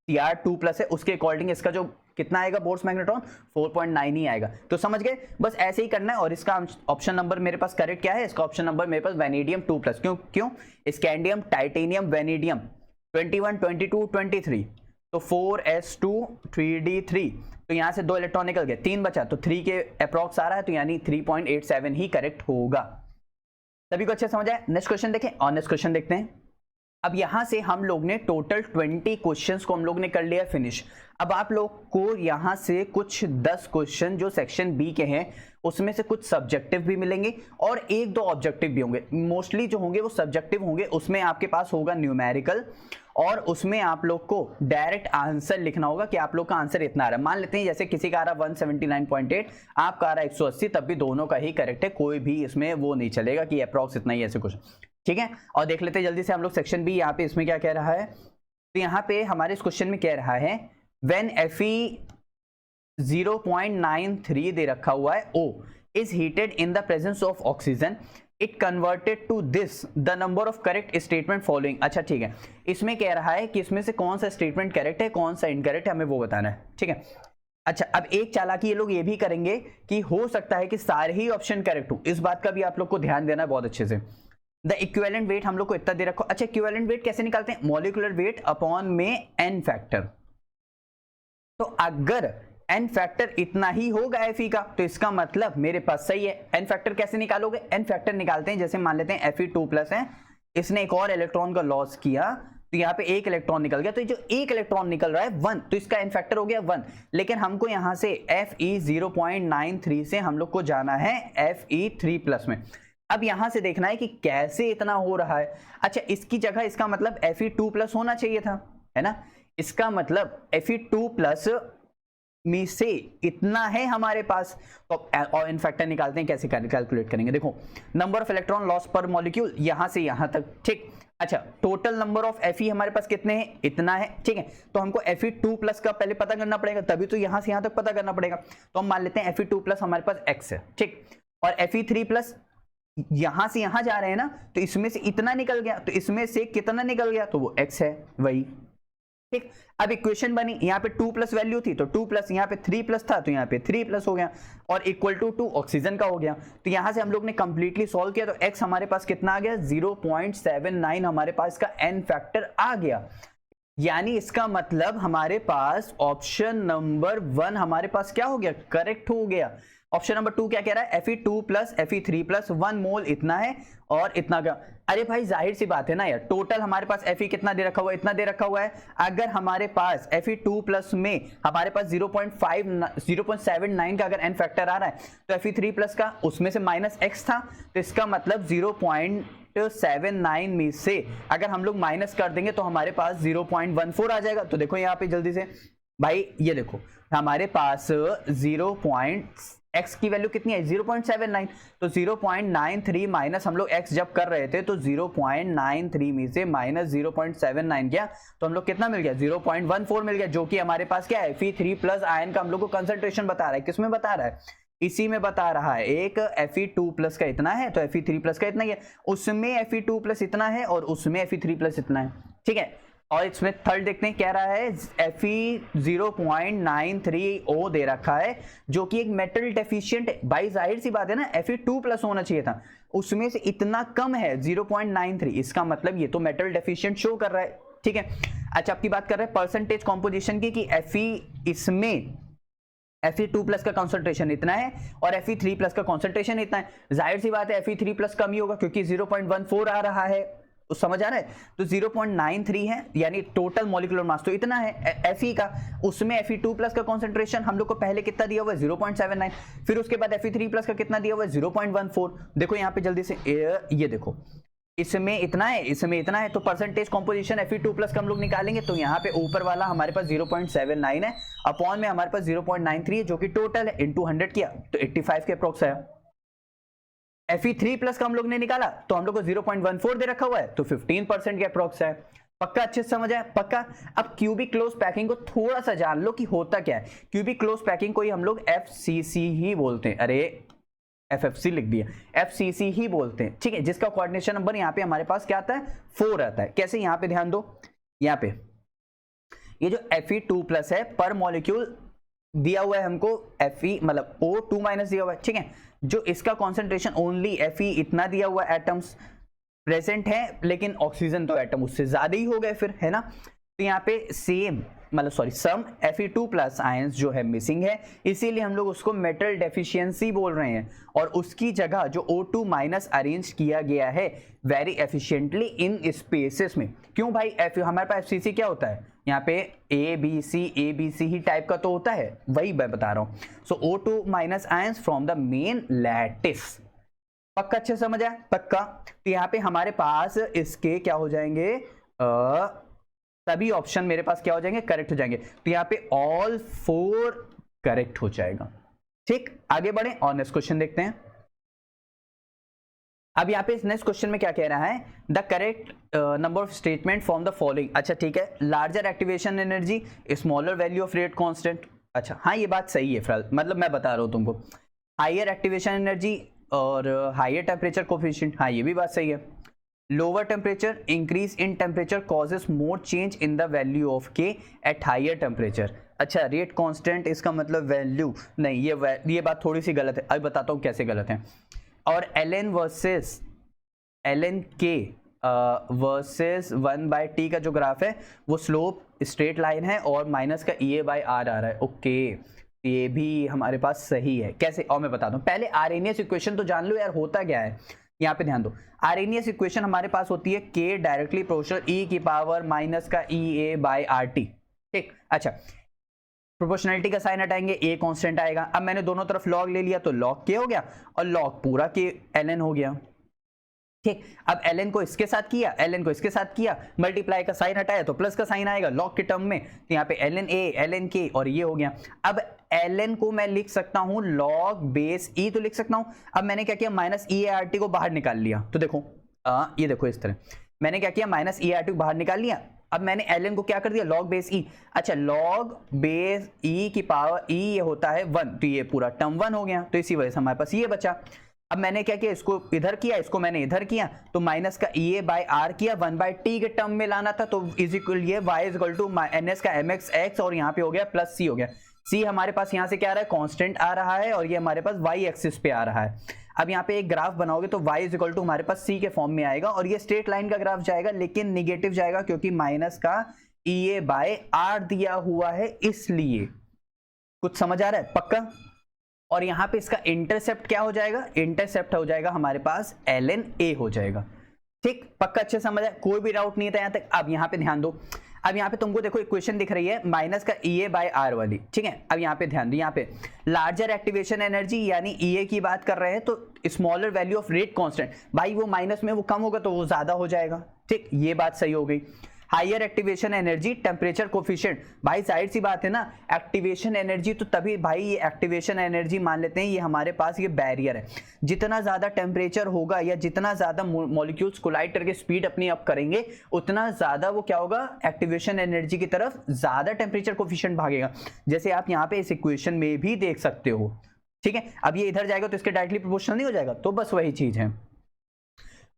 Cr2+ है उसके अकॉर्डिंग इसका जो कितना आएगा बोर्स मैग्नेट्रॉन, 4.9 ही आएगा। तो समझ गए, बस ऐसे ही करना है। और इसका ऑप्शन नंबर मेरे पास करेक्ट क्या है, इसका ऑप्शन नंबर मेरे पास वेनेडियम 2+, क्यों स्कैंडियम टाइटेनियम वेनेडियम 21 22 23, तो 4s2 3d3, तो यहां से 2 इलेक्ट्रॉन निकल गए, 3 बचा, तो 3 के अप्रॉक्स आ रहा है, तो यानी 3.87 ही करेक्ट होगा। सभी को अच्छे समझ आए। नेक्स्ट क्वेश्चन देखें, और नेक्स्ट क्वेश्चन देखते हैं। अब यहां से हम लोग ने टोटल 20 क्वेश्चंस को हम लोग ने कर लिया फिनिश। अब आप लोग को यहां से कुछ 10 क्वेश्चन जो सेक्शन बी के हैं उसमें से कुछ सब्जेक्टिव भी मिलेंगे और 1-2 ऑब्जेक्टिव भी होंगे। मोस्टली जो होंगे वो सब्जेक्टिव होंगे, उसमें आपके पास होगा न्यूमेरिकल और उसमें आप लोग को डायरेक्ट आंसर लिखना होगा कि आप लोग का आंसर इतना आ रहा है। मान लेते हैं जैसे किसी का आ रहा 179.8, आपका आ रहा 180, तब भी दोनों का ही करेक्ट है, कोई भी इसमें वो नहीं चलेगा कि अप्रॉक्स इतना ही ऐसे कुछ, ठीक है। और देख लेते हैं जल्दी से हम लोग सेक्शन बी, यहाँ पे इसमें क्या कह रहा है, तो यहाँ पे हमारे इस क्वेश्चन में कह रहा है व्हेन Fe 0.93 दे रखा हुआ है O is heated in the presence of oxygen, it converted to this the number of correct statement following। अच्छा ठीक है, इसमें कह रहा है कि इसमें से कौन सा स्टेटमेंट करेक्ट है कौन सा इनकरेक्ट है, हमें वो बताना है, ठीक है। अच्छा अब एक चालाकी ये लोग ये भी करेंगे कि हो सकता है कि सारे ही ऑप्शन करेक्ट हो, इस बात का भी आप लोग को ध्यान देना है बहुत अच्छे से। द इक्विवेलेंट वेट हम लोग को इतना दे रखो। अच्छा इक्विवेलेंट वेट कैसे निकालते हैं, मॉलिक्यूलर वेट अपॉन में n फैक्टर, तो अगर n फैक्टर इतना ही होगा Fe का तो इसका मतलब मेरे पास सही है। n फैक्टर कैसे निकालोगे, n फैक्टर निकालते हैं, जैसे मान लेते हैं Fe2+ है, इसने एक और इलेक्ट्रॉन का लॉस किया तो यहाँ पे 1 इलेक्ट्रॉन निकल गया, तो जो 1 इलेक्ट्रॉन निकल रहा है 1, तो इसका n फैक्टर हो गया 1। लेकिन हमको यहाँ से Fe 0.93 से हम लोग को जाना है Fe3+ में। अब यहां से देखना है कि कैसे इतना हो रहा है। अच्छा इसकी जगह इसका मतलब Fe2+ होना चाहिए था, है ना, इसका मतलब Fe2+ में से इतना है हमारे पास। तो और इन फैक्टर निकालते हैं, कैसे कैलकुलेट करेंगे। देखो नंबर ऑफ इलेक्ट्रॉन लॉस पर मॉलिक्यूल यहां से यहां तक, ठीक। अच्छा टोटल नंबर ऑफ Fe हमारे पास कितने हैं, इतना है, ठीक है। तो हमको Fe2 प्लस का पहले पता करना पड़ेगा, तभी तो यहां से यहां तक पता करना पड़ेगा। तो हम मान लेते हैं Fe2 प्लस हमारे पास x है, ठीक। और Fe3 प्लस यहां से यहां जा रहे हैं ना, तो इसमें से इतना निकल गया, तो इसमें से कितना निकल गया, तो वो x है वही, ठीक। अब इक्वेशन बनी, यहाँ पे 2 प्लस वैल्यू थी तो 2 प्लस, यहाँ पे 3 प्लस था तो यहाँ पे 3 प्लस हो गया, और इक्वल टू 2 ऑक्सीजन का हो गया। तो यहाँ से हम लोग ने कंप्लीटली सॉल्व किया, तो x हमारे पास कितना आ गया, 0.79 हमारे पास का n फैक्टर आ गया। यानी इसका मतलब हमारे पास ऑप्शन नंबर 1 हमारे पास क्या हो गया, करेक्ट हो गया। ऑप्शन नंबर 2 क्या कह रहा है, Fe2 प्लस Fe3 प्लस 1 मोल इतना है और इतना का। अरे भाई जाहिर सी बात है ना यार, टोटल हमारे पास Fe कितना दे रखा हुआ है, इतना दे रखा हुआ है। अगर हमारे पास Fe2 प्लस में हमारे पास 0.79 का अगर n फैक्टर आ रहा है, तो Fe3 प्लस का उसमें से माइनस x था, तो इसका मतलब 0.79 में से अगर हम लोग माइनस कर देंगे तो हमारे पास 0.14 आ जाएगा। तो देखो यहाँ पे जल्दी से भाई, ये देखो हमारे पास x की वैल्यू कितनी है, 0.79, तो 0.93 माइनस हम लोग x जब कर रहे थे तो 0.93 में से माइनस 0.79 गया, तो हम लोग कितना मिल गया, 0.14 मिल गया, जो कि हमारे पास क्या है, Fe3 प्लस आयन का हम लोग को कंसंट्रेशन बता रहा है। किसमें बता रहा है, इसी में बता रहा है। एक Fe2 प्लस का इतना है तो Fe3 प्लस का इतना ही है, उसमें Fe2 प्लस इतना है और उसमें Fe3 प्लस इतना है, ठीक है। और इसमें थर्ड देखते हैं, कह रहा है Fe 0.93O दे रखा है, जो कि एक मेटल डेफिशिएंट है। भाई जाहिर सी बात है ना, Fe2 प्लस होना चाहिए था, उसमें से इतना कम है 0.93, इसका मतलब ये तो मेटल डेफिशिएंट शो कर रहा है, ठीक है। अच्छा आपकी बात कर रहे हैं परसेंटेज कॉम्पोजिशन की, कि Fe इसमें Fe2 प्लस का कॉन्सेंट्रेशन इतना है और Fe3 प्लस का कॉन्सेंट्रेशन इतना है। जाहिर सी बात है Fe3 प्लस कम ही होगा क्योंकि 0.14 आ रहा है, तो समझ आ रहा है। तो 0.93 है, यानी टोटल मॉलिक्यूलर मास तो इतना है Fe का, उसमें Fe2 प्लस का कॉन्सेंट्रेशन हम लोग को पहले कितना दिया हुआ है, 0.79, फिर उसके बाद Fe3 प्लस का कितना दिया हुआ है, 0.14। देखो यहाँ पे जल्दी से ये देखो, इसमें इतना है, इसमें इतना है, तो परसेंटेज कॉम्पोजिशन Fe2 प्लस का हम लोग निकालेंगे, तो यहाँ पे ऊपर वाला हमारे पास 0.79 है, अपॉन में हमारे पास 0.93 है, जो कि टोटल है, इनटू 100 किया तो 85 के अप्रोक्स है। Fe3 प्लस का हम लोग ने निकाला तो हम लोग को 0.14 दे रखा हुआ है, तो 15% के अप्रोक्स है। पक्का अच्छे से समझ आया, पक्का। अब क्यूबिक क्लोज पैकिंग को थोड़ा सा जान लो कि होता क्या है। क्यूबिक क्लोज पैकिंग को ही हम लोग FCC ही बोलते हैं, अरे FFC लिख दिया, FCC ही बोलते हैं, ठीक है। जिसका कोऑर्डिनेशन नंबर यहाँ पे हमारे पास क्या आता है, 4 आता है। कैसे, यहाँ पे ध्यान दो, यहाँ पे ये जो Fe2 प्लस है पर मॉलिक्यूल दिया हुआ है हमको, Fe मतलब O2 माइनस दिया हुआ है, ठीक है। जो इसका कॉन्सेंट्रेशन ओनली Fe इतना दिया हुआ एटम्स प्रेजेंट है, लेकिन ऑक्सीजन तो एटम उससे ज्यादा ही हो गए फिर, है ना। तो यहाँ पे सेम मतलब सॉरी सम Fe2 प्लस आयंस जो है मिसिंग है, इसीलिए हम लोग उसको मेटल डेफिशिएंसी बोल रहे हैं, और उसकी जगह जो O2 माइनस अरेंज किया गया है वेरी एफिशिएंटली इन स्पेसेस में। क्यों भाई, हमारे पास FCC क्या होता है, यहाँ पे ABC ही टाइप का तो होता है, वही मैं बता रहा हूँ। सो O2 minus ions from the main lattice. पक्का अच्छे समझ आया, पक्का। तो यहाँ पे हमारे पास इसके क्या हो जाएंगे, सभी ऑप्शन मेरे पास क्या हो जाएंगे, करेक्ट हो जाएंगे। तो यहाँ पे ऑल 4 करेक्ट हो जाएगा, ठीक। आगे बढ़े और नेक्स्ट क्वेश्चन देखते हैं। अब यहाँ पे इस नेक्स्ट क्वेश्चन में क्या कह रहा है, the correct number of statement from the following. अच्छा ठीक है, larger activation energy, smaller value of rate constant. अच्छा हाँ, ये बात सही है, मतलब मैं बता रहा हूँ तुमको, हायर एक्टिवेशन एनर्जी और हायर टेम्परेचर कोफिशिएंट, हाँ ये भी बात सही है। Lower temperature, increase in temperature causes more change in the value of K at higher temperature. अच्छा रेट कांस्टेंट, इसका मतलब वैल्यू नहीं, ये बात थोड़ी सी गलत है, अभी बताता हूँ कैसे गलत है। और ln versus ln K versus 1/T का जो ग्राफ है वो स्लोप स्ट्रेट लाइन है और माइनस का EA/R आ रहा है, ओके। ये भी हमारे पास सही है। कैसे, और मैं बता दूं, पहले आर्हेनियस इक्वेशन तो जान लो यार, होता क्या है। यहाँ पे ध्यान दो, आर्हेनियस इक्वेशन हमारे पास होती है K डायरेक्टली प्रोपोर्शनल E की पावर माइनस का EA/RT, ठीक। अच्छा प्रोपोर्शनलिटी का साइन हटाएंगे, A कांस्टेंट आएगा। अब मैंने दोनों तरफ लॉग ले लिया तो लॉग K हो गया और लॉग पूरा K ln हो गया, ठीक, अब ln को इसके साथ किया, ln को इसके साथ किया, मल्टीप्लाई का साइन हटाया तो प्लस का साइन आएगा log के टर्म में, तो यहाँ पे ln a ln k और ये हो गया। अब ln को मैं लिख सकता हूँ log बेस e तो लिख सकता हूँ। अब मैंने क्या किया, माइनस ई आर टी को बाहर निकाल लिया, तो देखो ये देखो इस तरह मैंने क्या किया, माइनस ई आर टी को बाहर निकाल लिया। अब मैंने ln को क्या कर दिया, log बेस e। अच्छा, log बेस e की पावर e ये होता है 1, तो ये पूरा टर्म 1 हो गया, तो इसी वजह से हमारे पास ये बचा। अब मैंने क्या किया, इसको इधर किया, इसको मैंने इधर किया, तो माइनस का EA बाय आर किया, 1/t के टर्म में लाना था, तो इज इक्वल ये y is equal to ns का mx x और यहाँ पे हो गया प्लस c हो गया। c हमारे पास यहाँ से क्या आ रहा है, कांस्टेंट आ रहा है, और ये हमारे पास y एक्सिस पे आ रहा है। अब यहाँ पे एक ग्राफ बनाओगे तो y इज इक्वल टू हमारे पास c के फॉर्म में आएगा, और ये स्ट्रेट लाइन का ग्राफ जाएगा, लेकिन निगेटिव जाएगा क्योंकि माइनस का EA बाय आर दिया हुआ है, इसलिए। कुछ समझ आ रहा है पक्का? और यहाँ पे इसका इंटरसेप्ट क्या हो जाएगा, इंटरसेप्ट हो जाएगा हमारे पास ln a हो जाएगा। ठीक, पक्का अच्छे समझ आया, कोई भी डाउट नहीं था यहाँ तक। अब यहाँ पे ध्यान दो, अब यहाँ पे तुमको देखो इक्वेशन दिख रही है माइनस का EA बाय आर वाली, ठीक है। अब यहाँ पे ध्यान दो, यहाँ पे लार्जर एक्टिवेशन एनर्जी यानी EA की बात कर रहे हैं, तो smaller value of rate constant, भाई वो माइनस में वो कम होगा तो वो ज्यादा हो जाएगा। ठीक, ये बात सही हो गई। Higher activation energy temperature coefficient, भाई जाहिर सी बात है ना, एक्टिवेशन एनर्जी तो तभी भाई, ये एक्टिवेशन एनर्जी मान लेते हैं ये हमारे पास ये बैरियर है। जितना ज्यादा टेम्परेचर होगा या जितना ज्यादा मॉलिक्यूल्स कोलाइड करके स्पीड अपनी अप करेंगे, उतना ज्यादा वो क्या होगा, एक्टिवेशन एनर्जी की तरफ ज्यादा टेम्परेचर कोफिशिएंट भागेगा, जैसे आप यहाँ पे इस इक्वेशन में भी देख सकते हो। ठीक है, अब ये इधर जाएगा तो इसके डायरेक्टली प्रोपोर्शनल नहीं हो जाएगा, तो बस वही चीज है।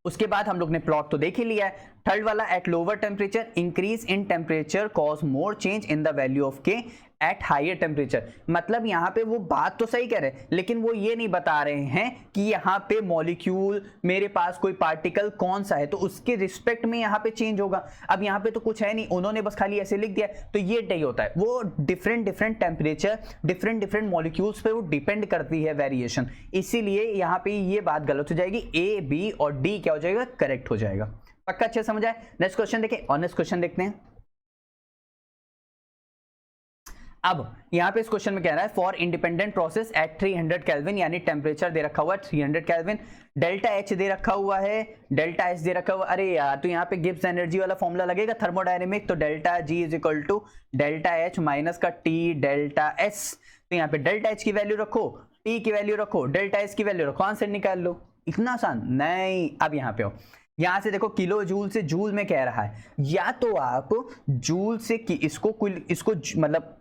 उसके बाद हम लोग ने प्लॉट तो देख ही लिया है। थर्ड वाला, eight lower temperature increase in temperature cause more change in the value of के एट हायर टेम्परेचर। मतलब यहाँ पे वो बात तो सही कह रहे हैं, लेकिन वो ये नहीं बता रहे हैं कि यहाँ पे मॉलिक्यूल मेरे पास कोई पार्टिकल कौन सा है तो उसके रिस्पेक्ट में यहाँ पे चेंज होगा। अब यहाँ पे तो कुछ है नहीं, उन्होंने बस खाली ऐसे लिख दिया, तो ये नहीं होता है। वो डिफरेंट टेम्परेचर डिफरेंट मॉलिक्यूल्स पे वो डिपेंड करती है वेरिएशन, इसीलिए यहाँ पे ये बात गलत हो जाएगी। ए, बी और डी क्या हो जाएगा, करेक्ट हो जाएगा। पक्का अच्छे समझ आए? नेक्स्ट क्वेश्चन देखें, और नेक्स्ट क्वेश्चन देखते हैं। अब यहां पे इस क्वेश्चन में कह रहा है for independent process at 300 kelvin, यानी टेम्परेचर दे रखा हुआ है 300 केल्विन, डेल्टा एच दे रखा हुआ है, डेल्टा एच दे रखा हुआ। अरे यार, तो यहाँ पे गिब्स एनर्जी वाला फॉर्मूला लगेगा थर्मोडायनेमिक, तो delta G is equal to delta H minus का टी डेल्टा एस। तो यहाँ पे डेल्टा एच की वैल्यू रखो, टी की वैल्यू रखो, डेल्टा एस की वैल्यू रखो, आंसर निकाल लो। इतना आसान नहीं। अब यहाँ पे हो, यहां से देखो किलो जूल से जूल में कह रहा है, या तो आप जूल से इसको मतलब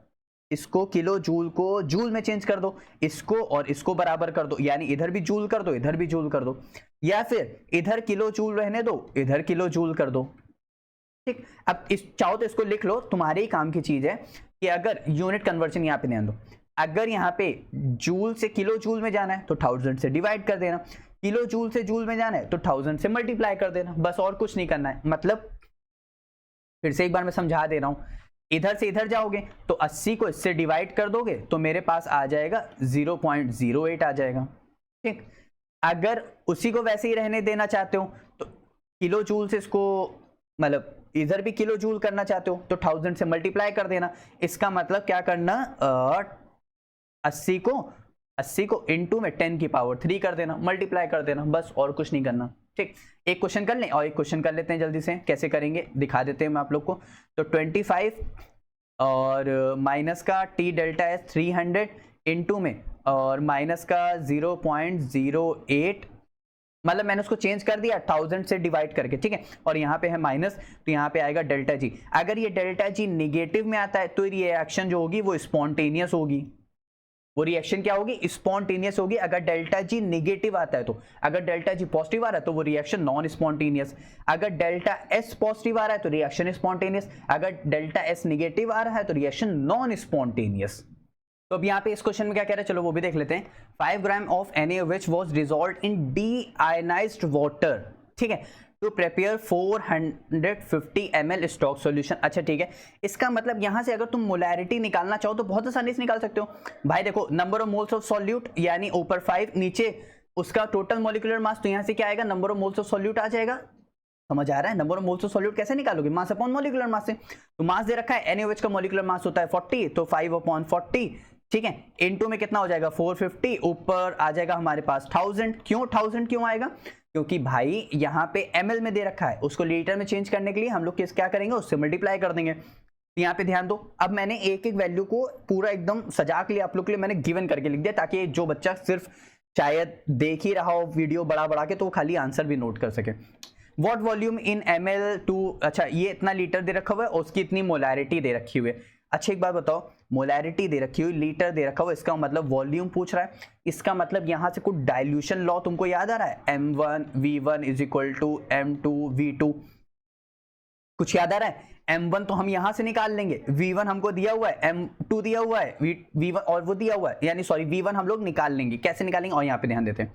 इसको किलो जूल को जूल में चेंज कर दो, इसको और इसको बराबर कर दो, यानी इधर भी जूल कर दो इधर भी जूल कर दो, या फिर इधर किलो जूल रहने दो इधर किलो जूल कर दो। ठीक, अब इस चाहो तो इसको लिख लो, तुम्हारे ही काम की चीज है कि अगर यूनिट कन्वर्जन यहाँ पे ध्यान दो, अगर यहाँ पे जूल से किलो जूल में जाना है तो 1000 से डिवाइड कर देना, किलो जूल से जूल में जाना है तो 1000 से मल्टीप्लाई कर देना, बस और कुछ नहीं करना है। मतलब फिर से एक बार मैं समझा दे रहा हूं, इधर से इधर जाओगे तो 80 को इससे डिवाइड कर दोगे तो मेरे पास आ जाएगा 0.08 आ जाएगा। ठीक, अगर उसी को वैसे ही रहने देना चाहते हो तो किलो जूल से इसको मतलब इधर भी किलो जूल करना चाहते हो तो 1000 से मल्टीप्लाई कर देना। इसका मतलब क्या करना, 80 को इनटू में 10 की पावर 3 कर देना, मल्टीप्लाई कर देना, बस और कुछ नहीं करना। ठीक, एक क्वेश्चन कर लें और एक क्वेश्चन कर लेते हैं जल्दी से, कैसे करेंगे दिखा देते हैं मैं आप लोग को। तो 25 और माइनस का टी डेल्टा एस 300 इनटू में और माइनस का 0.08, मतलब मैंने उसको चेंज कर दिया 1000 से डिवाइड करके। ठीक है, और यहाँ पे है माइनस, तो यहाँ पे आएगा डेल्टा जी। अगर ये डेल्टा जी निगेटिव में आता है तो रिएक्शन जो होगी वो स्पॉन्टेनियस होगी। वो रिएक्शन क्या होगी, स्पॉन्टेनियस होगी। अगर डेल्टा जी निगेटिव आता है तो, अगर डेल्टा जी पॉजिटिव आ रहा है तो वो रिएक्शन नॉन स्पॉन्टेनियस। अगर डेल्टा एस पॉजिटिव आ रहा है तो रिएक्शन स्पॉन्टेनियस, अगर डेल्टा एस निगेटिव आ रहा है तो रिएक्शन नॉन स्पॉन्टेनियस। तो अब यहाँ पे इस क्वेश्चन में क्या कह रहा है, चलो वो भी देख लेते हैं। 5 gram of Na which was dissolved in deionized water, ठीक है, to prepare 450 ml stock solution. अच्छा ठीक है, इसका मतलब यहां से अगर तुम मोलैरिटी निकालना चाहो तो बहुत आसानी से निकाल सकते हो। भाई देखो, number of moles of solute यानी ऊपर 5 नीचे उसका टोटल मॉलिक्यूलर मास, तो यहां से क्या आएगा, number of moles of solute आ जाएगा। समझ आ रहा है? Number of moles of solute कैसे निकालोगे, मास अपॉन मॉलिक्यूलर मास से। तो मास दे रखा है NaOH का मॉलिक्यूलर मास होता है 40, तो 5/40, ठीक है, इनटू में कितना हो जाएगा 450, ऊपर आ जाएगा हमारे पास 1000। क्यों 1000 क्यों आएगा, क्योंकि भाई यहाँ पे ml में दे रखा है, उसको लीटर में चेंज करने के लिए हम लोग क्या करेंगे, उससे मल्टीप्लाई कर देंगे। यहाँ पे ध्यान दो, अब मैंने एक एक वैल्यू को पूरा एकदम सजा के लिए आप लोग के लिए मैंने गिवन करके लिख दिया, ताकि जो बच्चा सिर्फ शायद देख ही रहा हो वीडियो बड़ा बड़ा के तो वो खाली आंसर भी नोट कर सके। What volume in ml to, अच्छा ये इतना लीटर दे रखा हुआ है, उसकी इतनी मोलैरिटी दे रखी हुई है। अच्छा एक बात बताओ, मोलैरिटी दे रखी हुई, लीटर दे रखा हुआ, इसका मतलब वॉल्यूम पूछ रहा है, इसका मतलब यहाँ से कुछ डाइल्यूशन लॉ तुमको याद आ रहा है, m1 v1 is equal to m2 v2, कुछ याद आ रहा है? m1 तो हम यहां से निकाल लेंगे, v1 हमको दिया हुआ है, m2 दिया हुआ है, v1 और वो दिया हुआ है, यानी सॉरी v1 हम लोग निकाल लेंगे। कैसे निकालेंगे, और यहाँ पे ध्यान देते हैं,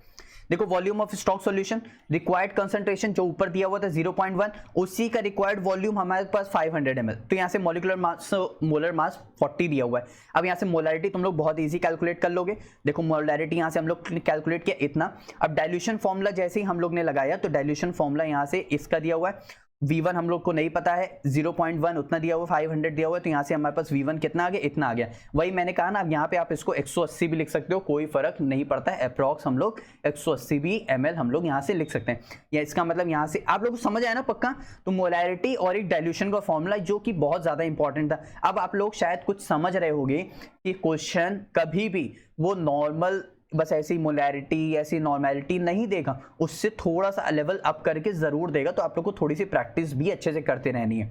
देखो volume of stock solution, required concentration जो ऊपर दिया हुआ था 0.1, उसी का रिक्वायर्ड वॉल्यूम हमारे पास 500 ml, तो यहाँ से मॉलिक्यूलर मास, मोलर मास 40 दिया हुआ है। अब यहाँ से मोलैरिटी तुम लोग बहुत इजी कैलकुलेट कर लोगे। देखो मोलैरिटी यहाँ से हम लोग कैलकुलेट किया इतना। अब डाइल्यूशन फॉर्मूला जैसे ही हम लोग ने लगाया, तो डाइल्यूशन फॉर्मूला यहाँ से इसका दिया हुआ है, V1 हम लोग को नहीं पता है, 0.1 उतना दिया हुआ, 500 दिया हुआ है, तो यहाँ से हमारे पास V1 कितना आ गया, इतना आ गया। वही मैंने कहा ना, अब यहाँ पे आप इसको 180 भी लिख सकते हो, कोई फर्क नहीं पड़ता है, अप्रॉक्स हम लोग 180 भी ml हम लोग यहाँ से लिख सकते हैं। या इसका मतलब यहाँ से आप लोग को समझ आया ना पक्का? तो मोलैरिटी और एक डाइल्यूशन का फॉर्मूला जो कि बहुत ज़्यादा इंपॉर्टेंट था। अब आप लोग शायद कुछ समझ रहे होंगे कि क्वेश्चन कभी भी वो नॉर्मल बस ऐसी मोलैरिटी ऐसी नॉर्मेलिटी नहीं देगा, उससे थोड़ा सा लेवल अप करके जरूर देगा, तो आप लोग को थोड़ी सी प्रैक्टिस भी अच्छे से करते रहनी है।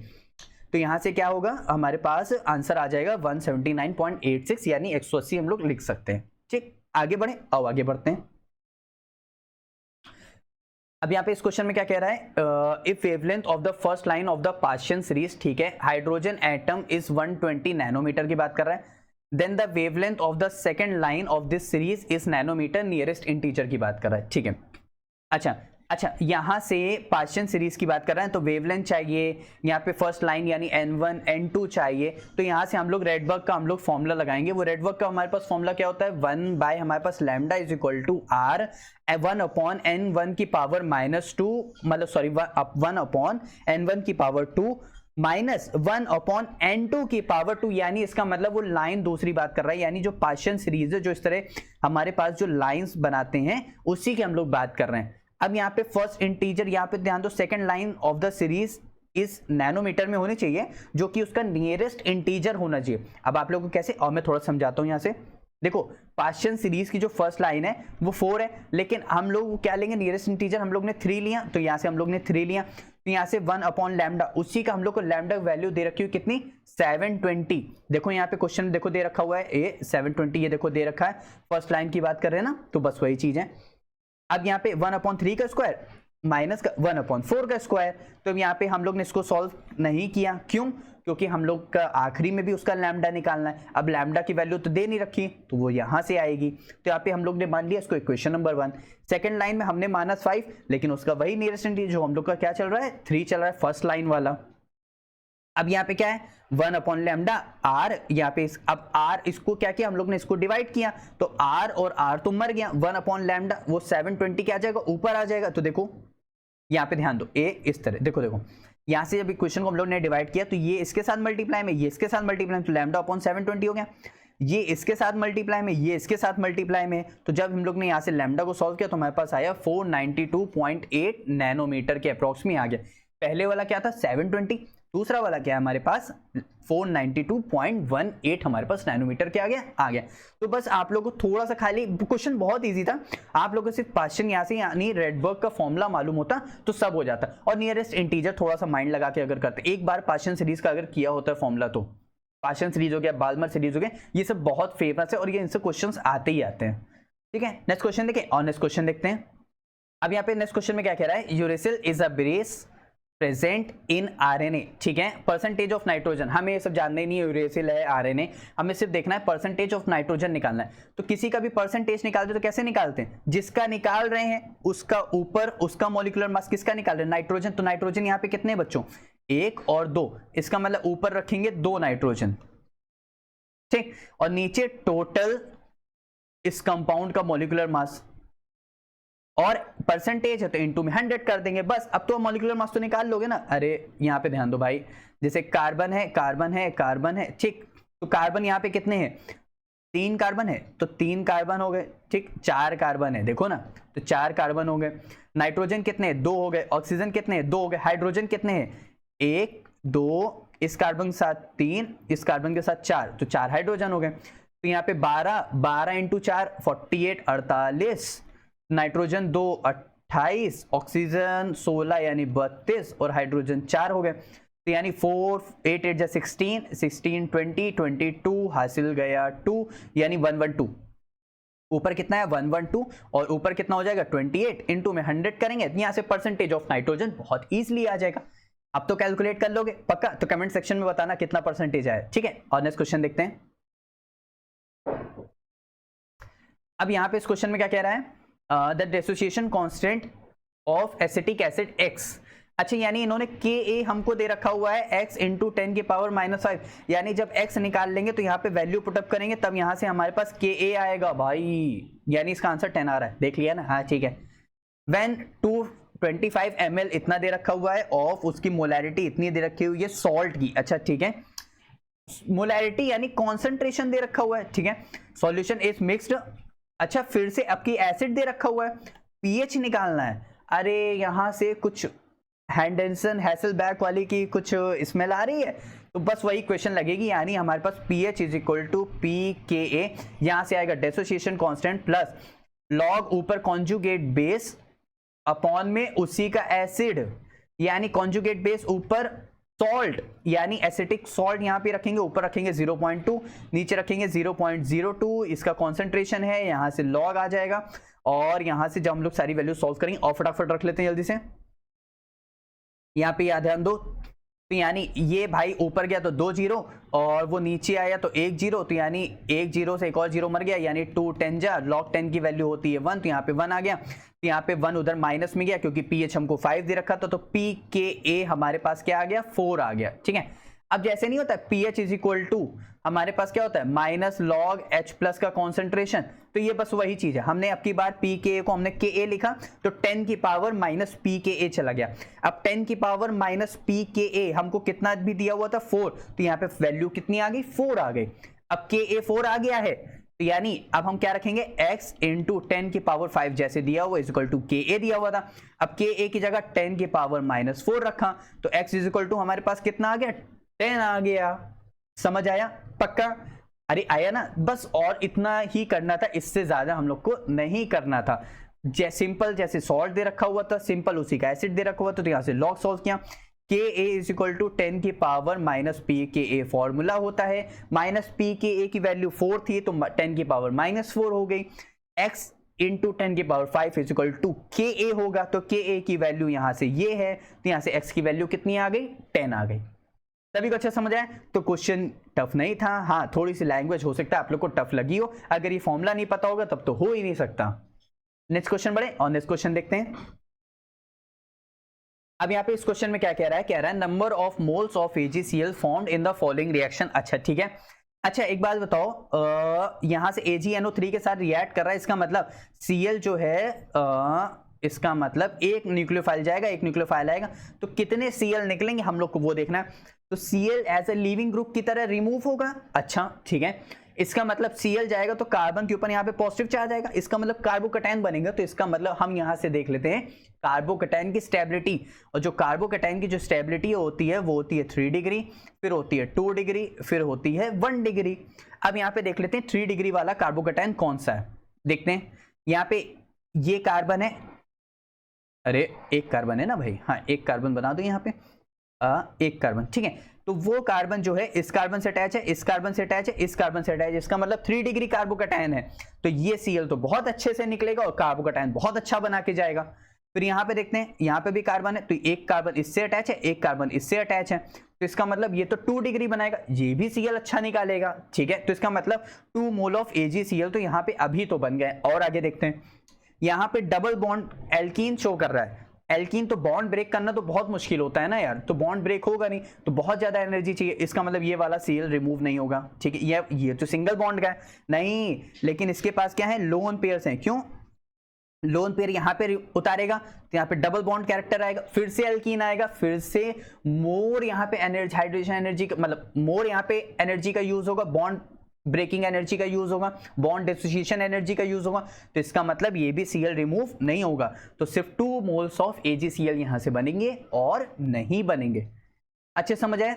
तो यहाँ से क्या होगा, हमारे पास आंसर आ जाएगा 179.86, यानी 180 हम लोग लिख सकते हैं। ठीक, आगे बढ़े, अब आगे बढ़ते हैं। अब यहाँ पे इस क्वेश्चन में क्या कह रहा है, if wavelength of the first line of the partial series, ठीक है, हाइड्रोजन एटम इज 120 नैनोमीटर की बात कर रहा है, then the wavelength of the second line of this series is nanometre, nearest integer की बात कर रहा है। ठीक है, अच्छा यहाँ से पार्शियल सीरीज की बात कर रहे हैं, तो वेवलेंथ चाहिए, यहाँ पे फर्स्ट लाइन यानी n1 n2 चाहिए, तो यहाँ से हम लोग रेडबर्ग का हम लोग फॉर्मूला लगाएंगे। वो रेडबर्ग का हमारे पास फॉर्मूला क्या होता है, 1 बाय हमारे पास lambda is equal to r 1 upon n1 की पावर -2, मतलब सॉरी 1 अपॉन n1 की पावर 2 माइनस 1 अपॉन n2 की पावर 2, यानी इसका मतलब वो लाइन दूसरी बात कर रहा है, यानी जो पार्शियल सीरीज है, जो इस तरह हमारे पास जो लाइंस बनाते हैं उसी की हम लोग बात कर रहे हैं। अब यहाँ पे फर्स्ट इंटीजर, यहाँ पे ध्यान दो, second line of the series इस नैनोमीटर में होनी चाहिए, जो कि उसका नियरेस्ट इंटीजर होना चाहिए। अब आप लोगों को कैसे, और मैं थोड़ा समझाता हूँ। यहाँ से देखो, पार्शियल सीरीज की जो फर्स्ट लाइन है वो 4 है, लेकिन हम लोग क्या लेंगे, नियरेस्ट इंटीजर हम लोग ने 3 लिया, तो यहाँ से हम लोग ने 3 लिया, तो यहाँ से 1 अपॉन लैम्डा, उसी का हम लोग को लैम्डा वैल्यू दे रखी हुई कितनी, 720। देखो यहाँ पे क्वेश्चन देखो दे रखा हुआ है ये 720, ये देखो दे रखा है, फर्स्ट लाइन की बात कर रहे हैं ना, तो बस वही चीज है। अब यहाँ पे 1/3 का स्क्वायर माइनस का 1/4 का स्क्वायर, तो यहाँ पे हम लोग ने इसको सॉल्व नहीं किया, क्यों? क्योंकि हम लोग का आखिरी में भी उसका लैम्डा निकालना है। अब लैम्डा की वैल्यू तो दे नहीं रखी, तो वो यहाँ से आएगी, तो यहाँ पे हम लोग ने मान लिया इसको इक्वेशन नंबर 1। सेकंड लाइन में हमने -5, लेकिन उसका वही नियरेस्ट इंटीजर जो हम लोग का क्या चल रहा है, 3 चल रहा है, फर्स्ट लाइन वाला। अब यहाँ पे क्या है, 1 अपॉन लैम्डा आर, यहाँ पे अब आर इसको क्या किया हम लोग ने, इसको डिवाइड किया, तो आर और आर तो मर गया, 1 अपॉन लैम्डा वो 720 क्या आ जाएगा, ऊपर आ जाएगा। तो देखो यहाँ पे ध्यान दो, ए इस तरह देखो यहाँ से जब इक्वेशन को हम लोग ने डिवाइड किया, तो ये इसके साथ मल्टीप्लाई में, ये इसके साथ मल्टीप्लाई में, तो लैम्डा अपॉन 720 हो गया। ये इसके साथ मल्टीप्लाई में, ये इसके साथ मल्टीप्लाई में, तो जब हम लोग ने यहाँ से लैम्डा को सॉल्व किया तो हमारे पास आया 492.8 नैनोमीटर के अप्रॉक्स में आ गया। पहले वाला क्या था 720, दूसरा वाला क्या है हमारे पास 492.18 हमारे पास नैनोमीटर क्या आ गया। तो बस आप लोगों को थोड़ा सा, खाली क्वेश्चन बहुत इजी था, आप लोगों को सिर्फ पार्शियल यहाँ से यानी रेडबर्ग का फॉर्मूला मालूम होता तो सब हो जाता, और नियरेस्ट इंटीजर थोड़ा सा माइंड लगा के अगर करते, एक बार पार्शियल सीरीज का अगर किया होता है फॉर्मूला, तो पार्शियल सीरीज हो गया, बाल्मर सीरीज हो गया, ये सब बहुत फेमस है और ये इनसे क्वेश्चंस आते ही आते हैं। ठीक है, नेक्स्ट क्वेश्चन देखें, और नेक्स्ट क्वेश्चन देखते हैं। अब यहाँ पे नेक्स्ट क्वेश्चन में क्या कह रहा है, uracil is a base present in RNA. ठीक है, परसेंटेज ऑफ नाइट्रोजन, हमें ये सब जानना ही नहीं है, यूरेसिल है आरएनए, हमें सिर्फ देखना है परसेंटेज ऑफ नाइट्रोजन निकालना है। तो किसी का भी परसेंटेज निकालते तो कैसे निकालते हैं, जिसका निकाल रहे हैं उसका ऊपर उसका मॉलिक्यूलर मास किसका निकाल रहे हैं, नाइट्रोजन, तो नाइट्रोजन यहाँ पे कितने बच्चों, 1 और 2, इसका मतलब ऊपर रखेंगे 2 नाइट्रोजन, ठीक, और नीचे टोटल इस कंपाउंड का मॉलिक्यूलर मास, और परसेंटेज है तो इनटू में 100 कर देंगे, बस। अब तो मॉलिक्यूलर मास तो निकाल लोगे ना। अरे यहाँ पे ध्यान दो भाई, जैसे कार्बन है कार्बन है कार्बन है, ठीक, तो कार्बन यहाँ पे कितने हैं, 3 कार्बन है तो 3 कार्बन हो गए, ठीक। 4 कार्बन है, देखो ना, तो 4 कार्बन हो गए। नाइट्रोजन कितने हैं? 2 हो गए। ऑक्सीजन कितने हैं? 2 हो गए। हाइड्रोजन कितने हैं? 1 2, इस कार्बन के साथ 3, इस कार्बन के साथ 4, तो 4 हाइड्रोजन हो गए। तो यहाँ पे 12 इंटू 4 48, 48। नाइट्रोजन 2 28, ऑक्सीजन 16 यानी 32, और हाइड्रोजन 4 हो गए। तो यानी 4 8 8 16 16 20 22 हासिल गया 2, यानी 112। ऊपर कितना है? 112, और ऊपर कितना हो जाएगा? 28 इंटू में 100 करेंगे, यहां से परसेंटेज ऑफ नाइट्रोजन बहुत इजीली आ जाएगा। अब तो कैलकुलेट कर लोगे पक्का, तो कमेंट सेक्शन में बताना कितना परसेंटेज आया, ठीक है। और नेक्स्ट क्वेश्चन देखते हैं। अब यहां पे इस क्वेश्चन में क्या कह रहा है? The dissociation constant of acetic acid x। अच्छा, यानी इन्होंने Ka हमको दे रखा हुआ है x इंटू 10 की पावर -5, यानी जब x निकाल लेंगे तो यहाँ पे वैल्यू पुटअप करेंगे, तब यहाँ से हमारे पास Ka आएगा भाई, यानी इसका आंसर 10 आ रहा है, देख लिया ना? हाँ ठीक है। व्हेन 225 ml इतना दे रखा हुआ है, ऑफ उसकी मोलैरिटी इतनी दे रखी हुई है सॉल्ट की। अच्छा ठीक है, मोलैरिटी यानी कॉन्सेंट्रेशन दे रखा हुआ है, ठीक है। Solution is mixed. अच्छा, फिर से आपकी एसिड दे रखा हुआ है, पीएच निकालना है। अरे यहां से कुछ हैंडेंसन हैसलबैक वाली की कुछ स्मेल आ रही है, तो बस वही क्वेश्चन लगेगी, यानी हमारे पास pH is equal to pKa। यहां से आएगा डेसोसिएशन कांस्टेंट प्लस लॉग ऊपर कॉन्जुगेट बेस अपॉन में उसी का एसिड, यानी कॉन्जुगेट बेस ऊपर सॉल्ट, यानी एसिटिक सॉल्ट यहां पे रखेंगे, ऊपर रखेंगे 0.2, नीचे रखेंगे 0.02, इसका कॉन्सेंट्रेशन है, यहां से लॉग आ जाएगा। और यहां से जब हम लोग सारी वैल्यू सॉल्व करेंगे, और फटाफट रख लेते हैं जल्दी से, यहाँ पे याद ध्यान दो। तो यानी ये भाई ऊपर गया तो 2 जीरो, और वो नीचे आया तो 1 जीरो, तो यानी 1 जीरो से एक और जीरो मर गया, यानी 2 10 जा, log 10 की वैल्यू होती है 1, तो यहाँ पे 1 आ गया। तो यहाँ पे 1 उधर माइनस में गया, क्योंकि pH हमको 5 दे रखा था, तो pKa हमारे पास क्या आ गया? 4 आ गया, ठीक है। अब जैसे नहीं होता pH इज इक्वल टू, हमारे पास क्या होता है? माइनस लॉग H प्लस का कॉन्सेंट्रेशन, तो ये बस वही चीज है। हमने अब की बार pKa को हमने Ka लिखा, तो 10 की पावर माइनस pKa चला गया। अब 10 की पावर माइनस pKa हमको कितना भी दिया हुआ था? 4, तो यहाँ पे वैल्यू कितनी आ गई? 4 आ गई। अब Ka 4 आ गया है, तो यानी अब हम क्या रखेंगे? x इंटू 10 की पावर 5 जैसे दिया हुआ इज इक्वल टू Ka दिया हुआ था। अब Ka की जगह 10 की पावर -4 रखा, तो x इज इक्वल टू हमारे पास कितना आ गया? 10 आ गया। समझ आया पक्का? अरे आया ना? बस और इतना ही करना था, इससे ज्यादा हम लोग को नहीं करना था। सिंपल जैसे सॉल्ट दे रखा हुआ था, सिंपल उसी का एसिड दे रखा हुआ था, तो यहां से लॉग सॉल्व किया। Ka इज इक्वल टू 10 की पावर माइनस pKa फॉर्मूला होता है, माइनस pKa की वैल्यू 4 थी, तो 10 की पावर -4 हो गई। x इंटू 10 की power 5 is equal to Ka होगा, तो Ka की वैल्यू यहां से ये है, तो यहां से x की वैल्यू कितनी आ गई? 10 आ गई। सभी को अच्छा समझ आया? तो क्वेश्चन टफ नहीं था। हाँ, थोड़ी सी लैंग्वेज हो सकता है आप लोग को टफ लगी हो, अगर ये फॉर्मूला नहीं पता होगा तब तो हो ही नहीं सकता। नेक्स्ट क्वेश्चन बढ़े और नेक्स्ट क्वेश्चन देखते हैं। अब यहाँ पे इस क्वेश्चन में क्या कह रहा है? Number of moles of AgCl formed in the following reaction. अच्छा ठीक है। अच्छा एक बात बताओ, यहां से AgNO3 के साथ रिएक्ट कर रहा है, इसका मतलब Cl जो है इसका मतलब एक न्यूक्लियोफाइल जाएगा, एक न्यूक्लियोफाइल आएगा, तो कितने Cl निकलेंगे हम लोग को वो देखना है। तो Cl as a leaving group की तरह रिमूव होगा। अच्छा ठीक है, इसका मतलब Cl जाएगा तो कार्बन के ऊपर यहाँ पे पॉजिटिव चार्ज आएगा, इसका मतलब कार्बोकैटायन बनेगा। तो इसका मतलब हम यहाँ से देख लेते हैं कार्बोकैटायन की स्टेबिलिटी, और जो कार्बोकैटायन की जो स्टेबिलिटी होती है वो होती है 3 डिग्री, फिर होती है 2 डिग्री, फिर होती है 1 डिग्री। अब यहाँ पे देख लेते हैं 3 डिग्री वाला कार्बोकैटायन कौन सा है, देखते हैं। यहाँ पे ये कार्बन है, अरे एक कार्बन है ना भाई, हाँ एक कार्बन बना दो यहाँ पे, एक कार्बन, ठीक है। तो वो कार्बन जो है इस कार्बन से अटैच है, इस कार्बन से अटैच है, इस कार्बन से अटैच है, इसका मतलब 3 डिग्री कार्बोकैटायन है। तो ये Cl तो बहुत अच्छे से निकलेगा और कार्बोकैटायन बहुत अच्छा बना के जाएगा। फिर यहाँ पे देखते हैं, यहाँ पे भी कार्बन है, तो एक कार्बन इससे अटैच है, एक कार्बन इससे अटैच है, तो इसका मतलब ये तो 2 डिग्री बनाएगा, ये भी Cl अच्छा निकालेगा, ठीक है। तो इसका मतलब 2 मोल ऑफ AgCl तो यहाँ पे अभी तो बन गए। और आगे देखते हैं, यहाँ पे डबल बॉन्ड एल्कीन शो कर रहा है। एल्कीन तो बॉन्ड ब्रेक करना तो बहुत मुश्किल होता है ना यार, तो बॉन्ड ब्रेक होगा नहीं, तो बहुत ज्यादा एनर्जी चाहिए, इसका मतलब ये वाला Cl रिमूव नहीं होगा, ठीक है। ये तो सिंगल बॉन्ड का है नहीं, लेकिन इसके पास क्या है? लोन पेयर्स हैं। क्यों? लोन पेयर यहाँ पे उतारेगा तो यहाँ पे डबल बॉन्ड कैरेक्टर आएगा, फिर से एल्कीन आएगा, फिर से मोर यहाँ पे एनर्जी, हाइड्रोजन एनर्जी, मतलब मोर यहाँ पे एनर्जी का यूज होगा, बॉन्ड ब्रेकिंग एनर्जी का यूज होगा, बॉन्ड डिसोसिएशन एनर्जी का यूज होगा, तो इसका मतलब ये भी Cl रिमूव नहीं होगा, तो सिर्फ 2 मोल्स ऑफ AgCl यहां से बनेंगे और नहीं बनेंगे। अच्छे समझ आए?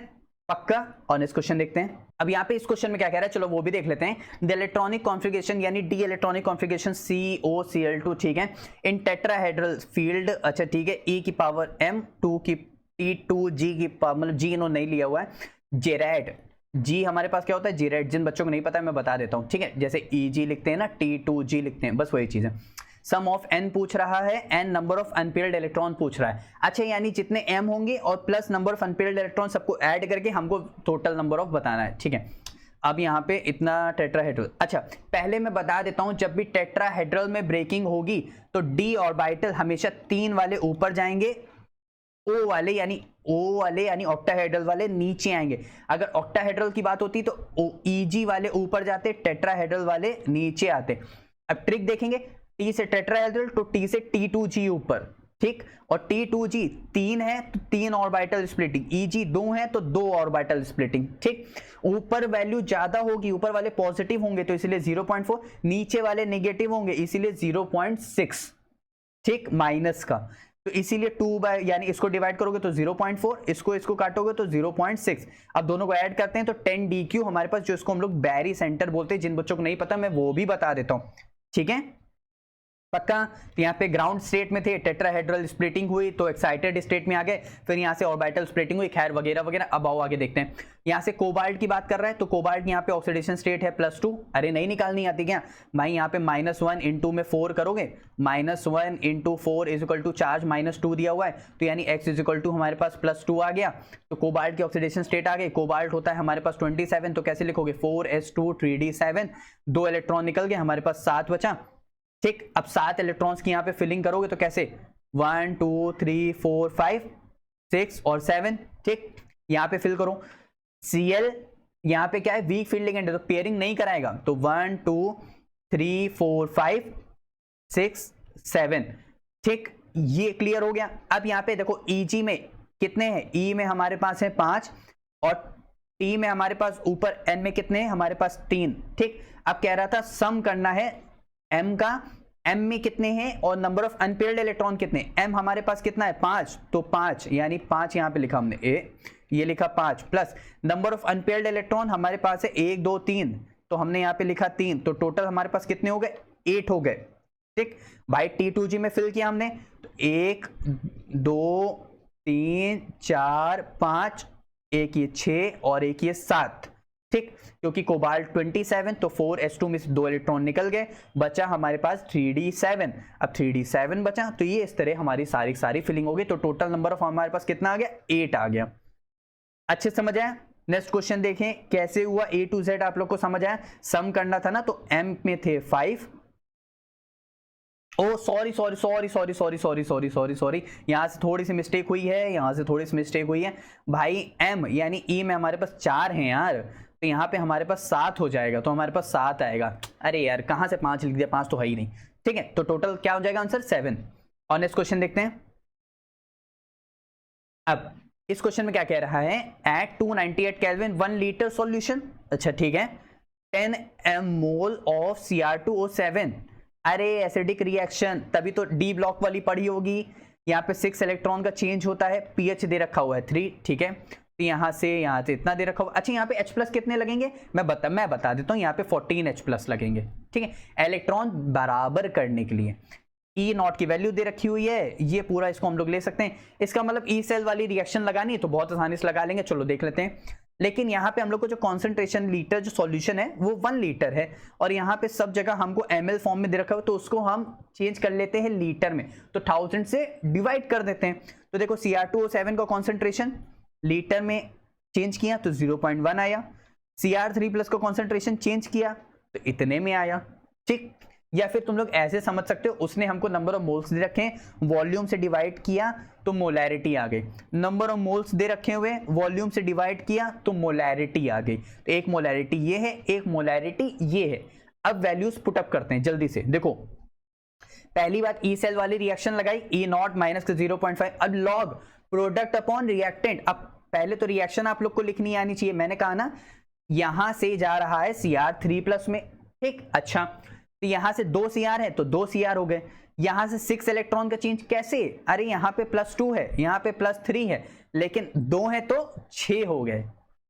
पक्का? और नेक्स्ट क्वेश्चन देखते हैं। अब यहाँ पे इस क्वेश्चन में क्या कह रहा है, चलो वो भी देख लेते हैं। द इलेक्ट्रॉनिक कॉन्फ़िगरेशन यानी डी इलेक्ट्रॉनिक कॉन्फ़िगरेशन COCl2, ठीक है, इन टेट्राहेड्रल फील्ड, अच्छा ठीक है, e की पावर m 2 की T2G की पावर, मतलब G इन्होंने नहीं लिया हुआ है, जेरेड G हमारे पास क्या होता है, जेरेड, जिन बच्चों को नहीं पता है मैं बता देता हूँ, ठीक है, जैसे EG लिखते हैं ना, T2G लिखते हैं, बस वही चीज़ है। सम ऑफ n पूछ रहा है, n number of unpaired electron पूछ रहा है। अच्छा, यानी जितने m होंगे और plus number of unpaired electron सबको ऐड करके हमको टोटल नंबर ऑफ बताना है, ठीक है। अब यहाँ पे इतना टेट्राहेड्रल, अच्छा पहले मैं बता देता हूँ, जब भी टेट्राहेड्रल में ब्रेकिंग होगी तो d ऑर्बिटल हमेशा 3 वाले ऊपर जाएंगे, O वाले यानी ऑक्टाहेड्रल वाले नीचे आएंगे। अगर ऑक्टाहेड्रल की बात होती तो EG वाले ऊपर जाते, टेट्राहेड्रल वाले नीचे आते। अब ट्रिक देखेंगे, T से टेट्राहेड्रल तो T से T2G ऊपर, ठीक, और T2G 3 है तो 3 ऑर्बिटल स्प्लिटिंग, EG 2 है तो 2 ऑर्बिटल स्प्लिटिंग, ठीक। ऊपर वैल्यू ज्यादा होगी, ऊपर वाले पॉजिटिव होंगे तो इसलिए 0.4, नीचे वाले नेगेटिव होंगे इसीलिए 0.6, ठीक, माइनस का, तो इसीलिए 2 बाय, यानी इसको डिवाइड करोगे तो 0.4, इसको काटोगे तो 0.6। अब दोनों को ऐड करते हैं तो 10 DQ हमारे पास, जो इसको हम लोग बैरी सेंटर बोलते हैं, जिन बच्चों को नहीं पता मैं वो भी बता देता हूं, ठीक है, पक्का। तो यहाँ पे ग्राउंड स्टेट में थे, टेट्राहेड्रल स्प्लिटिंग हुई तो एक्साइटेड स्टेट में आ गए, फिर यहाँ से ऑर्बिटल स्प्लिटिंग हुई, खैर वगैरह वगैरह। अब आओ आगे देखते हैं। यहाँ से कोबाल्ट की बात कर रहा है तो कोबाल्ट यहाँ पे ऑक्सीडेशन स्टेट है +2, अरे नहीं निकालनी आती क्या भाई, यहाँ पे -1 × में 4 करोगे, -1 × 4 = चार्ज -2 दिया हुआ है, तो यानी x = हमारे पास +2 आ गया, तो कोबाल्ट की ऑक्सीडेशन स्टेट आ गई। कोबाल्ट होता है हमारे पास 27, तो कैसे लिखोगे 4s2 3d7, 2 इलेक्ट्रॉन निकल गए, हमारे पास 7 बचा, ठीक। अब 7 इलेक्ट्रॉन्स की यहाँ पे फिलिंग करोगे तो कैसे 1 2 3 4 5 6 और 7, ठीक, यहाँ पे फिल करो। Cl यहाँ पे क्या है, वीक फील्ड लिगेंड है तो पेयरिंग नहीं कराएगा, तो 1 2 3 4 5 6 7, ठीक, ये क्लियर हो गया। अब यहाँ पे देखो Eg में कितने हैं, E में हमारे पास है 5 और T में हमारे पास ऊपर N में कितने हैं, हमारे पास 3, ठीक। अब कह रहा था सम करना है m का, m में कितने हैं और नंबर ऑफ अनपेयर्ड इलेक्ट्रॉन कितने, m हमारे पास कितना है 5, तो 5 यानी 5 यहाँ पे लिखा हमने a, ये लिखा 5 plus number of unpaired electron हमारे पास है 1 2 3, तो हमने यहाँ पे लिखा 3, तो टोटल हमारे पास कितने हो गए 8 हो गए, ठीक भाई। T2G में फिल किया हमने तो 1 2 3 4 5, एक ये 6 और एक ये 7, ठीक, क्योंकि कोबाल्ट 27 तो 4s2 में से 2 इलेक्ट्रॉन निकल गए, बचा हमारे पास 3d7। अब 3d7 बचा तो ये इस तरह हमारी सारी फिलिंग हो गई, तो टोटल नंबर ऑफ हमारे पास कितना आ गया 8 आ गया। अच्छे समझ आया? नेक्स्ट क्वेश्चन देखें कैसे हुआ, A to Z आप लोग को समझ आया। सम करना था ना, तो m में थे 5, ओ सॉरी, यहाँ से थोड़ी सी मिस्टेक हुई है, भाई m यानी E में हमारे पास 4 हैं यार, तो यहाँ पे हमारे पास 7 हो जाएगा, तो हमारे पास 7 आएगा। अरे यार कहाँ से 5 लिख दिया, 5 तो है ही नहीं, ठीक है, तो टोटल क्या हो जाएगा आंसर 7। और नेक्स्ट क्वेश्चन देखते हैं। अब इस क्वेश्चन में क्या कह रहा है, एट 298 केल्विन 1 लीटर सॉल्यूशन, अच्छा ठीक है, 10 मोल ऑफ Cr2O7, अरे एसिडिक रिएक्शन, तभी तो डी ब्लॉक वाली पढ़ी होगी। यहाँ पे 6 इलेक्ट्रॉन का चेंज होता है, पीएच दे रखा हुआ है 3, ठीक है, तो यहाँ से इतना दे रखा हुआ। अच्छा यहाँ पे H+ कितने लगेंगे, मैं बता देता हूँ, यहाँ पे 14 H+ लगेंगे, ठीक है, इलेक्ट्रॉन बराबर करने के लिए। E0 की वैल्यू दे रखी हुई है, ये पूरा इसको हम लोग ले सकते हैं। इसका मतलब E सेल वाली रिएक्शन लगानी है तो बहुत आसानी से लगा लेंगे, चलो देख लेते हैं। लेकिन यहाँ पे हम लोग को जो कॉन्सेंट्रेशन लीटर जो सॉल्यूशन है वो 1 लीटर है, और यहाँ पे सब जगह हमको ml फॉर्म में दे रखा है, तो उसको हम चेंज कर लेते हैं लीटर में, तो 1000 से डिवाइड कर देते हैं। तो देखो Cr2O7 का कॉन्सेंट्रेशन लीटर में चेंज किया तो 0.1 आया, Cr3+ का कॉन्सेंट्रेशन चेंज किया तो इतने में आया, ठीक। या फिर तुम लोग ऐसे समझ सकते हो, उसने हमको नंबर ऑफ मोल्स दे रखे, वॉल्यूम से डिवाइड किया तो मोलैरिटी आ गई, नंबर ऑफ मोल्स दे रखे हुए वॉल्यूम से डिवाइड किया तो मोलैरिटी आ गई। तो एक मोलैरिटी ये है, एक मोलैरिटी ये है। अब वैल्यूज पुट अप करते हैं जल्दी से। देखो पहली बात, ई सेल वाली रिएक्शन लगाई, E0 माइनस 0.5, अब लॉग प्रोडक्ट अपॉन रिएक्टेंट। अब पहले तो रिएक्शन आप लोग को लिखनी आनी चाहिए, मैंने कहा ना यहां से जा रहा है Cr3+ में, ठीक। अच्छा, तो यहां से 2 Cr है तो 2 Cr हो गए। यहां से 6 इलेक्ट्रॉन का चेंज कैसे, अरे यहां पे +2 है, यहां पे +3 है, लेकिन 2 है तो 6 हो गए,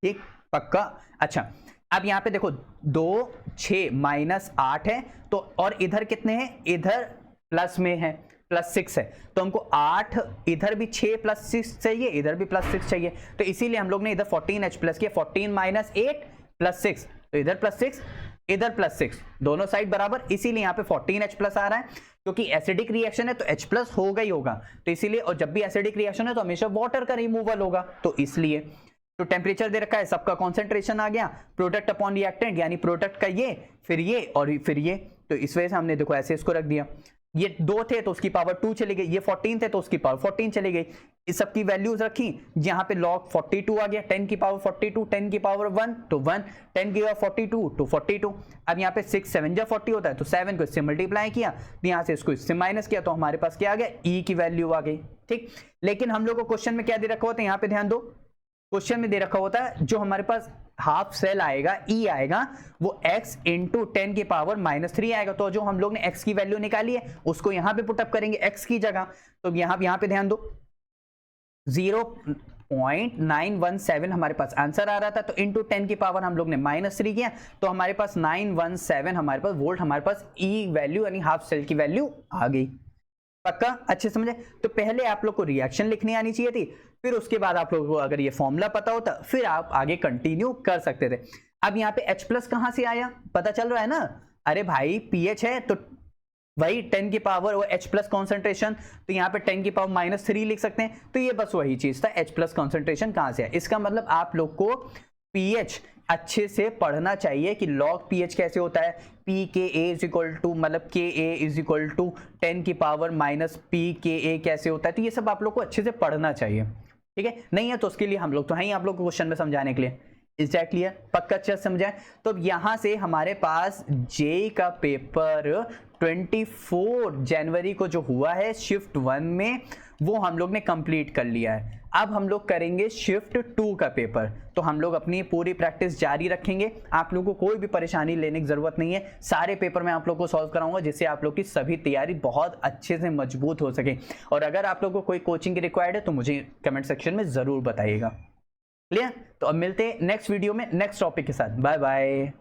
ठीक, पक्का। अच्छा, अब यहां पे देखो 2 6 -8 है, तो और इधर कितने हैं, इधर प्लस में है, +6 है, तो हमको 8, इधर भी 6 + 6 चाहिए, इधर भी +6 चाहिए, तो इसीलिए हम लोग ने इधर 14H+ किया। 14 - 8 + 6, तो इधर +6 इधर +6, दोनों साइड बराबर, इसीलिए यहाँ पे 14H+ आ रहा है, क्योंकि एसिडिक रिएक्शन है तो H+ होगा ही होगा, तो इसीलिए, और जब भी एसिडिक रिएक्शन है तो हमेशा वाटर का रिमूवल होगा, तो इसलिए। तो टेम्परेचर दे रखा है, सबका कॉन्सेंट्रेशन आ गया, प्रोडक्ट अपॉन रिएक्टेंट यानी प्रोडक्ट का ये, फिर ये और फिर ये, तो इस वजह से हमने देखो ऐसे इसको रख दिया। ये 2 थे तो उसकी पावर 2 चली गई, ये 14 थे तो उसकी पावर 14 चली गई, इस सब की वैल्यूज रखी, यहाँ पे log 42 आ गया, 10 की पावर 42, 10 की पावर 1 तो 1, 10 की पावर 42 तो 42। अब यहाँ पे 6 7 जा 40 होता है, तो 7 को इससे मल्टीप्लाई किया, तो यहाँ से इसको इससे माइनस किया, तो हमारे पास क्या आ गया, ई की वैल्यू आ गई, ठीक। लेकिन हम लोग को क्वेश्चन में क्या दे रखा होता है, यहाँ पे ध्यान दो, क्वेश्चन में दे रखा होता है जो हमारे पास हाफ सेल आएगा, ई आएगा, वो x × 10 की पावर -3 आएगा, तो जो हम लोग ने x की वैल्यू निकाली है उसको यहाँ पे पुटअप करेंगे x की जगह, तो यहाँ पे ध्यान दो 0.917 हमारे पास आंसर आ रहा था, तो इंटू 10 की पावर हम लोग ने -3 किया, तो हमारे पास 917 हमारे पास वोल्ट, हमारे पास ई वैल्यू यानी हाफ सेल की वैल्यू आ गई, पक्का, अच्छे समझे। तो पहले आप लोग को रिएक्शन लिखनी आनी चाहिए थी, फिर उसके बाद आप लोगों को अगर ये फॉर्मूला पता होता फिर आप आगे कंटिन्यू कर सकते थे। अब यहाँ पे H+ कहां से आया, पता चल रहा है ना, अरे भाई pH है तो वही 10 की पावर वो H+ कॉन्सेंट्रेशन, तो यहाँ पे 10 की पावर -3 लिख सकते हैं, तो ये बस वही चीज था, H+ कॉन्सेंट्रेशन कहां से है। इसका मतलब आप लोग को pH अच्छे से पढ़ना चाहिए कि log pH कैसे होता है, pKa मतलब Ka 10 की पावर -pKa कैसे होता है, तो ये सब आप लोग को अच्छे से पढ़ना चाहिए, ठीक है। नहीं है तो उसके लिए हम लोग तो हैं ही आप लोग को क्वेश्चन में समझाने के लिए। इज दैट क्लियर, पक्का अच्छे से समझाएं। तो अब यहां से हमारे पास जेई का पेपर 24 जनवरी को जो हुआ है शिफ्ट 1 में, वो हम लोग ने कंप्लीट कर लिया है। अब हम लोग करेंगे शिफ्ट 2 का पेपर, तो हम लोग अपनी पूरी प्रैक्टिस जारी रखेंगे, आप लोगों को कोई भी परेशानी लेने की जरूरत नहीं है, सारे पेपर मैं आप लोग को सॉल्व कराऊंगा, जिससे आप लोग की सभी तैयारी बहुत अच्छे से मजबूत हो सके। और अगर आप लोग को कोई कोचिंग रिक्वायर्ड है तो मुझे कमेंट सेक्शन में जरूर बताइएगा, क्लियर। तो अब मिलते हैं नेक्स्ट वीडियो में नेक्स्ट टॉपिक के साथ, बाय बाय।